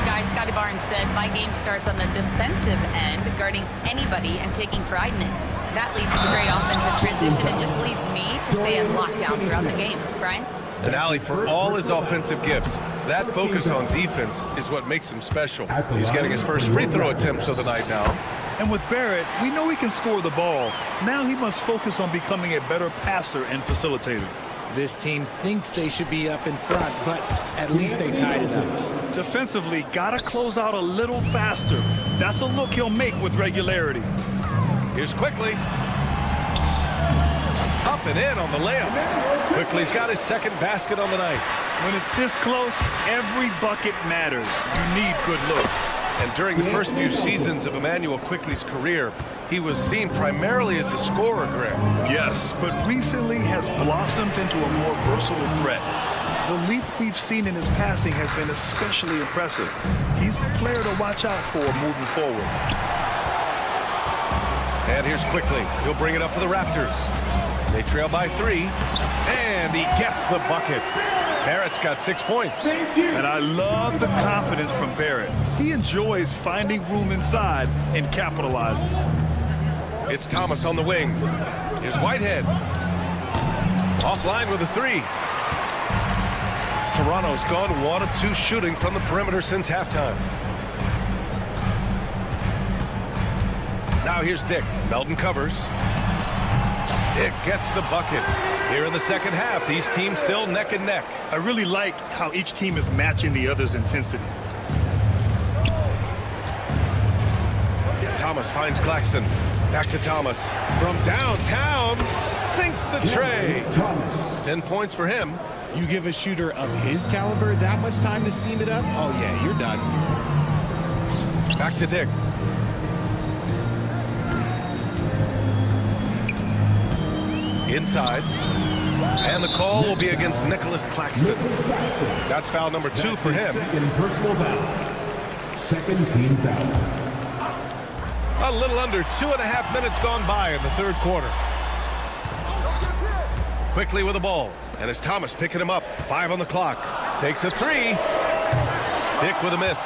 Guys, Scotty Barnes said, my game starts on the defensive end, guarding anybody and taking pride in it. That leads to great offensive transition and just leads me to stay on lockdown throughout the game. Brian?
And Allie, for all his offensive gifts, that focus on defense is what makes him special. He's getting his first free throw attempts of the night now.
And with Barrett, we know he can score the ball. Now he must focus on becoming a better passer and facilitator.
This team thinks they should be up in front, but at least they tied it up.
Defensively, gotta close out a little faster. That's a look he'll make with regularity.
Here's Quickly. Up and in on the layup. Quickly's got his second basket on the night.
When it's this close, every bucket matters. You need good looks.
And during the first few seasons of Emmanuel Quickly's career, he was seen primarily as a scorer, Greg.
Yes, but recently has blossomed into a more versatile threat. The leap we've seen in his passing has been especially impressive. He's a player to watch out for moving forward.
And here's Quickly. He'll bring it up for the Raptors. They trail by 3, and he gets the bucket. Barrett's got 6 points.
And I love the confidence from Barrett. He enjoys finding room inside and capitalizing.
It's Thomas on the wing. Here's Whitehead. Offline with a 3. Toronto's gone 1 of 2 shooting from the perimeter since halftime. Now here's Dick. Melton covers. Dick gets the bucket. Here in the second half, these teams still neck and neck.
I really like how each team is matching the other's intensity.
Thomas finds Claxton. Back to Thomas. From downtown, sinks the tray. 10 points for him.
You give a shooter of his caliber that much time to seam it up? Oh, yeah, you're done.
Back to Dick. Inside. And the call will be against Nicholas Claxton. That's foul number 2 for him.
Second personal foul. Second team foul.
A little under 2.5 minutes gone by in the third quarter. Quickly with the ball. And it's Thomas picking him up. 5 on the clock. Takes a 3. Dick with a miss.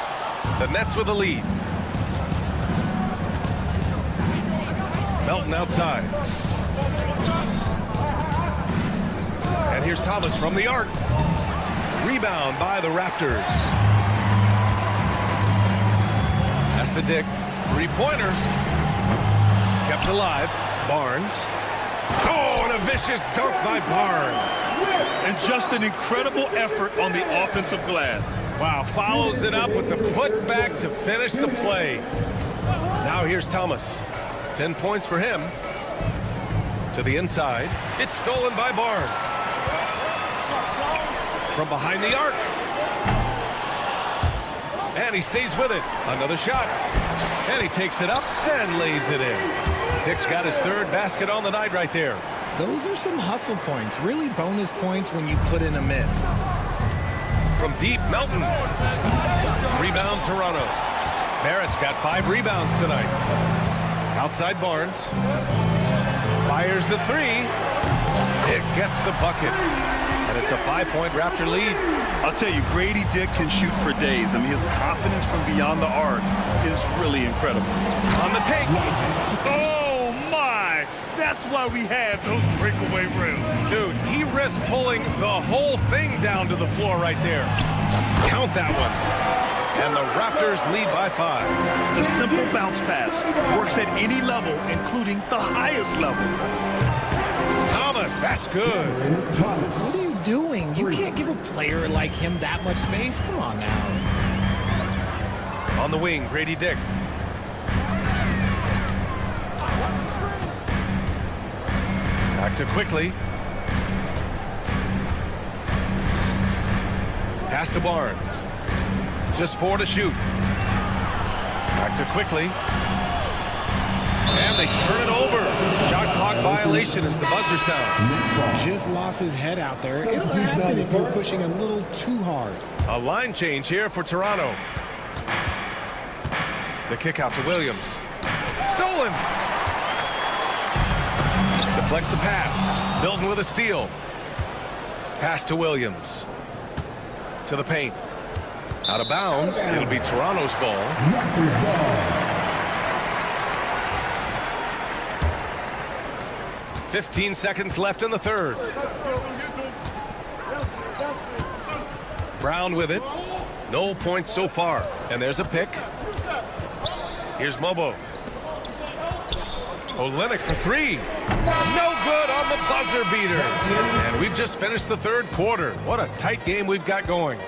The Nets with the lead. Melton outside. And here's Thomas from the arc. Rebound by the Raptors. That's to Dick. 3-pointer. Kept alive. Barnes. Oh, and a vicious dunk by Barnes.
And just an incredible effort on the offensive glass.
Wow, follows it up with the putback to finish the play. Now here's Thomas. 10 points for him. To the inside. It's stolen by Barnes. From behind the arc. And he stays with it. Another shot. And he takes it up and lays it in. Dick's got his third basket on the night right there.
Those are some hustle points, really bonus points when you put in a miss.
from deep, Melton. Rebound, Toronto. Barrett's got 5 rebounds tonight. Outside Barnes. Fires the 3. It gets the bucket. And it's a 5-point Raptor lead.
I'll tell you, Grady Dick can shoot for days. I mean, his confidence from beyond the arc is really incredible.
On the take.
Oh, my! That's why we have those breakaway rims.
Dude, he risked pulling the whole thing down to the floor right there. Count that one. And the Raptors lead by 5.
The simple bounce pass works at any level, including the highest level.
Thomas, that's good.
What are you doing? You can't give a player like him that much space. Come on now.
On the wing, Grady Dick. Back to Quickly. Pass to Barnes. Just 4 to shoot. Back to Quickly. And they turn it over. Shot clock violation as the buzzer sounds.
Just lost his head out there. It'll happen if you're pushing a little too hard.
A line change here for Toronto. The kick out to Williams. Stolen. Deflects the pass. Milton with a steal. Pass to Williams. To the paint. Out of bounds. It'll be Toronto's ball. 15 seconds left in the third. Brown with it. No points so far. And there's a pick. Here's Mobo. Olynyk for 3. No good on the buzzer beater. And we've just finished the third quarter. What a tight game we've got going.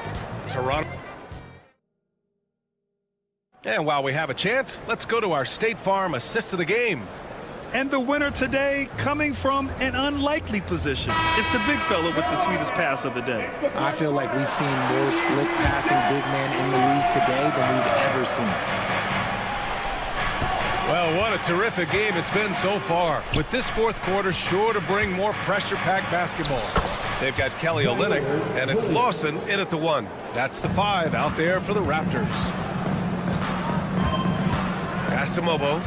Toronto. And while we have a chance, let's go to our State Farm assist of the game.
And the winner today coming from an unlikely position. It's the big fella with the sweetest pass of the day.
I feel like we've seen more slick passing big men in the league today than we've ever seen.
Well, what a terrific game it's been so far. With this fourth quarter sure to bring more pressure-packed basketball. They've got Kelly Olynyk, and it's Lawson in at the 1. That's the 5 out there for the Raptors. Pass to Mobo.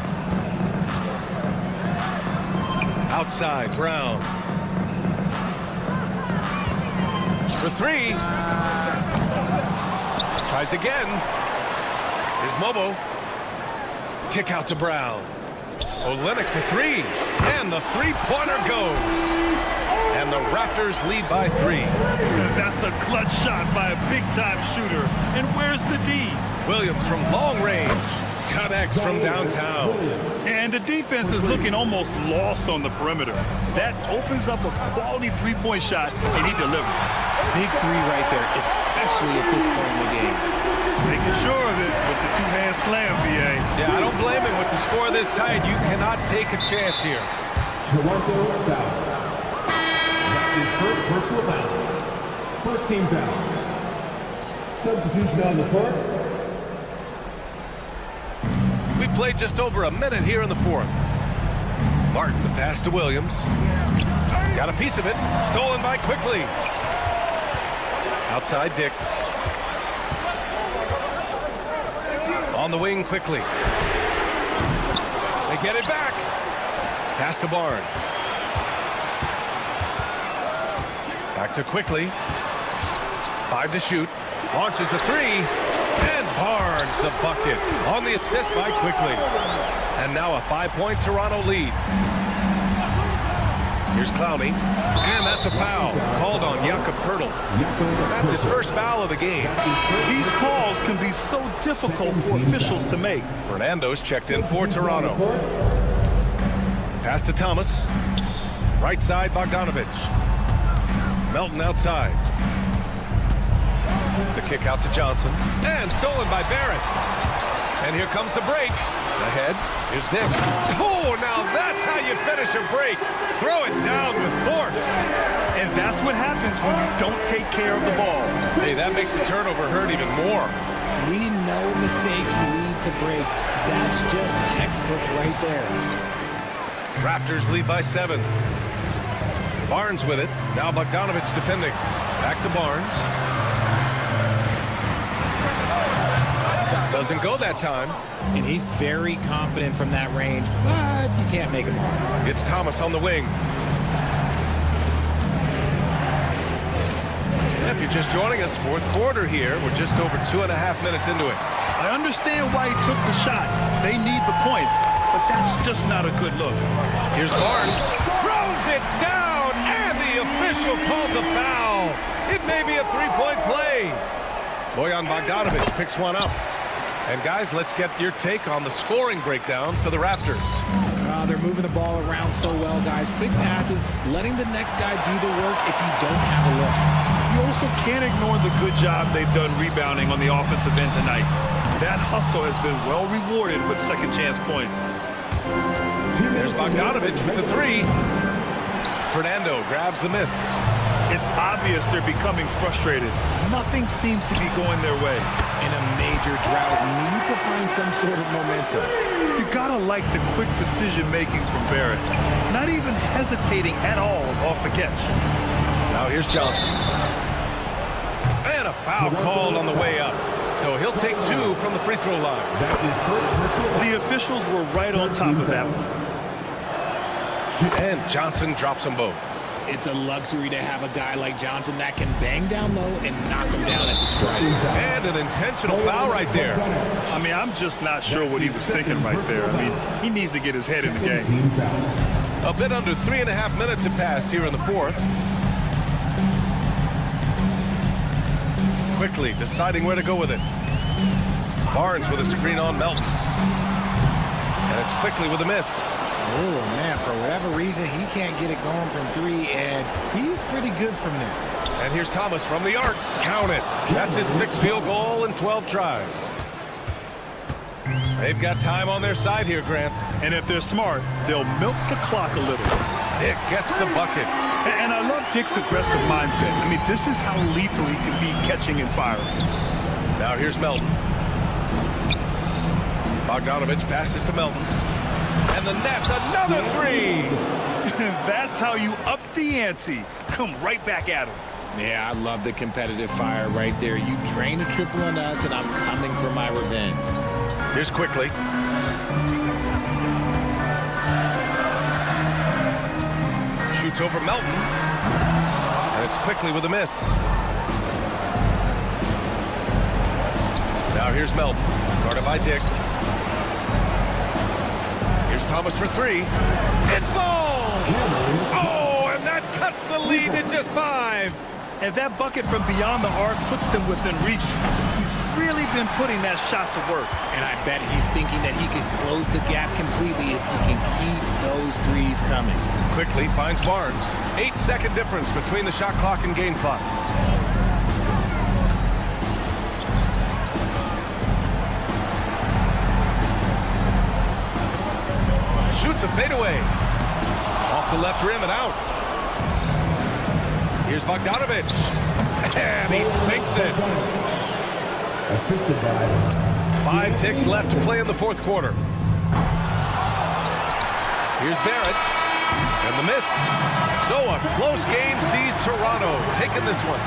Outside, Brown. For 3. Tries again. Here's Mobo. Kick out to Brown. Olynyk for 3. And the three-pointer goes. And the Raptors lead by 3.
That's a clutch shot by a big-time shooter. And where's the D?
Williams from long range. Connects from downtown.
And the defense is looking almost lost on the perimeter. That opens up a quality three-point shot, and he delivers.
Big 3 right there, especially at this point in the game.
Making sure of it with the two-hand slam, BA.
Yeah, I don't blame him. With the score this tight, you cannot take a chance here.
Toronto foul. Raptors first personal foul. First team foul. Substitution on the court.
We played just over a minute here in the fourth. Martin, the pass to Williams. Got a piece of it. Stolen by Quickly. Outside Dick. On the wing Quickly. They get it back. Pass to Barnes. Back to Quickly. 5 to shoot. Launches a 3. And Barnes the bucket on the assist by Quickly. And now a 5-point Toronto lead. Here's Clowney. And that's a foul called on Jakob Poeltl. That's his first foul of the game.
These calls can be so difficult for officials to make.
Fernando's checked in for Toronto. Pass to Thomas. Right side, Bogdanovich. Melton outside. The kick out to Johnson. And stolen by Barrett. And here comes the break. Ahead. Here's Dick. Oh, now that's how you finish a break. Throw it down with force.
And that's what happens when you don't take care of the ball.
Hey, that makes the turnover hurt even more.
We know mistakes lead to breaks. That's just textbook right there.
Raptors lead by 7. Barnes with it. Now Bogdanovich defending. Back to Barnes. Doesn't go that time.
And he's very confident from that range, but you can't make him all.
It's Thomas on the wing. If you're just joining us, fourth quarter here. We're just over 2.5 minutes into it.
I understand why he took the shot. They need the points, but that's just not a good look.
Here's Barnes. Throws it down, and the official calls a foul. It may be a three-point play. Bojan Bogdanovic picks one up. And guys, let's get your take on the scoring breakdown for the Raptors.
They're moving the ball around so well, guys. Quick passes, letting the next guy do the work if you don't have a look.
You also can't ignore the good job they've done rebounding on the offensive end tonight. That hustle has been well rewarded with second chance points.
There's Bogdanovic with the three. Fernando grabs the miss.
It's obvious they're becoming frustrated. Nothing seems to be going their way.
In a major drought, need to find some sort of momentum.
You gotta like the quick decision-making from Barrett. Not even hesitating at all off the catch.
Now here's Johnson. And a foul called on the way up. So he'll take two from the free throw line.
The officials were right on top of that one.
And Johnson drops them both.
It's a luxury to have a guy like Johnson that can bang down low and knock him down at the strike.
And an intentional foul right there.
I mean, I'm just not sure what he was thinking right there. I mean, he needs to get his head in the game.
A bit under 3.5 minutes have passed here in the fourth. Quickly deciding where to go with it. Barnes with a screen on Melton. And it's quickly with a miss.
Oh, man, for whatever reason, he can't get it going from three, and he's pretty good from there.
And here's Thomas from the arc. Count it. That's his 6th field goal in 12 tries. They've got time on their side here, Grant.
And if they're smart, they'll milk the clock a little.
Dick gets the bucket.
And I love Dick's aggressive mindset. I mean, this is how lethal he can be catching and firing.
Now here's Melton. Bogdanovic passes to Melton. And the net's another three.
That's how you up the ante. Come right back at him.
Yeah, I love the competitive fire right there. You drain a triple on us, and I'm coming for my revenge.
Here's Quickly. Shoots over Melton. And it's Quickly with a miss. Now here's Melton. Guarded by Dick. Here's Thomas for three. It falls! Oh, and that cuts the lead to just 5.
And that bucket from beyond the arc puts them within reach. He's really been putting that shot to work.
And I bet he's thinking that he can close the gap completely if he can keep those threes coming.
Quickly finds Barnes. 8-second difference between the shot clock and game clock. Shoots a fadeaway. Off the left rim and out. Here's Bogdanovic. And he sinks it.
Assisted by
5 ticks left to play in the fourth quarter. Here's Barrett. And the miss. So a close game sees Toronto taking this one.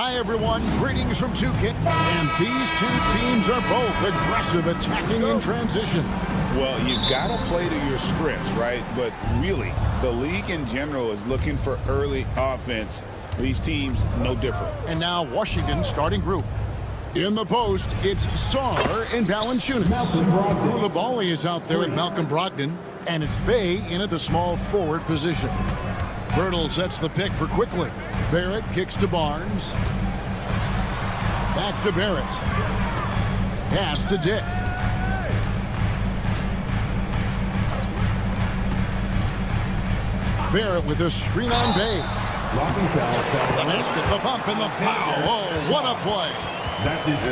Hi, everyone. Greetings from 2K. And these two teams are both aggressive, attacking in transition.
Well, you've got to play to your strengths, right? But really, the league in general is looking for early offense. These teams, no different.
And now Washington's starting group. In the post, it's Saar and Valanciunas. Koulibaly is out there with Malcolm Brogdon, and it's Bay in at the small forward position. Birtle sets the pick for Quickly. Barrett kicks to Barnes. Back to Barrett. Pass to Dick. Barrett with a screen on Bay. The basket, the bump, and the foul. Oh, what a play.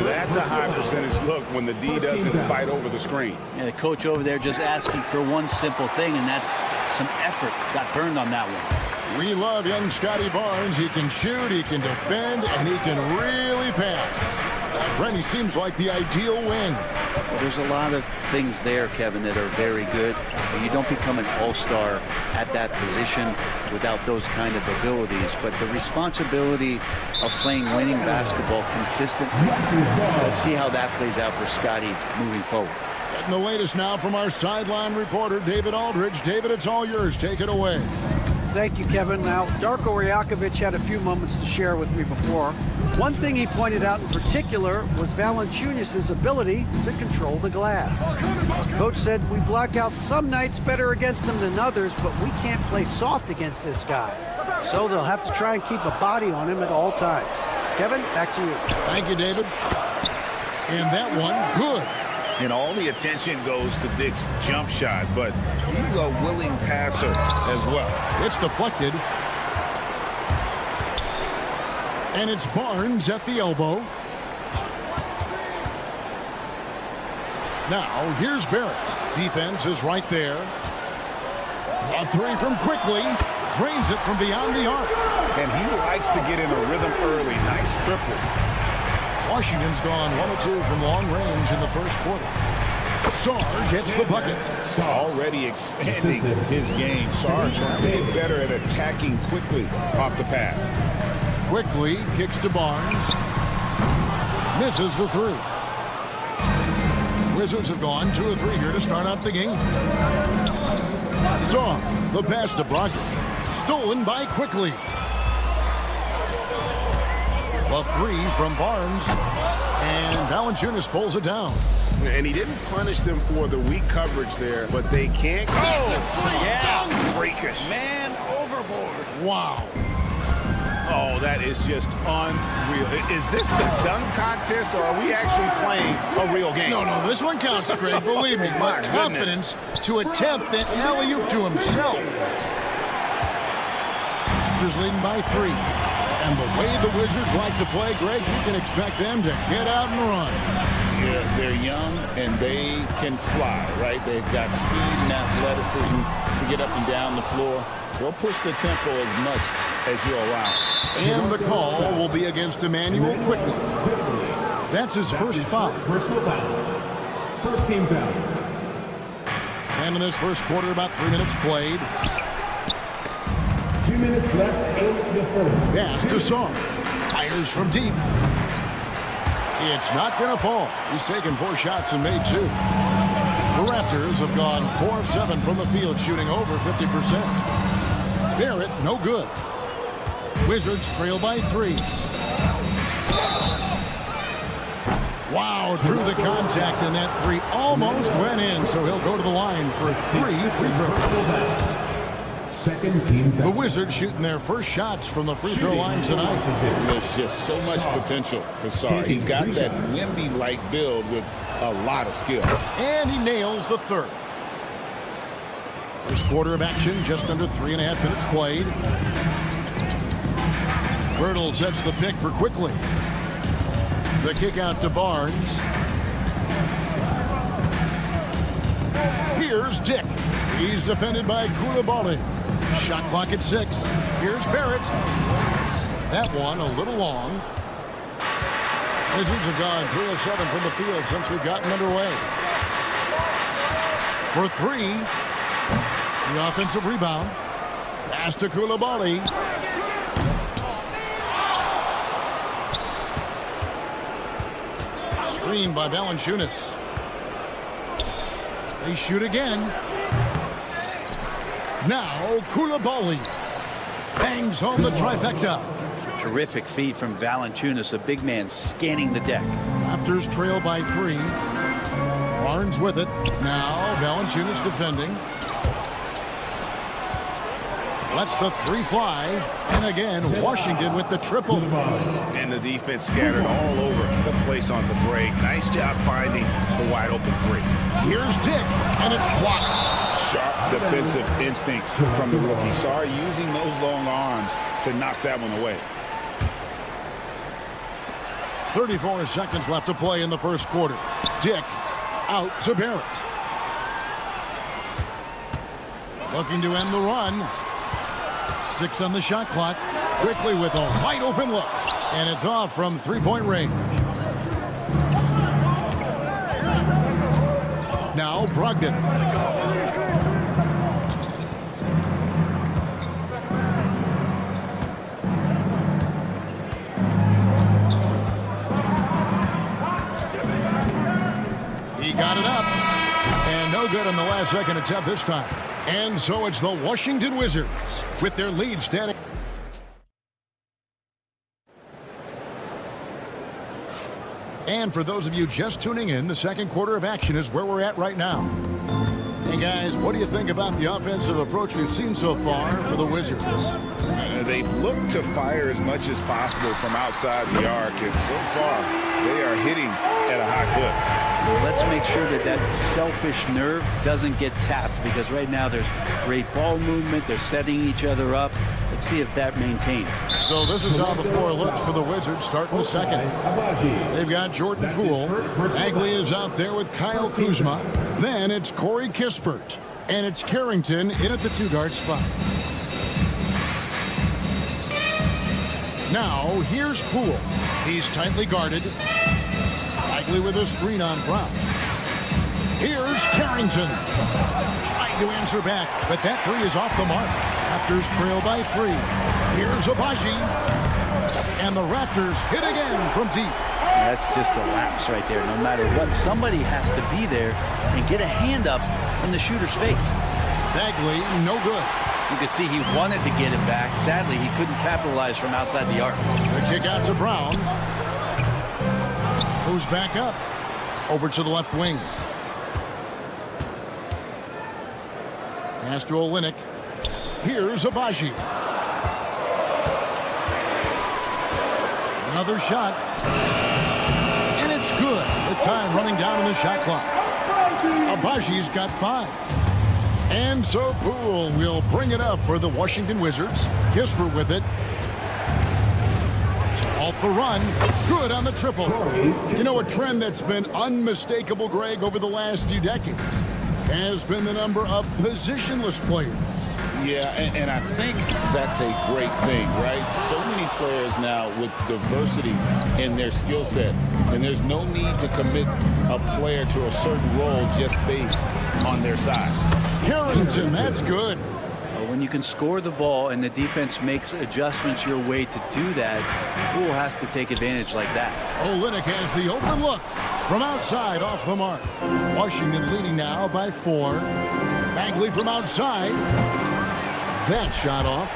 That's a high percentage look when the D doesn't fight over the screen.
Yeah, the coach over there just asking for one simple thing, and that's some effort. Got burned on that one.
We love young Scotty Barnes. He can shoot, he can defend, and he can really pass. Brent, he seems like the ideal wing.
Well, there's a lot of things there, Kevin, that are very good. But you don't become an all-star at that position without those kind of abilities. But the responsibility of playing winning basketball consistently, let's see how that plays out for Scotty moving forward.
Getting the latest now from our sideline reporter, David Aldridge. David, it's all yours. Take it away.
Thank you, Kevin. Now, Darko Rajakovic had a few moments to share with me before. One thing he pointed out in particular was Valanciunas' ability to control the glass. Coach said we block out some nights better against him than others, but we can't play soft against this guy. So they'll have to try and keep a body on him at all times. Kevin, back to you.
Thank you, David. And that one, good.
And all the attention goes to Dick's jump shot, but he's a willing passer as well.
It's deflected. And it's Barnes at the elbow. Now, here's Barrett. Defense is right there. A three from Quickly. Drains it from beyond the arc.
And he likes to get in a rhythm early. Nice triple.
Washington's gone 1 of 2 from long range in the first quarter. Saar gets the bucket.
Already expanding his game. Saar trying to get better at attacking quickly off the pass.
Quickly kicks to Barnes. Misses the three. Wizards have gone 2 of 3 here to start out the game. Saar, the pass to Brogdon. Stolen by Quickly. The three from Barnes. And Valanciunas pulls it down.
And he didn't punish them for the weak coverage there, but they can't.
Oh,
yeah. Freakish.
Man overboard.
Wow.
Oh, that is just unreal. Is this the dunk contest, or are we actually playing a real game?
No, this one counts, Greg. Believe me. But confidence to attempt that alley-oop to himself. Raptors leading by 3. And the way the Wizards like to play, Greg, you can expect them to get out and run.
Yeah, they're young and they can fly, right? They've got speed and athleticism to get up and down the floor. They'll push the tempo as much as you allow.
And the call will be against Emmanuel Quickly. That's his first foul.
Personal foul. First team foul.
And in this first quarter, about 3 minutes played.
2 minutes left in the first.
Pass to Saar. Fires from deep. It's not going to fall. He's taken 4 shots and made 2. The Raptors have gone 4 of 7 from the field, shooting over 50%. Barrett, no good. Wizards trail by 3. Wow, drew the contact, and that 3 almost went in, so he'll go to the line for 3 free throws.
Second team foul.
The Wizards shooting their first shots from the free throw line tonight.
There's just so much potential for Saar. He's got that Wemby-like build with a lot of skill.
And he nails the third. First quarter of action, just under 3.5 minutes played. Birtle sets the pick for Quickly. The kick out to Barnes. Here's Dick. He's defended by Koulibaly. Shot clock at 6. Here's Barrett. That one a little long. Wizards have gone 3 of 7 from the field since we've gotten underway. For 3. The offensive rebound. Pass to Koulibaly. Screen by Valanciunas. They shoot again. Now Koulibaly bangs home the trifecta.
Terrific feed from Valanciunas, a big man scanning the deck.
Raptors trail by 3. Barnes with it. Now Valanciunas defending. Lets the 3 fly. And again, Washington with the triple.
And the defense scattered all over the place on the break. Nice job finding the wide open 3.
Here's Dick, and it's blocked.
Sharp defensive instincts from the rookie. Sorry, using those long arms to knock that one away.
34 seconds left to play in the first quarter. Dick out to Barrett. Looking to end the run. 6 on the shot clock. Quickly with a wide open look. And it's off from 3-point range. Now Brogdon. He got it up. And no good on the last second attempt this time. And so it's the Washington Wizards with their lead standing. And for those of you just tuning in, the second quarter of action is where we're at right now. Hey guys, what do you think about the offensive approach we've seen so far for the Wizards?
They've looked to fire as much as possible from outside the arc, and so far they are hitting at a high clip.
Let's make sure that that selfish nerve doesn't get tapped, because right now there's great ball movement. They're setting each other up. Let's see if that maintains.
So this is how the floor looks for the Wizards starting the second. They've got Jordan Poole. Bagley is out there with Kyle Kuzma. Then it's Corey Kispert. And it's Carrington in at the 2-guard spot. Now here's Poole. He's tightly guarded. Bagley with a screen on Brown. Here's Carrington. Trying to answer back, but that 3 is off the mark. Raptors trail by 3. Here's Abaji. And the Raptors hit again from deep.
That's just a lapse right there. No matter what, somebody has to be there and get a hand up in the shooter's face.
Bagley, no good.
You could see he wanted to get it back. Sadly, he couldn't capitalize from outside the arc.
The kick out to Brown. Who's back up? Over to the left wing. Pass to Olynyk. Here's Abaji. Another shot. And it's good. The time running down in the shot clock. Abaji's got 5. And so Poole will bring it up for the Washington Wizards. Kispert with it. To halt the run. Good on the triple. You know, a trend that's been unmistakable, Greg, over the last few decades has been the number of positionless players.
Yeah, and I think that's a great thing, right? So many players now with diversity in their skill set, and there's no need to commit a player to a certain role just based on their size.
Carrington, that's good.
When you can score the ball and the defense makes adjustments your way to do that, Poole has to take advantage like that.
Olynyk has the open look from outside off the mark. Washington leading now by 4. Bagley from outside. That shot off.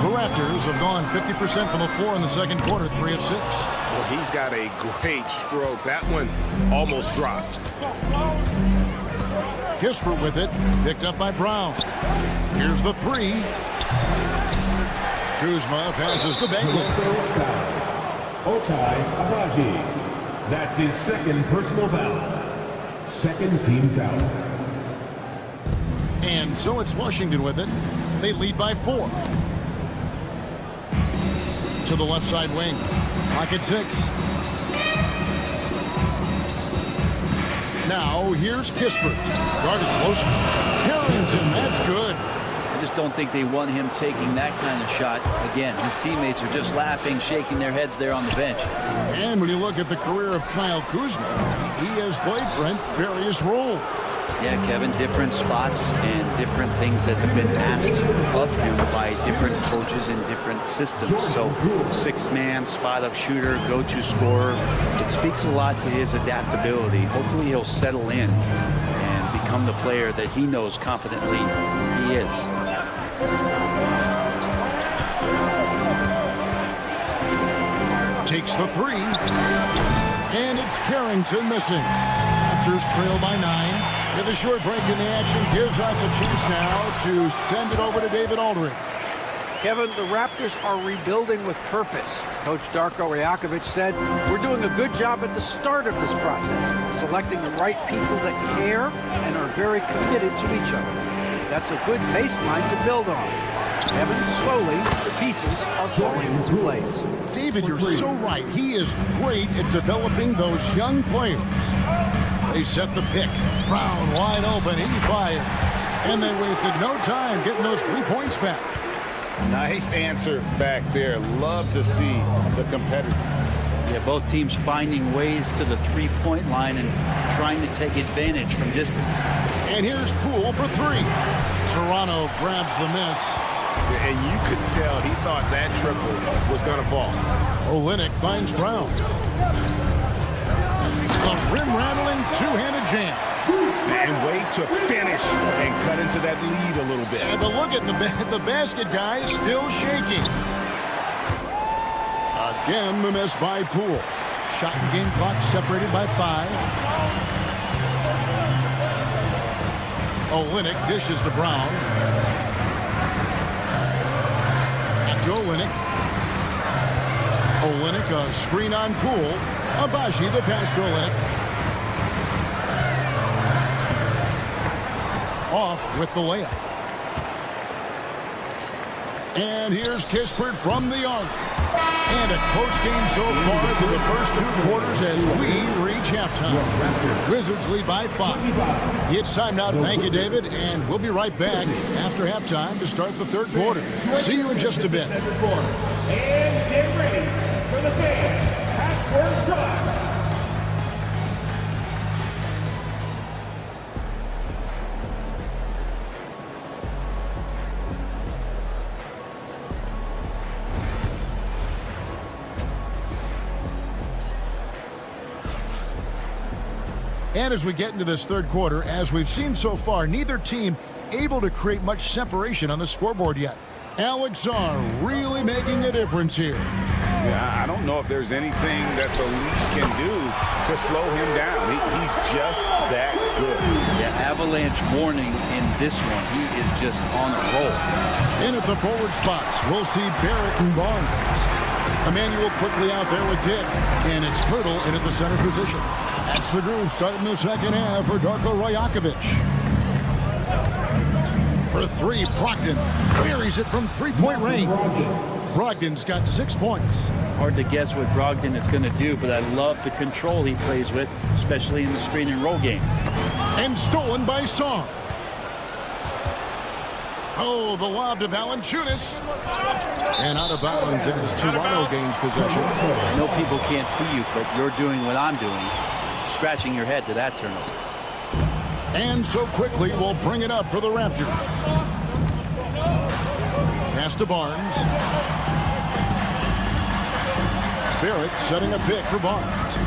The Raptors have gone 50% from the floor in the second quarter, 3 of 6.
Well, he's got a great stroke. That one almost dropped.
Kispert with it, picked up by Brown. Here's the 3. Kuzma passes to Bagley.
Ochai Agbaji. That's his second personal foul. Second team foul.
And so it's Washington with it. They lead by 4. To the left side wing. Clock at 6. Now here's Kispert. Guarded close. Carrington, that's good.
I just don't think they want him taking that kind of shot. Again, his teammates are just laughing, shaking their heads there on the bench.
And when you look at the career of Kyle Kuzma, he has played, Brent, various roles.
Yeah, Kevin, different spots and different things that have been asked of him by different coaches in different systems. So 6-man, spot-up shooter, go-to scorer. It speaks a lot to his adaptability. Hopefully he'll settle in and become the player that he knows confidently he is.
Takes the three. And it's Carrington missing. Raptors trail by 9. With a short break in the action gives us a chance now to send it over to David Aldridge.
Kevin, the Raptors are rebuilding with purpose. Coach Darko Rajakovic said, "We're doing a good job at the start of this process, selecting the right people that care and are very committed to each other. That's a good baseline to build on." Kevin, slowly, the pieces are falling into place.
David, you're so right. He is great at developing those young players. They set the pick. Brown wide open. He fires. And they wasted no time getting those 3 points back.
Nice answer back there. Love to see the competitors.
Yeah, both teams finding ways to the three-point line and trying to take advantage from distance.
And here's Poole for 3. Toronto grabs the miss.
And you could tell he thought that triple was going to fall.
Olynyk finds Brown. A rim-rattling two-handed jam.
And wait to finish and cut into that lead a little bit.
And the look at the basket guy is still shaking. Again, the miss by Poole. Shot and game clock separated by 5. Olynyk dishes to Brown. Olynyk. Olynyk, a screen on Poole. Abaji, the pass to Olynyk. Off with the layup. And here's Kispert from the arc. And a close game so far through the first 2 quarters as we reach halftime. Wizards lead by 5. It's time now to thank you, David, and we'll be right back after halftime to start the 3rd quarter. See you in just a bit.
And get ready for the fans. Half-court drive.
And as we get into this 3rd quarter, as we've seen so far, neither team able to create much separation on the scoreboard yet. Alex Czar really making a difference here.
Yeah, I don't know if there's anything that the league can do to slow him down. He's just that good.
Yeah, avalanche warning in this one. He is just on a roll.
In at the forward spots, we'll see Barrett and Barnes. Emmanuel quickly out there with Dick. And it's Pirtle in at the center position. That's the groove starting the 2nd half for Darko Rajakovic. For 3, Brogdon buries it from 3-point range. Brogdon's got 6 points.
Hard to guess what Brogdon is going to do, but I love the control he plays with, especially in the screen and roll game.
And stolen by Song. Oh, the lob to Valanciunas. And out of bounds as Toronto gains possession.
I know people can't see you, but you're doing what I'm doing. Scratching your head to that turnover.
And so quickly we'll bring it up for the Raptors. Pass to Barnes. Barrett setting a pick for Barnes.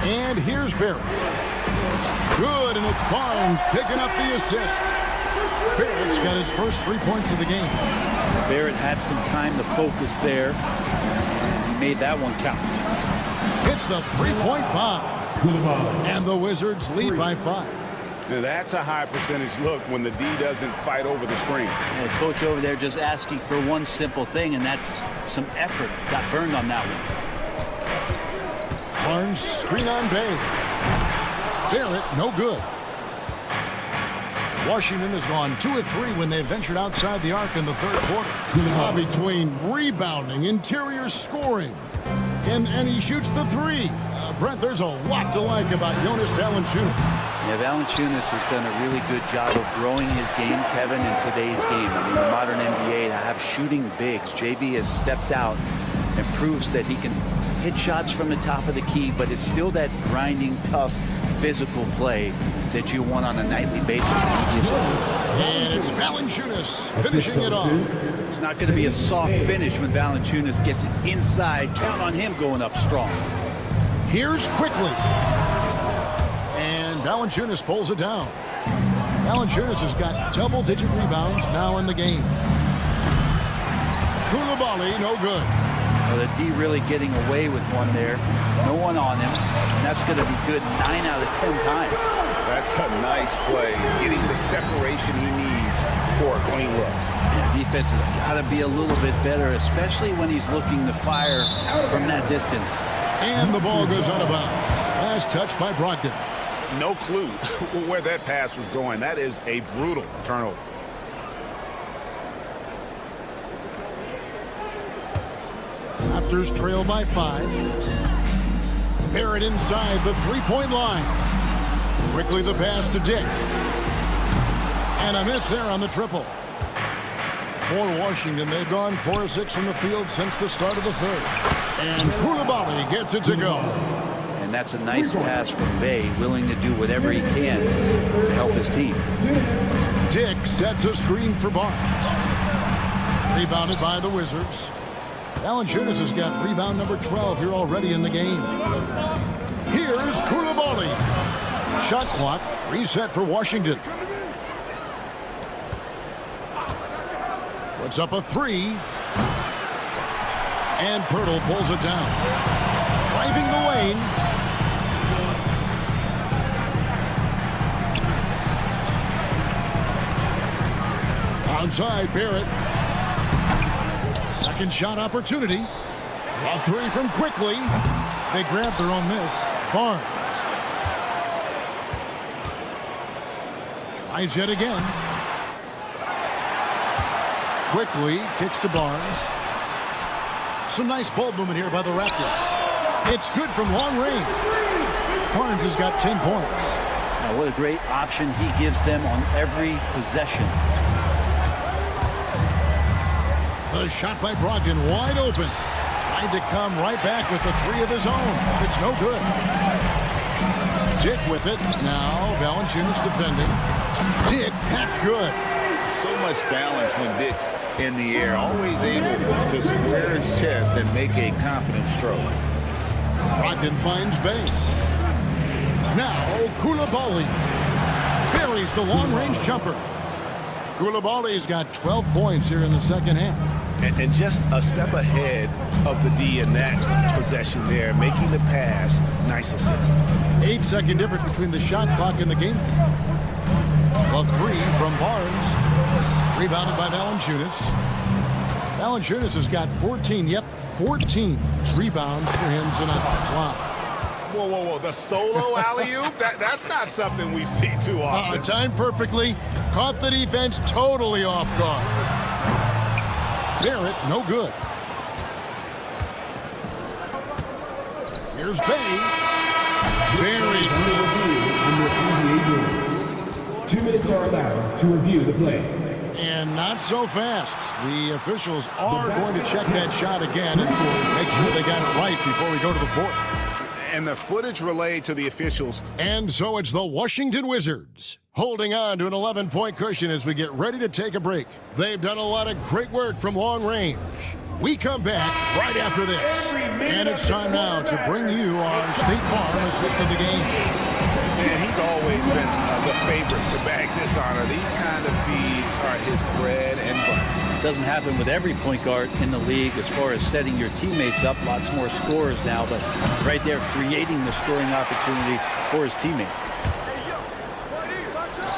And here's Barrett. Good, and it's Barnes picking up the assist. Barrett's got his first 3 points of the game.
Barrett had some time to focus there, and he made that one count.
It's the 3-point bomb. And the Wizards lead by 5.
Now that's a high percentage look when the D doesn't fight over the screen.
The coach over there just asking for one simple thing, and that's some effort. Got burned on that one.
Barnes screen on Bay. Barrett, no good. Washington has gone 2 of 3 when they ventured outside the arc in the 3rd quarter. Between rebounding, interior scoring, and he shoots the 3. Brent, there's a lot to like about Jonas Valanciunas.
Yeah, Valanciunas has done a really good job of growing his game, Kevin, in today's game. I mean, the modern NBA to have shooting bigs. JV has stepped out and proves that he can hit shots from the top of the key, but it's still that grinding, tough, physical play that you want on a nightly basis. And he gives it to you.
And it's Valanciunas finishing it off.
It's not going to be a soft finish when Valanciunas gets it inside. Count on him going up strong.
Here's quickly. And Valanciunas pulls it down. Valanciunas has got double-digit rebounds now in the game. Koulibaly, no good.
Well, the D really getting away with one there. No one on him. And that's going to be good 9 out of 10 times.
That's a nice play, getting the separation he needs for a clean look.
Yeah, defense has got to be a little bit better, especially when he's looking to fire from that distance.
And the ball goes out of bounds. Last touch by Brogdon.
No clue where that pass was going. That is a brutal turnover.
Raptors trail by 5. Barrett inside the three-point line. Quickly the pass to Dick. And a miss there on the triple. For Washington, they've gone 4 of 6 from the field since the start of the third. And Koulibaly gets it to go.
And that's a nice pass from Bay, willing to do whatever he can to help his team.
Dick sets a screen for Barnes. Rebounded by the Wizards. Valanciunas has got rebound number 12 here already in the game. Here's Koulibaly. Shot clock reset for Washington. Puts up a 3. And Pirtle pulls it down. Driving the lane. Onside Barrett. Second shot opportunity. A 3 from quickly. They grab their own miss. Barnes. Tries yet again. Quickly kicks to Barnes. Some nice ball movement here by the Raptors. It's good from long range. Barnes has got 10 points.
Now, what a great option he gives them on every possession.
The shot by Brogdon wide open. Tried to come right back with the 3 of his own. It's no good. Dick with it. Now Valanciunas defending. Dick, that's good.
So much balance when Dick's in the air. Always able to square his chest and make a confident stroke.
Brogdon finds Bay. Now Koulibaly buries the long-range jumper. Koulibaly's got 12 points here in the second half.
And just a step ahead of the D in that possession there, making the pass. Nice assist.
8-second difference between the shot clock and the game. A 3 from Barnes. Rebounded by Valanciunas. Valanciunas has got 14 rebounds for him tonight. Wow.
Whoa, whoa, whoa. The solo alley-oop? That's not something we see too often.
Timed perfectly. Caught the defense totally off guard. Barrett, no good. Here's Bay. Very good.
2 minutes are allowed to review the play.
And not so fast. The officials are going to check that shot again and make sure they got it right before we go to the fourth.
And the footage relayed to the officials.
And so it's the Washington Wizards holding on to an 11-point cushion as we get ready to take a break. They've done a lot of great work from long range. We come back right after this. And it's time now to bring you our State Farm assist of the game.
Man, he's always been the favorite to bag this honor. These kind of feeds are his bread and butter.
It doesn't happen with every point guard in the league as far as setting your teammates up. Lots more scorers now, but right there creating the scoring opportunity for his teammate.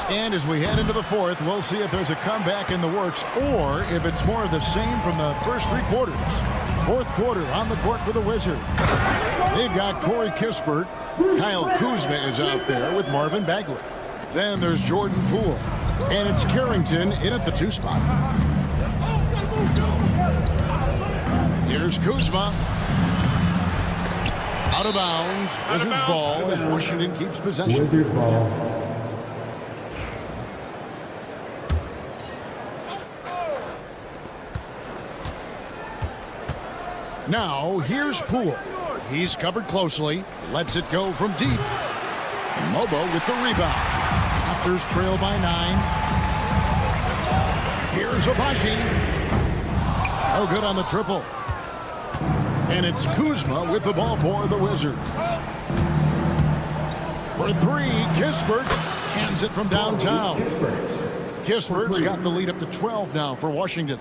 And as we head into the fourth, we'll see if there's a comeback in the works or if it's more of the same from the first 3 quarters. Fourth quarter on the court for the Wizards. They've got Corey Kispert. Kyle Kuzma is out there with Marvin Bagley. Then there's Jordan Poole. And it's Carrington in at the 2 spot. Here's Kuzma. Out of bounds. Wizards ball as Washington keeps possession.
Wizards ball.
Now, here's Poole. He's covered closely. Lets it go from deep. Mobo with the rebound. Raptors trail by 9. Here's Abashi. No good on the triple. And it's Kuzma with the ball for the Wizards. For 3, Kispert hands it from downtown. Kispert's got the lead up to 12 now for Washington.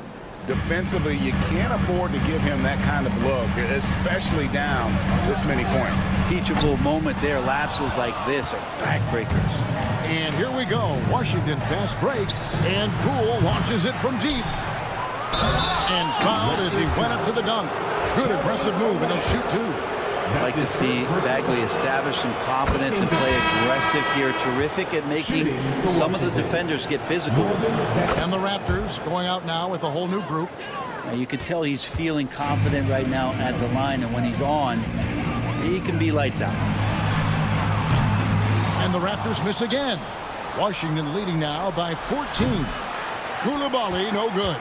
Defensively, you can't afford to give him that kind of look, especially down this many points.
Teachable moment there. Lapses like this are backbreakers.
And here we go. Washington fast break. And Poole launches it from deep. And fouled as he went up to the dunk. Good aggressive move, and he'll shoot 2.
I'd like to see Bagley establish some confidence and play aggressive here. Terrific at making some of the defenders get physical.
And the Raptors going out now with a whole new group.
Now you can tell he's feeling confident right now at the line, and when he's on, he can be lights out.
And the Raptors miss again. Washington leading now by 14. Koulibaly, no good.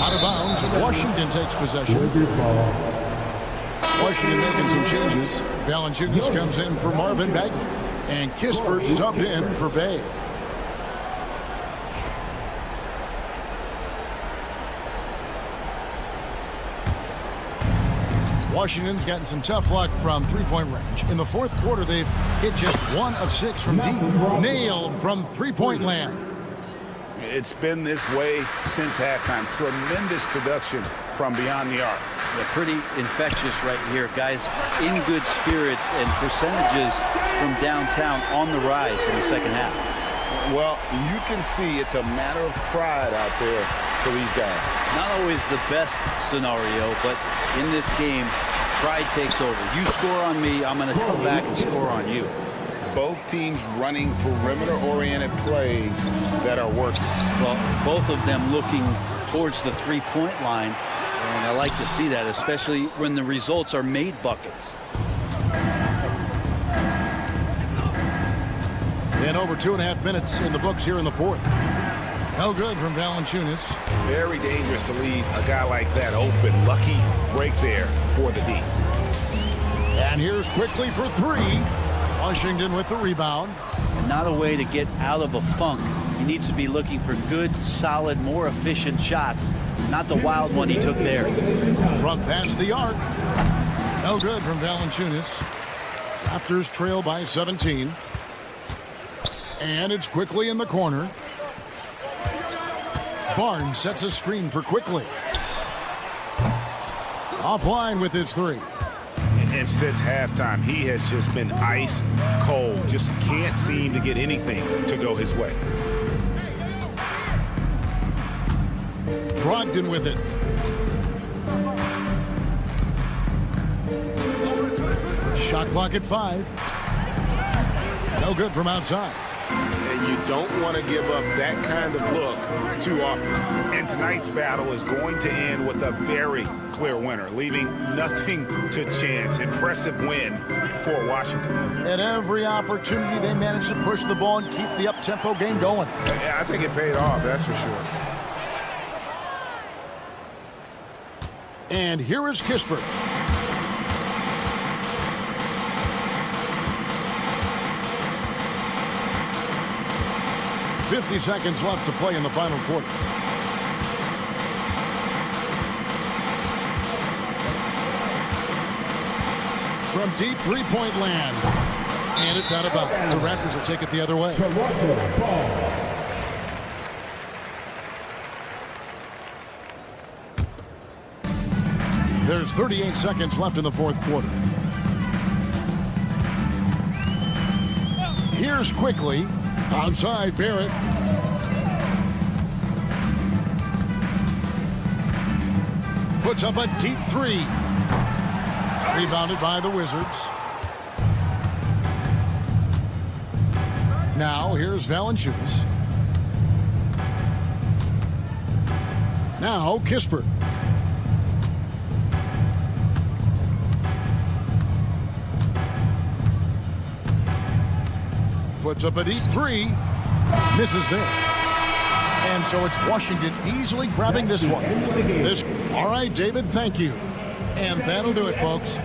Out of bounds, Washington takes possession. Washington making some changes. Valanciunas comes in for Marvin Bagley. And Kispert subbed in for Bay. Washington's gotten some tough luck from three-point range. In the fourth quarter, they've hit just 1 of 6 from deep. Nailed from three-point land.
It's been this way since halftime. Tremendous production from beyond the arc.
Yeah, pretty infectious right here. Guys in good spirits, and percentages from downtown on the rise in the second half.
Well, you can see it's a matter of pride out there for these guys.
Not always the best scenario, but in this game, pride takes over. You score on me, I'm going to come back and score on you.
Both teams running perimeter-oriented plays that are working.
Well, both of them looking towards the three-point line, and I like to see that, especially when the results are made buckets.
And over 2.5 minutes in the books here in the fourth. No good from Valanciunas.
Very dangerous to leave a guy like that open. Lucky break there for the D.
And here's quickly for 3. Washington with the rebound.
And not a way to get out of a funk. He needs to be looking for good, solid, more efficient shots. Not the wild one he took there.
Front past the arc. No good from Valanciunas. Raptors trail by 17. And it's quickly in the corner. Barnes sets a screen for Quickly. Offline with his 3.
And since halftime, he has just been ice cold. Just can't seem to get anything to go his way.
Brogdon with it. Shot clock at 5. No good from outside.
And you don't want to give up that kind of look too often. And tonight's battle is going to end with a very clear winner, leaving nothing to chance. Impressive win for Washington.
At every opportunity, they managed to push the ball and keep the up-tempo game going.
Yeah, I think it paid off, that's for sure.
And here is Kispert. .50 seconds left to play in the final quarter. From deep three-point land. And it's out of bounds. The Raptors will take it the other way. There's 38 seconds left in the fourth quarter. Here's Quickly. Outside Barrett. Puts up a deep 3. Rebounded by the Wizards. Now here's Valanciunas. Now Kispert. Puts up a deep 3. Misses there. And so it's Washington easily grabbing this one. All right, David, thank you. And that'll do it, folks.